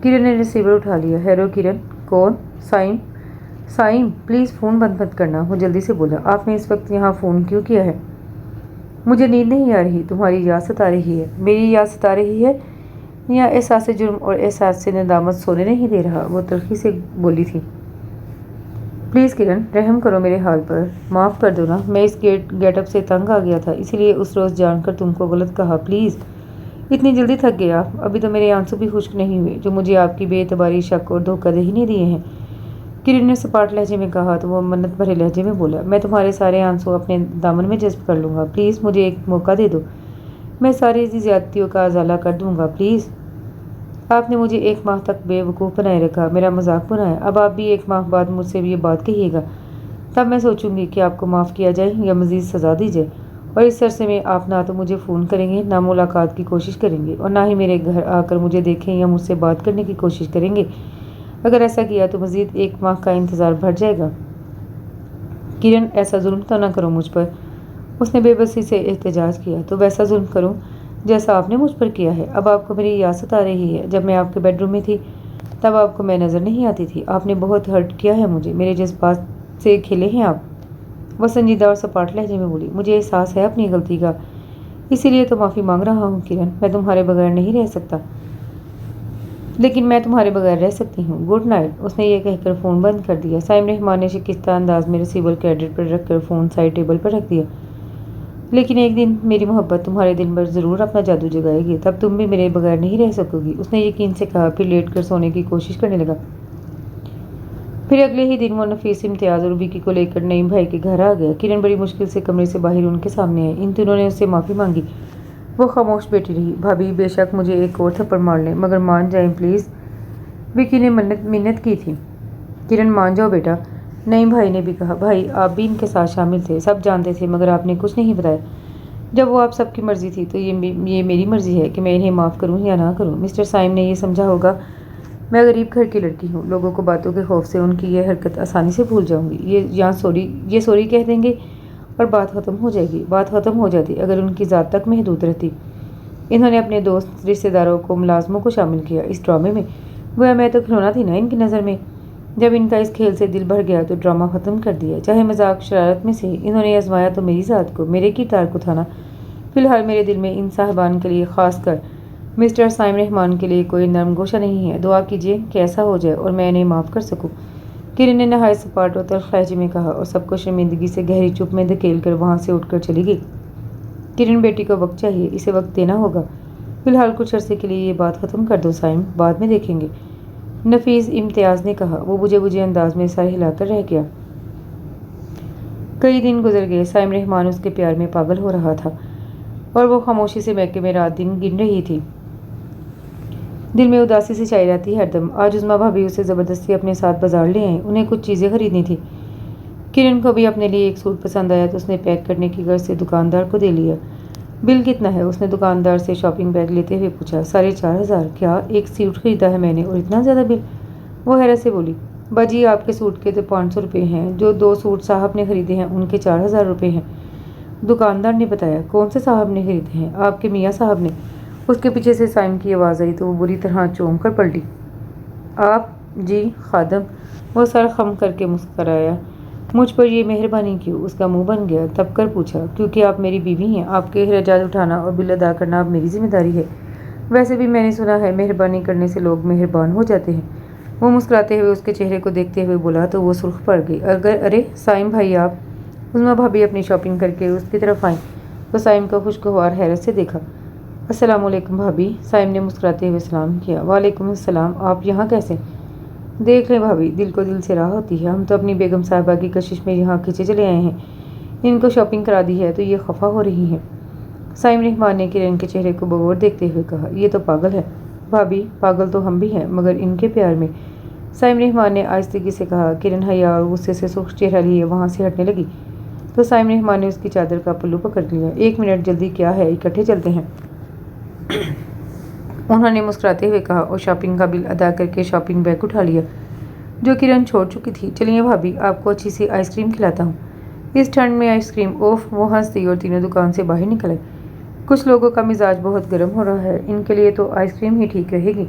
किरण ने रिसीवर उठा लिया। हेलो किरण। कौन? साइम। साइम, प्लीज़ फ़ोन बंद मत करना, वो जल्दी से बोला। आपने इस वक्त यहाँ फ़ोन क्यों किया है? मुझे नींद नहीं आ रही, तुम्हारी याद सता रही है। मेरी याद सता रही है या एहसास जुर्म और एहसास से नदामत सोने नहीं दे रहा? वो तल्खी से बोली थी। प्लीज़ किरण, रहम करो मेरे हाल पर, माफ़ कर दो ना। मैं इस गेटअप से तंग आ गया था, इसीलिए उस रोज़ जानकर तुमको गलत कहा। प्लीज़, इतनी जल्दी थक गया आप? अभी तो मेरे आंसू भी खुश्क नहीं हुए जो मुझे आपकी बेएतबारी, शक और धोखाधड़ी ने दिए हैं। किरण ने सपाट लहजे में कहा तो वो मन्नत भरे लहजे में बोला, मैं तुम्हारे सारे आंसू अपने दामन में जज्ब कर लूँगा। प्लीज़ मुझे एक मौका दे दो, मैं सारी ज़्यादतियों का अजाला कर दूँगा। प्लीज़। आपने मुझे 1 माह तक बेवकूफ़ बनाए रखा, मेरा मजाक बनाया। अब आप भी 1 माह बाद मुझसे भी ये बात कहिएगा, तब मैं सोचूंगी कि आपको माफ़ किया जाए या मज़ीद सज़ा दी जाए। और इस अरसे में आप ना तो मुझे फ़ोन करेंगे, ना मुलाकात की कोशिश करेंगे, और ना ही मेरे घर आकर मुझे देखें या मुझसे बात करने की कोशिश करेंगे। अगर ऐसा किया तो मज़ीद 1 माह का इंतज़ार बढ़ जाएगा। किरण, ऐसा जुल्म तो ना करो मुझ पर। उसने बेबसी से एहतजाज किया। तो वैसा जुल्म करूं जैसा आपने मुझ पर किया है। अब आपको मेरी याद सता रही है। जब मैं आपके बेडरूम में थी तब आपको मैं नज़र नहीं आती थी। आपने बहुत हर्ट किया है मुझे, मेरे जज्बात से खेले हैं आप। वह संजीदा और सपाट लहजे में बोली, मुझे एहसास है अपनी गलती का, इसीलिए तो माफ़ी मांग रहा हूँ किरण। मैं तुम्हारे बगैर नहीं रह सकता, लेकिन मैं तुम्हारे बगैर रह सकती हूँ। Good night. उसने ये कहकर फ़ोन बंद कर दिया। साइम रहमान ने शिकस्ता अंदाज में रिसीवर क्रेडिट पर रखकर फ़ोन साइड टेबल पर रख दिया। लेकिन एक दिन मेरी मोहब्बत तुम्हारे दिल पर ज़रूर अपना जादू जगाएगी, तब तुम भी मेरे बगैर नहीं रह सकोगी, उसने यकीन से कहा। फिर लेट कर सोने की कोशिश करने लगा। फिर अगले ही दिन वो नफीस, इम्तियाज़ और विकी को लेकर नईम भाई के घर आ गया। किरण बड़ी मुश्किल से कमरे से बाहर उनके सामने आई। इन तीनों ने उससे माफ़ी मांगी। वो खामोश बैठी रही। भाभी, बेशक मुझे एक और थप्पड़ मार लें, मगर मान जाएं प्लीज़, विकी ने मिन्नत की थी। किरण, मान जाओ बेटा, नईम भाई ने भी कहा। भाई, आप भी इनके साथ शामिल थे, सब जानते थे, मगर आपने कुछ नहीं बताया। जब वो आप सबकी मर्ज़ी थी तो ये मेरी मर्ज़ी है कि मैं इन्हें माफ़ करूं या ना करूं। मिस्टर साइम ने ये समझा होगा मैं गरीब घर की लड़की हूँ, लोगों को बातों के खौफ से उनकी ये हरकत आसानी से भूल जाऊंगी। ये सॉरी कह देंगे और बात ख़त्म हो जाएगी। बात ख़त्म हो जाती अगर उनकी ज़ात तक महदूद रहती। इन्होंने अपने दोस्त, रिश्तेदारों को, मुलाजमों को शामिल किया इस ड्रामे में। गोया मैं तो खिलौना थी ना इनकी नज़र में। जब इनका इस खेल से दिल भर गया तो ड्रामा ख़त्म कर दिया। चाहे मजाक शरारत में से इन्होंने आजमाया तो मेरी ज़ात को, मेरे किरदार को था ना। फ़िलहाल मेरे दिल में इन साहबान के लिए, ख़ास कर मिस्टर साइम रहमान के लिए, कोई नरम गोशा नहीं है। दुआ कीजिए कि ऐसा हो जाए और मैं इन्हें माफ़ कर सकूं। किरण ने नहायत सपाट और तल्ख़ लहजे में कहा, और सबको शर्मिंदगी से गहरी चुप में धकेल कर वहाँ से उठकर चली गई। किरण, बेटी को वक्त चाहिए, इसे वक्त देना होगा। फ़िलहाल कुछ अरसे के लिए ये बात ख़त्म कर दो साइम, बाद में देखेंगे, नफीस इम्तियाज़ ने कहा। वो बुझे बुझे अंदाज में सर हिलाकर रह गया। कई दिन गुजर गए। साइम रहमान उसके प्यार में पागल हो रहा था और वो खामोशी से मैके में रात दिन गिन रही थी। दिल में उदासी से छाई रहती हरदम। आज उज़्मा भाभी उसे ज़बरदस्ती अपने साथ बाजार ले आए। उन्हें कुछ चीज़ें खरीदनी थी। किरण को भी अपने लिए एक सूट पसंद आया तो उसने पैक करने की गर्ज से दुकानदार को दे लिया। बिल कितना है? उसने दुकानदार से शॉपिंग बैग लेते हुए पूछा। 4,500। क्या एक सूट खरीदा है मैंने और इतना ज़्यादा बिल? वो हैरत से बोली, बाजी आपके सूट के तो 500 रुपये हैं, जो 2 सूट साहब ने खरीदे हैं उनके 4,000 रुपये हैं। दुकानदार ने बताया। कौन से साहब ने खरीदे हैं? आपके मियाँ साहब ने। उसके पीछे से साइम की आवाज़ आई तो वो बुरी तरह चौंक कर पलटी। आप? जी खादम। वो सर खम करके मुस्कराया। मुझ पर ये मेहरबानी क्यों? उसका मुंह बन गया। तब कर पूछा, क्योंकि आप मेरी बीवी हैं, आपके अखराजात उठाना और बिल अदा करना अब मेरी जिम्मेदारी है। वैसे भी मैंने सुना है मेहरबानी करने से लोग मेहरबान हो जाते हैं। वो मुस्कुराते हुए उसके चेहरे को देखते हुए बोला तो वो सुर्ख पड़ गई। अरे साइम भाई, आप? उज़्मा भाभी अपनी शॉपिंग करके उसकी तरफ आई। वो साइम को खुशगवार हैरत से देखा। अस्सलाम वालेकुम भाभी, साइम ने मुस्कुराते हुए सलाम किया। वालेकुम अस्सलाम, आप यहाँ कैसे? देख लें भाभी, दिल को दिल से राह होती है। हम तो अपनी बेगम साहिबा की कशिश में यहाँ खींचे चले आए हैं। इनको शॉपिंग करा दी है तो ये खफा हो रही हैं। साइम रहमान ने किरण के चेहरे को बगौर देखते हुए कहा, ये तो पागल है। भाभी, पागल तो हम भी हैं, मगर इनके प्यार में। साइम रहमान ने आहिस्तगी से कहा। किरण हया और गुस्से से सुर्ख चेहरा लिए वहाँ से हटने लगी तो साइम रहमान ने उसकी चादर का पल्लू पकड़ लिया। 1 मिनट, जल्दी क्या है, इकट्ठे चलते हैं। उन्होंने मुस्कुराते हुए कहा और शॉपिंग का बिल अदा करके शॉपिंग बैग उठा लिया जो किरण छोड़ चुकी थी। चलिए भाभी, आपको अच्छी सी आइसक्रीम खिलाता हूँ। इस ठंड में आइसक्रीम, ओफ! वो हंसती और तीनों दुकान से बाहर निकले। कुछ लोगों का मिजाज बहुत गर्म हो रहा है, इनके लिए तो आइसक्रीम ही ठीक रहेगी।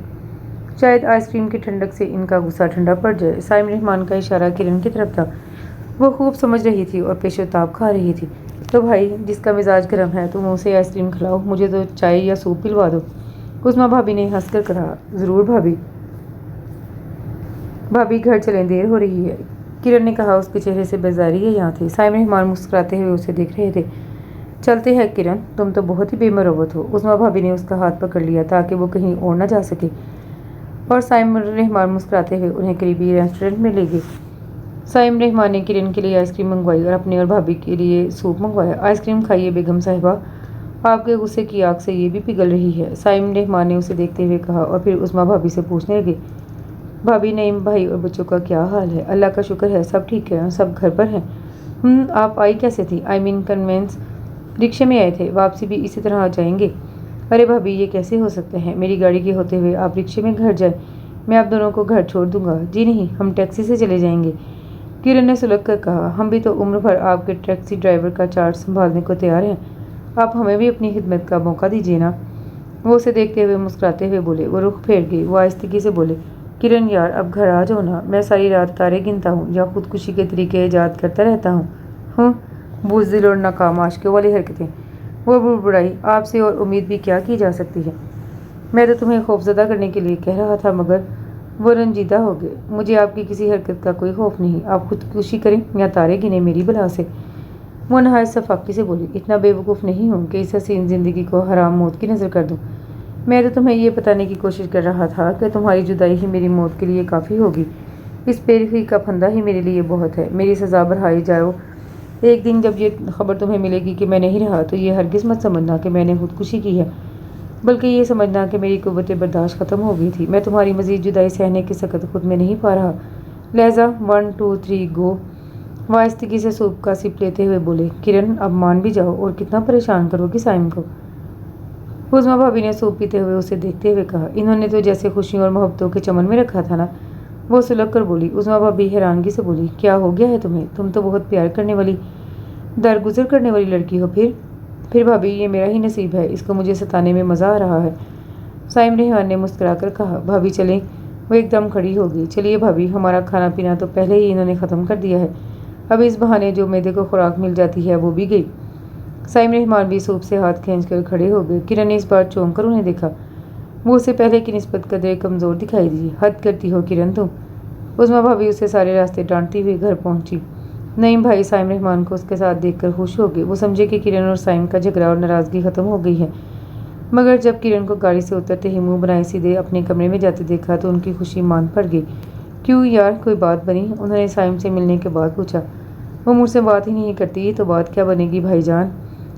शायद आइसक्रीम की ठंडक से इनका गुस्सा ठंडा पड़ जाए। साइम रहमान का इशारा किरण की तरफ था। वो खूब समझ रही थी और पेशोताब खा रही थी। तो भाई, जिसका मिजाज गर्म है तुम उसे आइसक्रीम खिलाओ, मुझे तो चाय या सूप पिलवा दो। उस्मा भाभी ने हंसकर कहा। ज़रूर भाभी। भाभी घर चलें, देर हो रही है, किरण ने कहा। उसके चेहरे से बेजारी है यहाँ थी। साइम रहमान मुस्कुराते हुए उसे देख रहे थे। चलते हैं किरण, तुम तो बहुत ही बेमरवत हो। उस्मा भाभी ने उसका हाथ पकड़ लिया ताकि वो कहीं और न जा सके और साइम रहमान मुस्कुराते हुए उन्हें करीबी रेस्टोरेंट में ले गए। साइम रहमान ने किरण के लिए आइसक्रीम मंगवाई और अपने और भाभी के लिए सूप मंगवाया। आइसक्रीम खाइए बेगम साहिबा, आपके गुस्से की आग से ये भी पिघल रही है, साइम रहमान ने उसे देखते हुए कहा और फिर उस्मा भाभी से पूछने लगे, भाभी, नईम भाई और बच्चों का क्या हाल है? अल्लाह का शुक्र है, सब ठीक है, सब घर पर हैं। आप आई कैसे थी? आई मीन कन्वेंस, रिक्शे में आए थे, वापसी भी इसी तरह आ जाएंगे? अरे भाभी, ये कैसे हो सकते हैं? मेरी गाड़ी के होते हुए आप रिक्शे में घर जाए, मैं आप दोनों को घर छोड़ दूंगा। जी नहीं, हम टैक्सी से चले जाएंगे, किरण ने सुलग कर कहा। हम भी तो उम्र भर आपके टैक्सी ड्राइवर का चार्ज संभालने को तैयार हैं, आप हमें भी अपनी खिदमत का मौका दीजिए ना। वो उसे देखते हुए मुस्कुराते हुए बोले। वो रुख फेर गई। वो आहिस्तगी से बोले, किरण यार, अब घर आ जाओ ना, मैं सारी रात तारे गिनता हूँ या खुदकुशी के तरीके ईजाद करता रहता हूँ। बुज़दिल और नाकाम आशिकों वाली हरकतें। वो बुड़बुड़ाई। आपसे और उम्मीद भी क्या की जा सकती है? मैं तो तुम्हें खौफजदा करने के लिए कह रहा था, मगर वो रंजीदा हो गए। मुझे आपकी किसी हरकत का कोई खौफ नहीं, आप खुदकुशी करें या तारे गिने मेरी बला से। वो नहायत सफाकी से बोली। इतना बेवकूफ़ नहीं हूँ कि इस हसीन ज़िंदगी को हराम मौत की नज़र कर दूँ। मैं तो तुम्हें ये बताने की कोशिश कर रहा था कि तुम्हारी जुदाई ही मेरी मौत के लिए काफ़ी होगी। इस बेरुखी का फंदा ही मेरे लिए बहुत है। मेरी सज़ा बढ़ाई जाओ। एक दिन जब ये खबर तुम्हें मिलेगी कि मैं नहीं रहा, तो ये हरगिज़ मत समझना कि मैंने खुदकुशी की है, बल्कि ये समझना कि मेरी कुव्वत बर्दाश्त ख़त्म हो गई थी। मैं तुम्हारी मज़ीद जुदाई सहने की सकत खुद में नहीं पा रहा। लहजा 1 2 3 गो। वाइस्तगी से सूप का सिप लेते हुए बोले। किरण, अब मान भी जाओ, और कितना परेशान करोगी साइम को? उस्मा भाभी ने सूप पीते हुए उसे देखते हुए कहा। इन्होंने तो जैसे खुशियों और मोहब्बतों के चमन में रखा था ना। वो सुलग कर बोली। उस्मा भाभी हैरानगी से बोली, क्या हो गया है तुम्हें? तुम तो बहुत प्यार करने वाली, दरगुजर करने वाली लड़की हो। फिर भाभी, ये मेरा ही नसीब है, इसको मुझे सताने में मज़ा आ रहा है, साइम रहमान ने मुस्कुराकर कहा। भाभी चलें। वो एकदम खड़ी हो गई। चलिए भाभी, हमारा खाना पीना तो पहले ही इन्होंने ख़त्म कर दिया है, अब इस बहाने जो मैदे को खुराक मिल जाती है वो भी गई। साइम रहमान भी सूप से हाथ खींचकर खड़े हो गए। किरण ने इस बार चौंक कर उन्हें देखा। वो उसे पहले की निस्बत कदरे कमज़ोर दिखाई दी। हद करती हो किरण तुम। उस्मा भाभी उसे सारे रास्ते डांटती हुई घर पहुंची। नईम भाई साइम रहमान को उसके साथ देखकर खुश हो गए। वो समझे कि किरण और साइम का झगड़ा और नाराज़गी ख़त्म हो गई है, मगर जब किरण को गाड़ी से उतरते ही मुंह बनाए सीधे अपने कमरे में जाते देखा तो उनकी खुशी मान पड़ गई। क्यों यार, कोई बात बनी? उन्होंने साइम से मिलने के बाद पूछा। वो मुझसे बात ही नहीं करती तो बात क्या बनेगी भाईजान?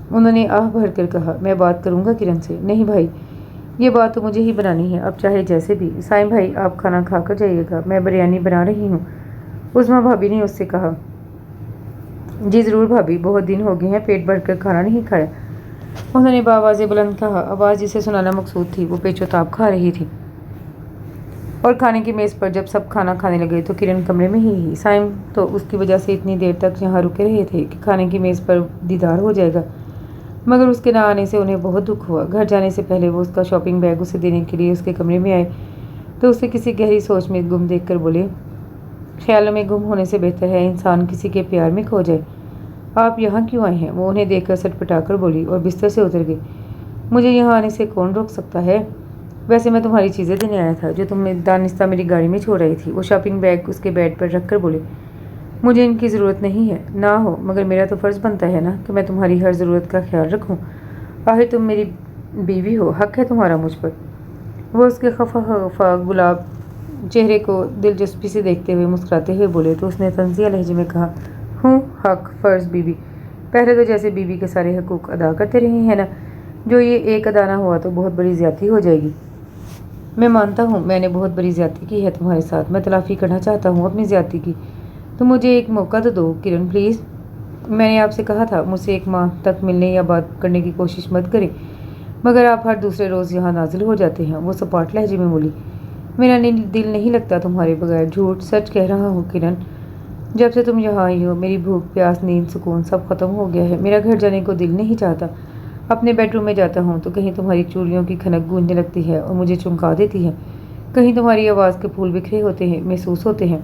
उन्होंने आह भर कर कहा। मैं बात करूँगा किरण से। नहीं भाई, ये बात तो मुझे ही बनानी है, अब चाहे जैसे भी। साइम भाई, आप खाना खा कर जाइएगा, मैं बिरयानी बना रही हूँ, उस्मा भाभी ने उससे कहा। जी ज़रूर भाभी, बहुत दिन हो गए हैं पेट भर कर खाना नहीं खाया, उन्होंने बावाज़े बुलंद कहा। आवाज़ जिसे सुनाना मकसूद थी वो पेचोताब खा रही थी। और खाने की मेज़ पर जब सब खाना खाने लगे तो किरण कमरे में ही। साइम तो उसकी वजह से इतनी देर तक यहाँ रुके रहे थे कि खाने की मेज़ पर दीदार हो जाएगा, मगर उसके ना आने से उन्हें बहुत दुख हुआ। घर जाने से पहले वो उसका शॉपिंग बैग उसे देने के लिए उसके कमरे में आए तो उसे किसी गहरी सोच में गुम देखकर बोले, ख्यालों में गुम होने से बेहतर है इंसान किसी के प्यार में खो जाए। आप यहाँ क्यों आए हैं? वो उन्हें देखकर सटपटाकर बोली और बिस्तर से उतर गई। मुझे यहाँ आने से कौन रोक सकता है? वैसे मैं तुम्हारी चीज़ें देने आया था जो तुम दानिस्ता मेरी गाड़ी में छोड़ रही थी। वो शॉपिंग बैग उसके बेड पर रख कर बोले। مجھے ان کی ضرورت نہیں ہے، نہ ہو، مگر میرا تو فرض بنتا ہے نا کہ میں تمہاری ہر ضرورت کا خیال رکھوں۔ آخر تم میری بیوی ہو، حق ہے تمہارا مجھ پر۔ وہ اس کے خفا گلاب چہرے کو دلچسپی سے دیکھتے ہوئے مسکراتے ہوئے بولے تو اس نے طنزیہ لہجے میں کہا، ہوں، حق، فرض، بیوی۔ پہلے تو جیسے بیوی کے سارے حقوق ادا کرتے رہے ہیں نا، جو یہ ایک ادا نہ ہوا تو بہت بڑی زیادتی ہو جائے گی۔ میں مانتا ہوں میں نے بہت بڑی زیادتی کی ہے تمہارے ساتھ، میں تلافی کرنا چاہتا ہوں اپنی زیادتی کی۔ تم مجھے ایک موقع تو دو کرن پلیز۔ میں نے آپ سے کہا تھا مجھ سے 1 ماہ تک ملنے یا بات کرنے کی کوشش مت کریں، مگر آپ ہر دوسرے روز یہاں نازل ہو جاتے ہیں۔ وہ سپاٹ لہجے میں بولی، میرا دل نہیں لگتا تمہارے بغیر، جھوٹ سچ کہہ رہا ہوں کرن۔ جب سے تم یہاں آئی ہو میری بھوک پیاس نیند سکون سب ختم ہو گیا ہے، میرا گھر جانے کو دل نہیں چاہتا۔ اپنے بیڈ روم میں جاتا ہوں تو کہیں تمہاری چوڑیوں کی کھنک گونجنے لگتی ہے اور مجھے چمکا دیتی ہے، کہیں تمہاری آواز کے پھول بکھرے ہوتے ہیں محسوس ہوتے ہیں،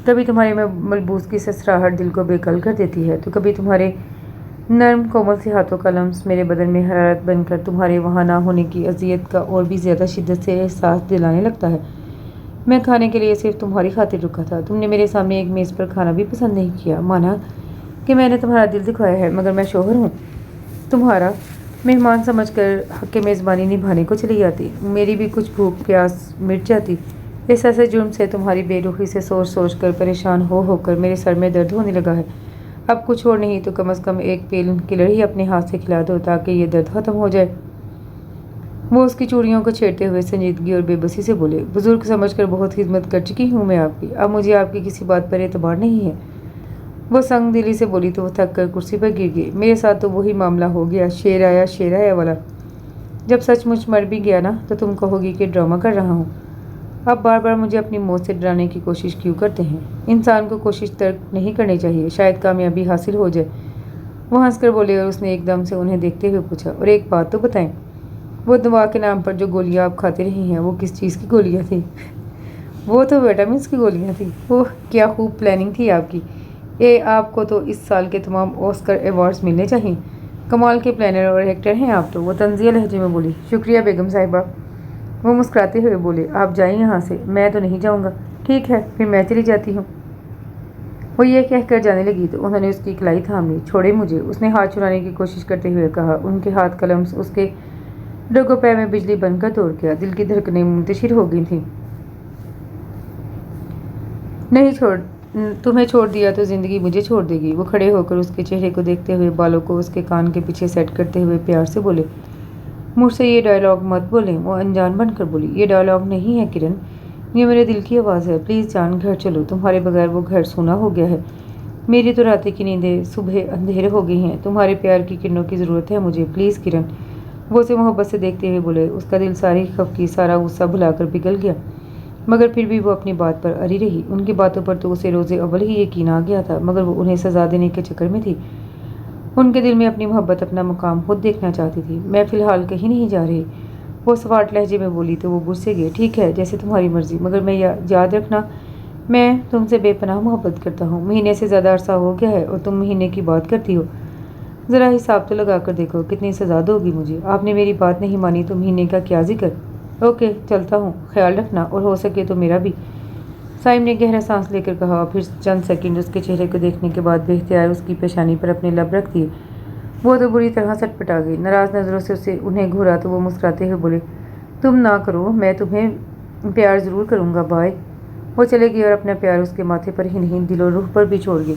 کبھی تمہاری ملبوس کی سسراہٹ دل کو بے کل کر دیتی ہے، تو کبھی تمہارے نرم کومل سے ہاتھوں کا لمس میرے بدن میں حرارت بن کر تمہارے وہاں نہ ہونے کی اذیت کا اور بھی زیادہ شدت سے احساس دلانے لگتا ہے۔ میں کھانے کے لیے صرف تمہاری خاطر رکا تھا، تم نے میرے سامنے ایک میز پر کھانا بھی پسند نہیں کیا، مانا کہ میں نے تمہارا دل دکھایا ہے، مگر میں شوہر ہوں تمہارا، مہمان سمجھ کر حق میزبانی نبھانے کو چلی جاتی، میری بھی کچھ بھوک پیاس مٹ جاتی۔ اس ایسے جرم سے تمہاری بے رخی سے سوچ سوچ کر پریشان ہو کر میرے سر میں درد ہونے لگا ہے۔ اب کچھ اور نہیں تو کم از کم ایک پین کلر ہی اپنے ہاتھ سے کھلا دو تاکہ یہ درد ختم ہو جائے۔ وہ اس کی چوڑیوں کو چھیڑتے ہوئے سنجیدگی اور بے بسی سے بولے، بزرگ سمجھ کر بہت خدمت کر چکی ہوں میں آپ کی، اب مجھے آپ کی کسی بات پر اعتبار نہیں ہے۔ وہ سنگ دلی سے بولی تو وہ تھک کر کرسی پر گر گئی۔ میرے ساتھ تو وہی معاملہ ہو گیا، شیر آیا والا۔ جب سچ مچ مر بھی گیا نا تو تم کہو گی کہ ڈرامہ کر رہا ہوں۔ اب بار بار مجھے اپنی موت سے ڈرانے کی کوشش کیوں کرتے ہیں؟ انسان کو کوشش ترک نہیں کرنی چاہیے، شاید کامیابی حاصل ہو جائے۔ وہ ہنس کر بولے اور اس نے ایک دم سے انہیں دیکھتے ہوئے پوچھا، اور ایک بات تو بتائیں، وہ دوا کے نام پر جو گولیاں آپ کھاتے رہے ہیں وہ کس چیز کی گولیاں تھیں؟ وہ تو وٹامنس کی گولیاں تھیں۔ اوہ کیا خوب پلاننگ تھی آپ کی، آپ کو تو اس سال کے تمام آسکر ایوارڈز ملنے چاہئیں، کمال کے پلانر اور ایکٹر ہیں آپ تو۔ وہ طنزیہ لہجے میں بولی، شکریہ بیگم صاحبہ۔ وہ مسکراتے ہوئے بولے، آپ جائیں یہاں سے، میں تو نہیں جاؤں گا۔ ٹھیک ہے پھر میں چلی جاتی ہوں۔ وہ یہ کہہ کر جانے لگی تو انہوں نے اس کی کلائی تھام لی، چھوڑے مجھے، اس نے ہاتھ چھڑانے کی کوشش کرتے ہوئے کہا۔ ان کے ہاتھ کا لمس اس کے ڈگوں پے میں بجلی بن کر دوڑ گیا، دل کی دھڑکنیں منتشر ہو گئی تھیں۔ نہیں تمہیں چھوڑ دیا تو زندگی مجھے چھوڑ دے گی۔ وہ کھڑے ہو کر اس کے چہرے کو دیکھتے ہوئے بالوں کو اس کے کان کے پیچھے سیٹ کرتے ہوئے پیار سے بولے، مجھ سے یہ ڈائیلاگ مت بولیں۔ وہ انجان بن کر بولی، یہ ڈائیلاگ نہیں ہے کرن، یہ میرے دل کی آواز ہے، پلیز جان گھر چلو، تمہارے بغیر وہ گھر سونا ہو گیا ہے، میری تو راتیں کی نیندیں صبح اندھیر ہو گئی ہیں، تمہارے پیار کی کرنوں کی ضرورت ہے مجھے، پلیز کرن۔ وہ اسے محبت سے دیکھتے ہوئے بولے، اس کا دل ساری خفگی سارا غصہ بھلا کر پگھل گیا، مگر پھر بھی وہ اپنی بات پر اڑی رہی۔ ان کی باتوں پر تو اسے روز اول ہی یقین آ گیا تھا، مگر وہ انہیں سزا دینے کے چکر میں تھی، ان کے دل میں اپنی محبت اپنا مقام خود دیکھنا چاہتی تھی۔ میں فی الحال کہیں نہیں جا رہی، وہ سواٹ لہجے میں بولی تو وہ غصے گئے، ٹھیک ہے جیسے تمہاری مرضی، مگر میں یاد رکھنا میں تم سے بے پناہ محبت کرتا ہوں، مہینے سے زیادہ عرصہ ہو گیا ہے اور تم مہینے کی بات کرتی ہو، ذرا حساب تو لگا کر دیکھو کتنی سزا دو گی مجھے، آپ نے میری بات نہیں مانی تو مہینے کا کیا ذکر۔ اوکے چلتا ہوں، خیال رکھنا، اور ہو سکے تو میرا بھی۔ سائم نے گہرا سانس لے کر کہا اور پھر چند سیکنڈ اس کے چہرے کو دیکھنے کے بعد بے اختیار اس کی پیشانی پر اپنے لب رکھ دیے۔ وہ تو بری طرح سٹپٹا گئی، ناراض نظروں سے انہیں گھورا تو وہ مسکراتے ہوئے بولے، تم نہ کرو، میں تمہیں پیار ضرور کروں گا، بائے۔ وہ چلے گئے اور اپنا پیار اس کے ماتھے پر ہی نہیں دل و روح پر بھی چھوڑ گئے۔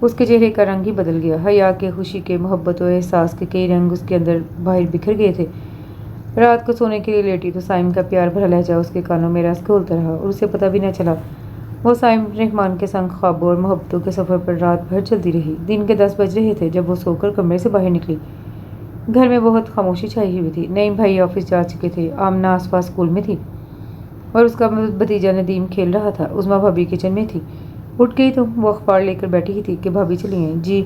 اس کے چہرے کا رنگ ہی بدل گیا، حیا کے، خوشی کے، محبت و احساس کے کئی رنگ اس کے اندر باہر بکھر گئے تھے۔ رات کو سونے کے لیے لیٹی تو سائم کا پیار بھرا لہجہ اس کے کانوں میں رس گھولتا رہا اور اسے پتہ بھی نہ چلا۔ وہ سائم رحمان کے سنگ خوابوں اور محبتوں کے سفر پر رات بھر چلتی رہی۔ دن کے 10 بج رہے تھے جب وہ سو کر کمرے سے باہر نکلی۔ گھر میں بہت خاموشی چھائی ہوئی تھی، نئی بھائی آفس جا چکے تھے، آمنہ آس پاس اسکول میں تھی اور اس کا بھتیجا ندیم کھیل رہا تھا، عظمیٰ بھابھی کچن میں تھی۔ اٹھ گئی تم؟ وہ اخبار لے کر بیٹھی ہی تھی کہ بھابھی چلی ہیں۔ جی۔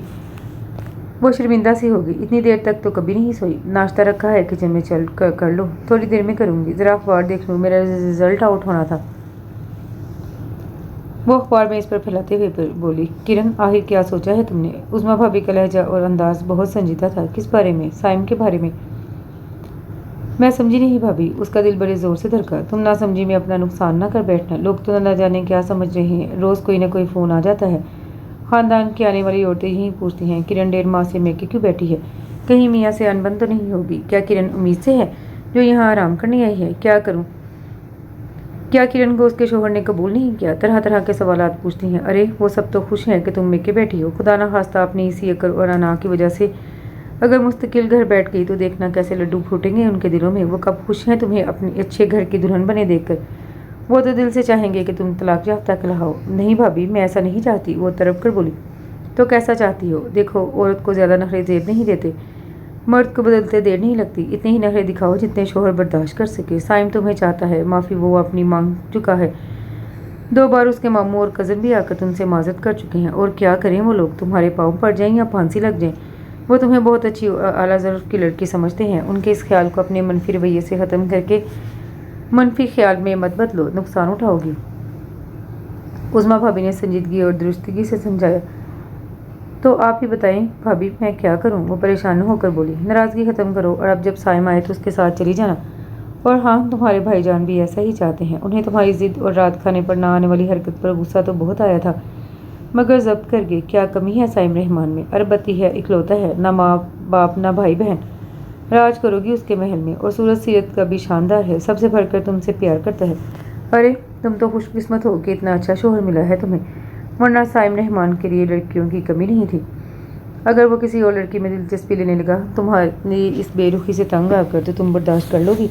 وہ شرمندہ سی ہو گئی، اتنی دیر تک تو کبھی نہیں سوئی، ناشتہ رکھا ہے کچن میں، چل کر لو، تھوڑی دیر میں کروں گی، ذرا اخبار دیکھ لوں، میرا رزلٹ آؤٹ ہونا تھا۔ وہ اخبار میں اس پر پھیلاتے ہوئے بولی، کرن آخر کیا سوچا ہے تم نے؟ عظمیٰ بھابھی کا لہجہ اور انداز بہت سنجیدہ تھا۔ کس بارے میں؟ سائم کے بارے میں۔ میں سمجھی نہیں بھابھی، اس کا دل بڑے زور سے دھڑکا۔ تم نہ سمجھی میں اپنا نقصان نہ کر بیٹھنا، لوگ تو نہ جانے کیا سمجھ رہے ہیں، روز کوئی نہ کوئی فون آ جاتا ہے، खानदान की आने वाली औरतें यही पूछती हैं, किरण डेढ़ माह से मेके क्यों बैठी है? कहीं मियाँ से अनबन तो नहीं होगी? क्या किरण उम्मीद से है जो यहाँ आराम करने आई है? क्या करूँ? क्या किरण को उसके शोहर ने कबूल नहीं किया? तरह तरह के सवालात पूछती हैं। अरे वो सब तो खुश हैं कि तुम मेके बैठी हो। खुदा ना खास्ता अपनी इसी अकल और अना की वजह से अगर मुस्तकिल घर बैठ गई तो देखना कैसे लड्डू फूटेंगे उनके दिलों में। वो कब खुश हैं तुम्हें अपने अच्छे घर की दुल्हन बने देखकर। वो तो दिल से चाहेंगे कि तुम तलाक याफ्ता कहलाओ। नहीं भाभी, मैं ऐसा नहीं चाहती, वो तड़प कर बोली। तो कैसा चाहती हो? देखो, औरत को ज़्यादा नखरे जेब नहीं देते, मर्द को बदलते देर नहीं लगती। इतने ही नखरे दिखाओ जितने शोहर बर्दाश्त कर सके। साइम तुम्हें चाहता है, माफ़ी वो अपनी मांग चुका है। 2 बार उसके मामू और कज़न भी आकर तुमसे माजरत कर चुके हैं। और क्या करें वो लोग? तुम्हारे पाँव पड़ जाएं या फांसी लग जाए। वो तुम्हें बहुत अच्छी आला ज़रूफ की लड़की समझते हैं। उनके इस ख्याल को अपने मनफी रवैये से ख़त्म करके मनफी ख्याल में मत बदलो, नुकसान उठाओगी। उज़मा भाभी ने संजीदगी और दुरुस्तगी से समझाया। तो आप ही बताएं भाभी, मैं क्या करूं? वो परेशान होकर बोली। नाराज़गी ख़त्म करो और अब जब साइम आए तो उसके साथ चली जाना। और हाँ, तुम्हारे भाईजान भी ऐसा ही चाहते हैं। उन्हें तुम्हारी ज़िद और रात खाने पर ना आने वाली हरकत पर गुस्सा तो बहुत आया था, मगर जब्त कर गए। क्या कमी है साइम रहमान में? अरबत्ती है, इकलौता है, ना माँ बाप ना भाई बहन। राज करोगी उसके महल में। और सूरत सीरत का भी शानदार है, सबसे भरकर तुमसे प्यार करता है। अरे तुम तो खुशकिस्मत हो कि इतना अच्छा शोहर मिला है तुम्हें, वरना साइम रहमान के लिए लड़कियों की कमी नहीं थी। अगर वो किसी और लड़की में दिलचस्पी लेने लगा तुम्हारी इस बेरुखी से तंग आकर, तो तुम बर्दाश्त कर लोगी?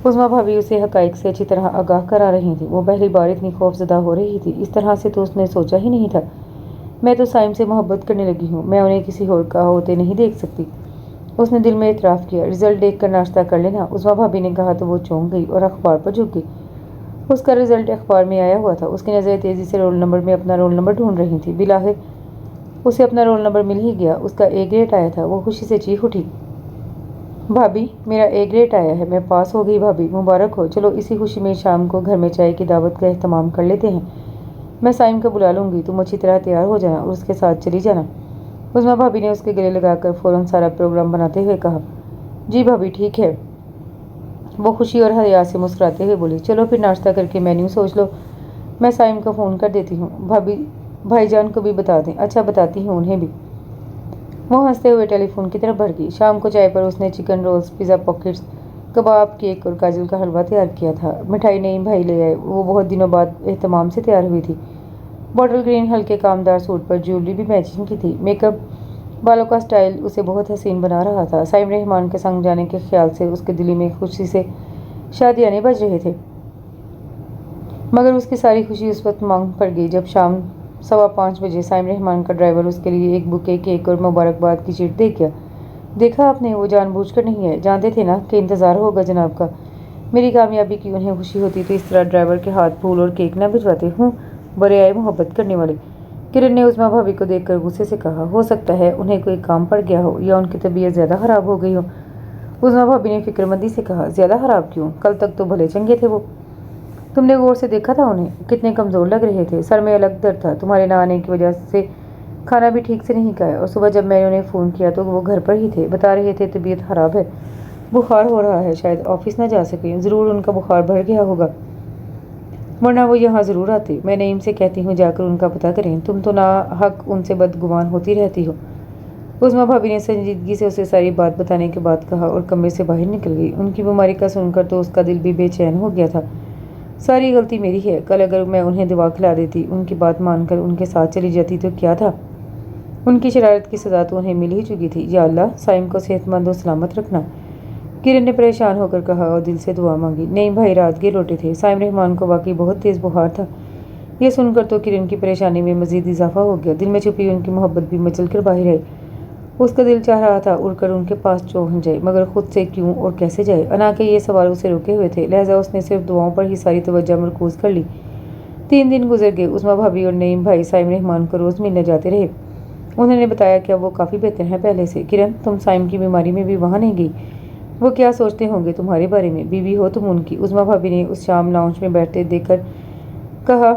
उज़मा भाभी उसे हक़ाइक़ से अच्छी तरह आगाह करा रही थी। वो पहली बार इतनी खौफज़दा हो रही थी, इस तरह से तो उसने सोचा ही नहीं था। मैं तो साइम से मोहब्बत करने लगी हूँ, मैं उन्हें किसी और का होते नहीं देख सकती। उसने दिल में इतराफ़ किया। रिज़ल्ट देख कर नाश्ता कर लेना, उज़मा भाभी ने कहा तो वो चौंक गई और अखबार पर झुक गई। उसका रिज़ल्ट अखबार में आया हुआ था। उसकी नज़रें तेज़ी से रोल नंबर में अपना रोल नंबर ढूंढ रही थी। बिलाखिर उसे अपना रोल नंबर मिल ही गया। उसका ए ग्रेड आया था। वो खुशी से चीख उठी, भाभी मेरा ए ग्रेड आया है, मैं पास हो गई भाभी, मुबारक हो। चलो इसी खुशी में शाम को घर में चाय की दावत का एहतमाम कर लेते हैं। मैं साइम को बुला लूँगी, तुम अच्छी तरह तैयार हो जाना और उसके साथ चली जाना। उज़मा भाभी ने उसके गले लगाकर फ़ौरन सारा प्रोग्राम बनाते हुए कहा। जी भाभी ठीक है, वो खुशी और हया से मुस्कुराते हुए बोली। चलो फिर नाश्ता करके मेन्यू सोच लो, मैं साइम को फ़ोन कर देती हूँ। भाभी भाईजान को भी बता दें। अच्छा बताती हूँ उन्हें भी। वो हंसते हुए टेलीफोन की तरफ बढ़ गई। शाम को चाय पर उसने चिकन रोल्स, पिज़्ज़ा पॉकेट्स, कबाब, केक और गाजर का हलवा तैयार किया था। मिठाई नईम भाई ले आए, वो बहुत दिनों बाद एहतमाम से तैयार हुई थी। बॉटल ग्रीन हल्के कामदार सूट पर ज्वेलरी भी मैचिंग की थी। मेकअप, बालों का स्टाइल उसे बहुत हसीन बना रहा था। साइम रहमान के संग जाने के ख्याल से उसके दिल में खुशी से शादियाने बज रहे थे, मगर उसकी सारी खुशी उस वक्त मांग पड़ गई जब शाम 5:15 बजे साइम रहमान का ड्राइवर उसके लिए एक बुके, केक और मुबारकबाद की चिट दे गया। देखा आपने, वो जानबूझकर नहीं है, जानते थे ना कि इंतज़ार होगा जनाब का। मेरी कामयाबी की उन्हें खुशी होती तो इस तरह ड्राइवर के हाथ फूल और केक ना भिजवाते। हूँ बड़े आए मोहब्बत करने वाले। किरण ने उज़मा भाभी को देखकर गुस्से से कहा। हो सकता है उन्हें कोई काम पड़ गया हो या उनकी तबीयत ज़्यादा ख़राब हो गई हो। उज़मा भाभी ने फिक्रमंदी से कहा। ज़्यादा ख़राब क्यों? कल तक तो भले चंगे थे वो। तुमने गौर से देखा था उन्हें? कितने कमज़ोर लग रहे थे, सर में अलग दर्द था। तुम्हारे ना आने की वजह से खाना भी ठीक से नहीं खाया। और सुबह जब मैंने उन्हें फ़ोन किया तो वो घर पर ही थे, बता रहे थे तबीयत ख़राब है, बुखार हो रहा है, शायद ऑफिस ना जा सके। ज़रूर उनका बुखार बढ़ गया होगा, वरना वो यहाँ ज़रूर आते। मैं नईम से कहती हूँ जाकर उनका पता करें। तुम तो ना हक उनसे बदगुमान होती रहती हो। उज़मा भाभी ने संजीदगी से उसे सारी बात बताने के बाद कहा और कमरे से बाहर निकल गई। उनकी बीमारी का सुनकर तो उसका दिल भी बेचैन हो गया था। सारी गलती मेरी है। कल अगर मैं उन्हें दवा खिला देती, उनकी बात मानकर उनके साथ चली जाती तो क्या था? उनकी शरारत की सज़ा तो उन्हें मिल ही चुकी थी। या अल्लाह, साइम को सेहतमंद और सलामत रखना, किरण ने परेशान होकर कहा और दिल से दुआ मांगी। नईम भाई रात के लौटे थे। साइम रहमान को वाकई बहुत तेज़ बुखार था। यह सुनकर तो किरण की परेशानी में मज़ीद इजाफा हो गया। दिल में छुपी उनकी मोहब्बत भी मचल कर बाहर आई। उसका दिल चाह रहा था उड़कर उनके पास पहुंच जाए, मगर खुद से क्यों और कैसे जाए? अना के ये सवाल उसे रुके हुए थे, लिहाजा उसने सिर्फ दुआओं पर ही सारी तवज्जो मरकूज़ कर ली। 3 दिन गुजर गए। उज़मा भाभी और नईम भाई साइम रहमान को रोज़ मिलने जाते रहे। उन्होंने बताया कि अब वो काफ़ी बेहतर हैं पहले से। किरण, तुम साइम की बीमारी में भी वहाँ नहीं गई, वो क्या सोचते होंगे तुम्हारे बारे में? बीवी हो तुम उनकी। उज़मा भाभी ने उस शाम लाउंज में बैठते देखकर कहा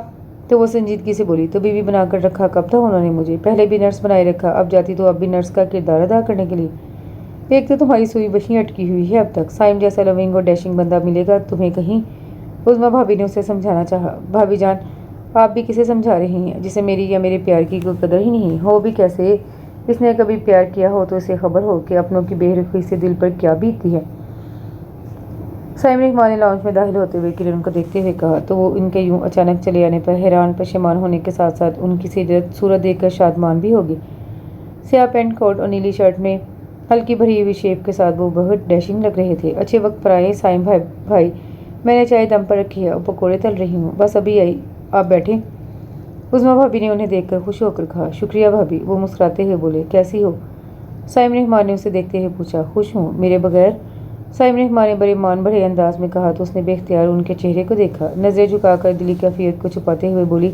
तो वो संजीदगी से बोली। तो बीवी बनाकर रखा कब था उन्होंने मुझे? पहले भी नर्स बनाए रखा, अब जाती तो अब भी नर्स का किरदार अदा करने के लिए। एक तो तुम्हारी सुई वहीं अटकी हुई है अब तक। साइम जैसा लविंग और डैशिंग बंदा मिलेगा तुम्हें कहीं? उज़मा भाभी ने उसे समझाना चाहा। भाभी जान, आप भी किसे समझा रही हैं जिसे मेरी या मेरे प्यार की कोई कदर ही नहीं हो भी कैसे? इसने कभी प्यार किया हो तो इसे खबर हो कि अपनों की बेरुखी से दिल पर क्या बीतती है। साइम रहमान ने लाउंज में दाखिल होते हुए किरण को देखते हुए कहा तो वो इनके यूं अचानक चले आने पर हैरान पशेमान होने के साथ साथ उनकी सूरत देखकर शादमान भी होगी। स्याह पैंट कोट और नीली शर्ट में हल्की भरी हुई शेप के साथ वो बहुत डैशिंग लग रहे थे। अच्छे वक्त पर आए साइम भाई, मैंने चाय दम पर रखी है और पकौड़े तल रही हूँ, बस अभी आई, आप बैठे। उस्मा भाभी ने उन्हें देखकर खुश होकर कहा, शुक्रिया भाभी। वो मुस्कुराते हुए बोले, कैसी हो? साइम रहमान ने उसे देखते हुए पूछा। खुश हूँ, मेरे बगैर? साइम रहमान ने बड़े मान भरे अंदाज में कहा तो उसने बेख्तियार उनके चेहरे को देखा। नजरें झुकाकर दिली कैफियत को छुपाते हुए बोली,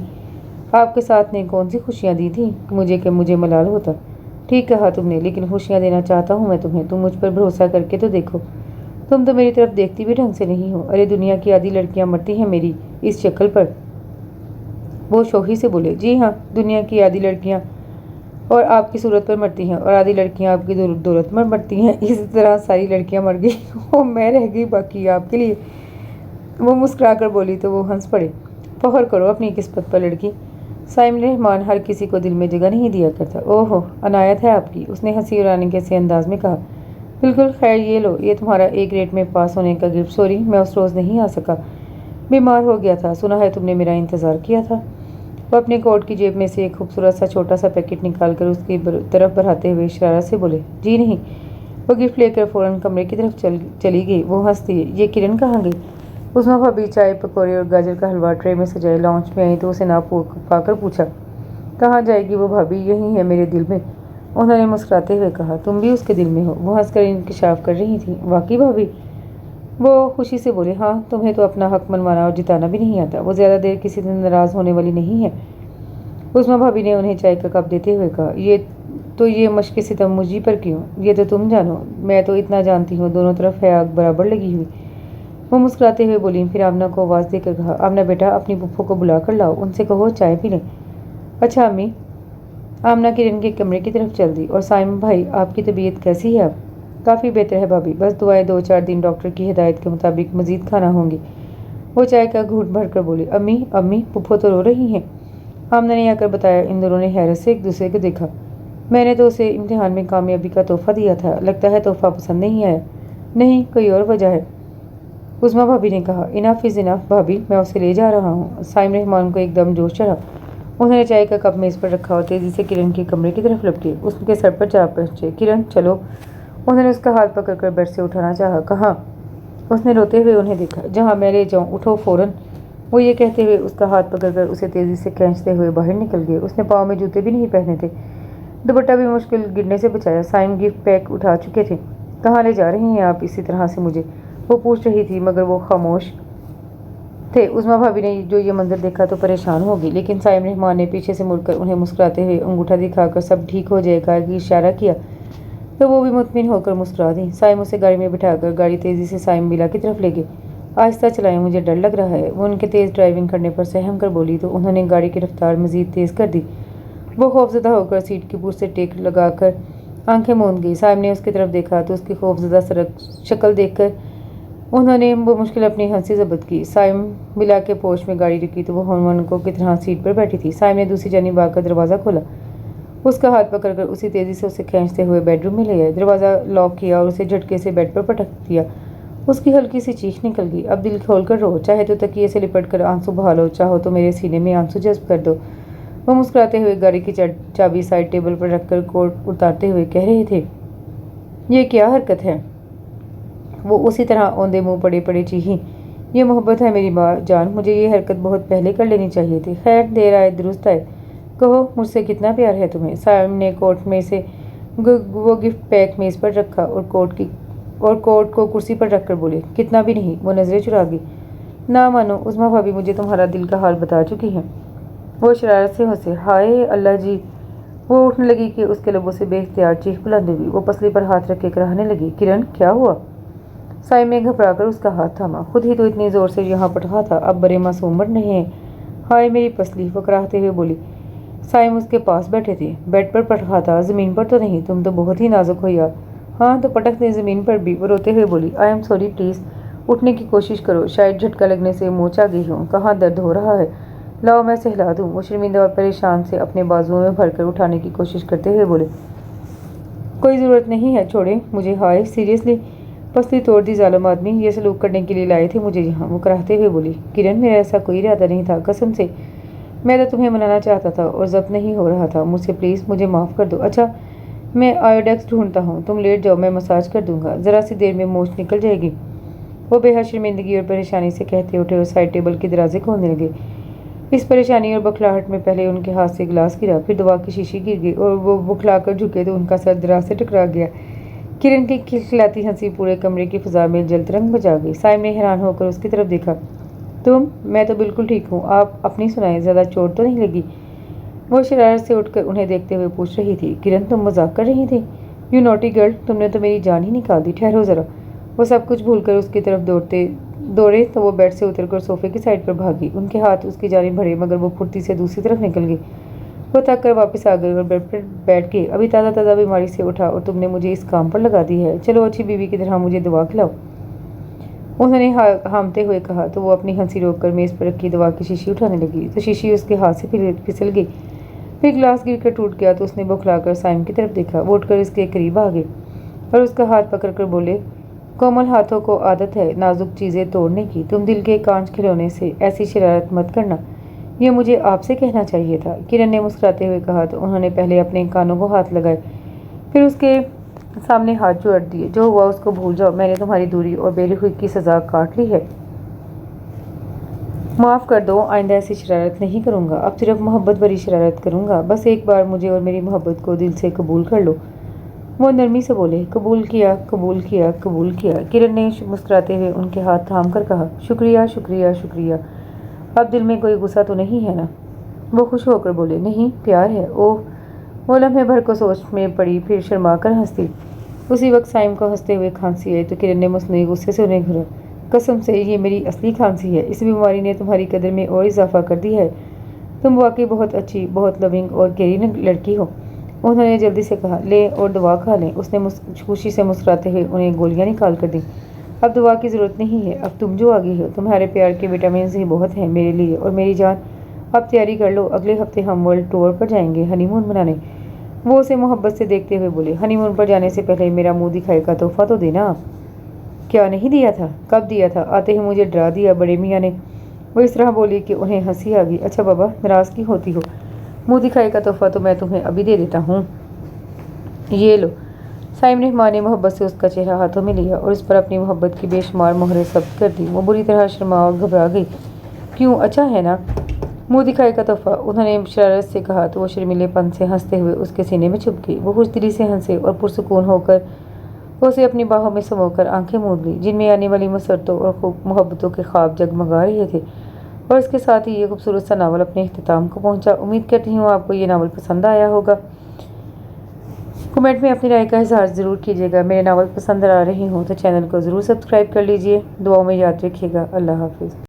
आपके साथ ने कौन सी खुशियाँ दी थी मुझे कि मुझे मलाल होता। ठीक कहा तुमने, लेकिन खुशियाँ देना चाहता हूँ मैं तुम्हें। तुम मुझ पर भरोसा करके तो देखो। तुम तो मेरी तरफ देखती भी ढंग से नहीं हो। अरे दुनिया की आधी लड़कियाँ मरती हैं मेरी इस शक्ल पर। वो शोखी से बोले, जी हाँ, दुनिया की आधी लड़कियाँ और आपकी सूरत पर मरती हैं और आधी लड़कियाँ आपकी दौलत पर मरती हैं। इस तरह सारी लड़कियाँ मर गई और मैं रह गई बाकी आपके लिए। वो मुस्कुरा कर बोली तो वो हंस पड़े। फख्र करो अपनी किस्मत पर लड़की। साइम रहमान हर किसी को दिल में जगह नहीं दिया करता। ओहो, अनायत है आपकी, उसने हंसी उड़ाने के से अंदाज में कहा। बिल्कुल, खैर ये लो, ये तुम्हारा ए ग्रेड में पास होने का गिफ्ट। सॉरी, मैं उस रोज़ नहीं आ सका, बीमार हो गया था। सुना है तुमने मेरा इंतज़ार किया था। वो अपने कोट की जेब में से एक खूबसूरत सा छोटा सा पैकेट निकाल कर उसकी तरफ बढ़ाते हुए इशारा से बोले, जी नहीं। वो गिफ्ट लेकर फ़ौरन कमरे की तरफ चली गई। वो हंसती, ये किरण कहाँ गई? उस्मा भाभी चाय, पकौड़े और गाजर का हलवा ट्रे में सजाए लाउंज में आई तो उसे ना पाकर पूछा, कहाँ जाएगी वो भाभी? यही है मेरे दिल में। उन्होंने मुस्कुराते हुए कहा, तुम भी उसके दिल में हो। वो हंसकर इंकशाफ कर रही थी। वाकई भाभी? वो खुशी से बोले, हाँ, तुम्हें तो अपना हक मनवाना और जिताना भी नहीं आता। वो ज़्यादा देर किसी दिन नाराज़ होने वाली नहीं है। उस्मा भाभी ने उन्हें चाय का कप देते हुए कहा, ये मश्क सितम मुझी पर क्यों? ये तो तुम जानो, मैं तो इतना जानती हूँ, दोनों तरफ है आग बराबर लगी हुई। वो मुस्कुराते हुए बोली। फिर आमना को आवाज़ देकर कहा, आमना बेटा, अपनी पुप्पो को बुला कर लाओ, उनसे कहो चाय पी लें। अच्छा अम्मी। आमना किरण के कमरे की तरफ चल दी। और साइम भाई, आपकी तबीयत कैसी है अब? काफ़ी बेहतर है भाभी, बस दुआएं 2-4 दिन डॉक्टर की हिदायत के मुताबिक मजीद खाना होंगी। वो चाय का घूंट भर कर बोली, अम्मी पुप्पो तो रो रही हैं। आमना ने आकर बताया। इन दोनों ने हैरत से एक दूसरे को देखा। मैंने तो उसे इम्तिहान में कामयाबी का तोहफा दिया था, लगता है तोहफा पसंद नहीं आया। नहीं, कोई और वजह है, उस्मा भाभी ने कहा। इनफ इज़ इनफ भाभी, मैं उसे ले जा रहा हूँ। साइम रहमान को एकदम जोश चढ़ा। उन्होंने चाय का कप मेज़ पर रखा और तेज़ी से किरण के कमरे की तरफ लपके। उसके सर पर जा पहुँचे। किरण चलो। उन्होंने उसका हाथ पकड़कर बेड से उठाना चाहा। कहाँ? उसने रोते हुए उन्हें देखा। जहाँ मैं ले जाऊँ, उठो फ़ौरन। वो ये कहते हुए उसका हाथ पकड़कर उसे तेज़ी से खींचते हुए बाहर निकल गए। उसने पाँव में जूते भी नहीं पहने थे, दुपट्टा भी मुश्किल गिरने से बचाया। साइम गिफ्ट पैक उठा चुके थे। कहाँ ले जा रही हैं आप इसी तरह से मुझे? वो पूछ रही थी मगर वो खामोश थे। उस्मा भाभी ने जो ये मंजर देखा तो परेशान हो गई, लेकिन साइम रहमान ने पीछे से मुड़कर उन्हें मुस्कुराते हुए अंगूठा दिखाकर सब ठीक हो जाएगा कि इशारा किया तो वो भी मुतमिन होकर मुस्कुरा दी। साइम उसे गाड़ी में बिठाकर गाड़ी तेज़ी से साइम बिला की तरफ ले गए। आहिस्ता चलाएं, मुझे डर लग रहा है। वो उनके तेज़ ड्राइविंग करने पर सहम कर बोली तो उन्होंने गाड़ी की रफ्तार मज़ीद तेज़ कर दी। वो खौफजदा होकर सीट की पूछ से टेक लगाकर आंखें मूंद गई। साइम ने उसकी तरफ देखा तो उसकी खौफजदा शक्ल देखकर उन्होंने वो मुश्किल अपनी हंसी जब्त की। साइम बिला के पोर्च में गाड़ी रुकी तो वो हनुमानों की तरह सीट पर बैठी थी। साइम ने दूसरी जानिब आकर दरवाज़ा खोला, उसका हाथ पकड़कर उसी तेज़ी से उसे खींचते हुए बेडरूम में ले आए। दरवाज़ा लॉक किया और उसे झटके से बेड पर पटक दिया। उसकी हल्की सी चीख निकल गई। अब दिल खोल कर रो, चाहे तो तकिए से लिपट कर आंसू बहा लो, चाहो तो मेरे सीने में आंसू जज्ब कर दो। वो मुस्कुराते हुए गाड़ी की चाबी साइड टेबल पर रखकर कोट उतारते हुए कह रहे थे, ये क्या हरकत है? वो उसी तरह औंधे मुंह पड़े पड़े चीखी, ये मोहब्बत है मेरी जान, मुझे ये हरकत बहुत पहले कर लेनी चाहिए थी। खैर, देर आए दुरुस्त आए। कहो मुझसे कितना प्यार है तुम्हें? साइम ने कोट में से वो गिफ्ट पैक मेज़ पर रखा और कोट को कुर्सी पर रखकर बोले, कितना भी नहीं। वो नज़रें चुरा गई। ना मानो उस्मा भाभी, मुझे तुम्हारा दिल का हाल बता चुकी हैं। वो शरारत से हंसे। हाय अल्लाह जी। वो उठने लगी कि उसके लबों से बेख्तियार चीख बुलंद हुई। वो पसली पर हाथ रख के कराहने लगी। किरण, क्या हुआ? साइम ने घबराकर उसका हाथ थामा। खुद ही तो इतनी ज़ोर से यहाँ पटखा था, अब बड़े मासूम बन रहे हैं। हाय मेरी पसली, वो कराहते हुए बोली। साइम उसके पास बैठे थे। बेड पर पटखा था, ज़मीन पर तो नहीं। तुम तो बहुत ही नाजुक हो यार। हाँ तो पटक दे ज़मीन पर भी। वो रोते हुए बोली, आई एम सॉरी, प्लीज़ उठने की कोशिश करो, शायद झटका लगने से मोच आ गई हूँ। कहाँ दर्द हो रहा है? लाओ मैं सहला दूँ। वो शर्मिंदा और परेशान से अपने बाजुओं में भरकर उठाने की कोशिश करते हुए बोले, कोई ज़रूरत नहीं है, छोड़े मुझे। हाय सीरियसली, पसली तोड़ दी जालिम आदमी, ये सलूक करने के लिए लाए थे मुझे यहाँ। वो कराहते हुए बोली, किरण मेरा ऐसा कोई इरादा नहीं था, कसम से। मैं तो तुम्हें मनाना चाहता था और जब्त नहीं हो रहा था मुझसे। प्लीज़ मुझे माफ़ कर दो। अच्छा मैं आयोडेक्स ढूंढता हूँ, तुम लेट जाओ, मैं मसाज कर दूंगा, ज़रा सी देर में मोच निकल जाएगी। वो बेहद शर्मिंदगी और परेशानी से कहते उठे और साइड टेबल के दरवाजे खोलने लगे। इस परेशानी और बखलाहट में पहले उनके हाथ से गिलास गिरा, फिर दवा की शीशी गिर गई और वो बुखलाकर झुके तो उनका सर दराज से टकरा गया। किरण की खिलखिलाती हंसी पूरे कमरे की फिजा में जलतरंग बजा गई। साइम ने हैरान होकर उसकी तरफ देखा। मैं तो बिल्कुल ठीक हूँ, आप अपनी सुनाएं, ज़्यादा चोट तो नहीं लगी? वो शरारत से उठकर उन्हें देखते हुए पूछ रही थी। किरण तुम मजाक कर रही थी? यू नॉटी गर्ल, तुमने तो मेरी जान ही निकाल दी। ठहरो ज़रा। वो सब कुछ भूलकर उसकी तरफ दौड़े तो वो बेड से उतरकर सोफे की साइड पर भागी। उनके हाथ उसकी जानिब बढ़े मगर वो फुर्ती से दूसरी तरफ निकल गई। वो थक कर वापस आ गई और बेड पर बैठ के, अभी ताज़ा ताज़ा बीमारी से उठा और तुमने मुझे इस काम पर लगा दी है। चलो अच्छी बीवी की तरह मुझे दवा खिलाओ, उन्होंने हामते हुए कहा। तो वो अपनी हंसी रोककर मेज़ पर रखी दवा की शीशी उठाने लगी तो शीशी उसके हाथ से फिसल गई। फिर गिलास गिर कर टूट गया तो उसने बौखलाकर साइम की तरफ देखा। वो उठकर इसके करीब आ गए और उसका हाथ पकड़कर बोले, कोमल हाथों को आदत है नाजुक चीज़ें तोड़ने की, तुम दिल के कांच खिलौने से ऐसी शरारत मत करना, ये मुझे आपसे कहना चाहिए था। किरण ने मुस्कुराते हुए कहा तो उन्होंने पहले अपने कानों को हाथ लगाए, फिर उसके सामने हाथ जोड़ दिए। जो हुआ उसको भूल जाओ, मैंने तुम्हारी दूरी और बेरुखी की सज़ा काट ली है। माफ़ कर दो, आइंदा ऐसी शरारत नहीं करूँगा, अब सिर्फ मोहब्बत भरी शरारत करूँगा। बस एक बार मुझे और मेरी मोहब्बत को दिल से कबूल कर लो। वो नरमी से बोले, कबूल किया, कबूल किया, कबूल किया। किरण ने मुस्कुराते हुए उनके हाथ थाम कर कहा, शुक्रिया शुक्रिया शुक्रिया। अब दिल में कोई गुस्सा तो नहीं है ना? वो खुश होकर बोले, नहीं, प्यार है। ओह। वो लम्हे भर को सोच में पड़ी, फिर शर्मा कर हंसती। उसी वक्त साइम को हंसते हुए खांसी आई तो किरण ने मसनूई गुस्से से उन्हें घूरा। कसम से ये मेरी असली खांसी है, इस बीमारी ने तुम्हारी कदर में और इजाफा कर दी है। तुम वाकई बहुत अच्छी, बहुत लविंग और केयरिंग लड़की हो। उन्होंने जल्दी से कहा, ले और दवा खा लें। उसने खुशी से मुस्कुराते हुए उन्हें गोलियां निकाल कर दी। अब दवा की ज़रूरत नहीं है, अब तुम जो आ गई हो, तुम्हारे प्यार के विटामिन ही बहुत हैं मेरे लिए और मेरी जान। अब तैयारी कर लो, अगले हफ्ते हम वर्ल्ड टूर पर जाएंगे हनीमून मनाने। वो उसे मोहब्बत से देखते हुए बोले, हनीमून पर जाने से पहले मेरा मुंह दिखाई का तोहफा तो देना आप। क्या नहीं दिया था? कब दिया था? आते ही मुझे डरा दिया बड़े मियाँ ने। वो इस तरह बोली कि उन्हें हंसी आ गई। अच्छा बाबा, नाराज़ की होती हो? मुंह दिखाई का तोहफा तो मैं तुम्हें अभी दे देता हूँ, ये लो। साइम ने माँ ने मोहब्बत से उसका चेहरा हाथों में लिया और उस पर अपनी मोहब्बत की बेशुमार मोहरें सब्त कर दी। वो बुरी तरह शर्मा और घबरा गई। क्यों, अच्छा है ना? मुंह दिखाई का तोहफा, उन्होंने शरारत से कहा तो वो शर्मीलेपन से हंसते हुए उसके सीने में छुप गई। वो खुशदिली से हंसे और पुरसुकून होकर उसे अपनी बाहों में समोकर आंखें मूंद ली, जिनमें आने वाली मसरतों और खूब मोहब्बतों के ख्वाब जगमगा रहे थे। और इसके साथ ही ये खूबसूरत सा नावल अपने इख्तिताम को पहुंचा। उम्मीद करती हूँ आपको ये नावल पसंद आया होगा। कमेंट में अपनी राय का इजहार ज़रूर कीजिएगा। मेरे नावल पसंद आ रहे हों तो चैनल को ज़रूर सब्सक्राइब कर लीजिए। दुआओं में याद रखिएगा। अल्लाह हाफिज़।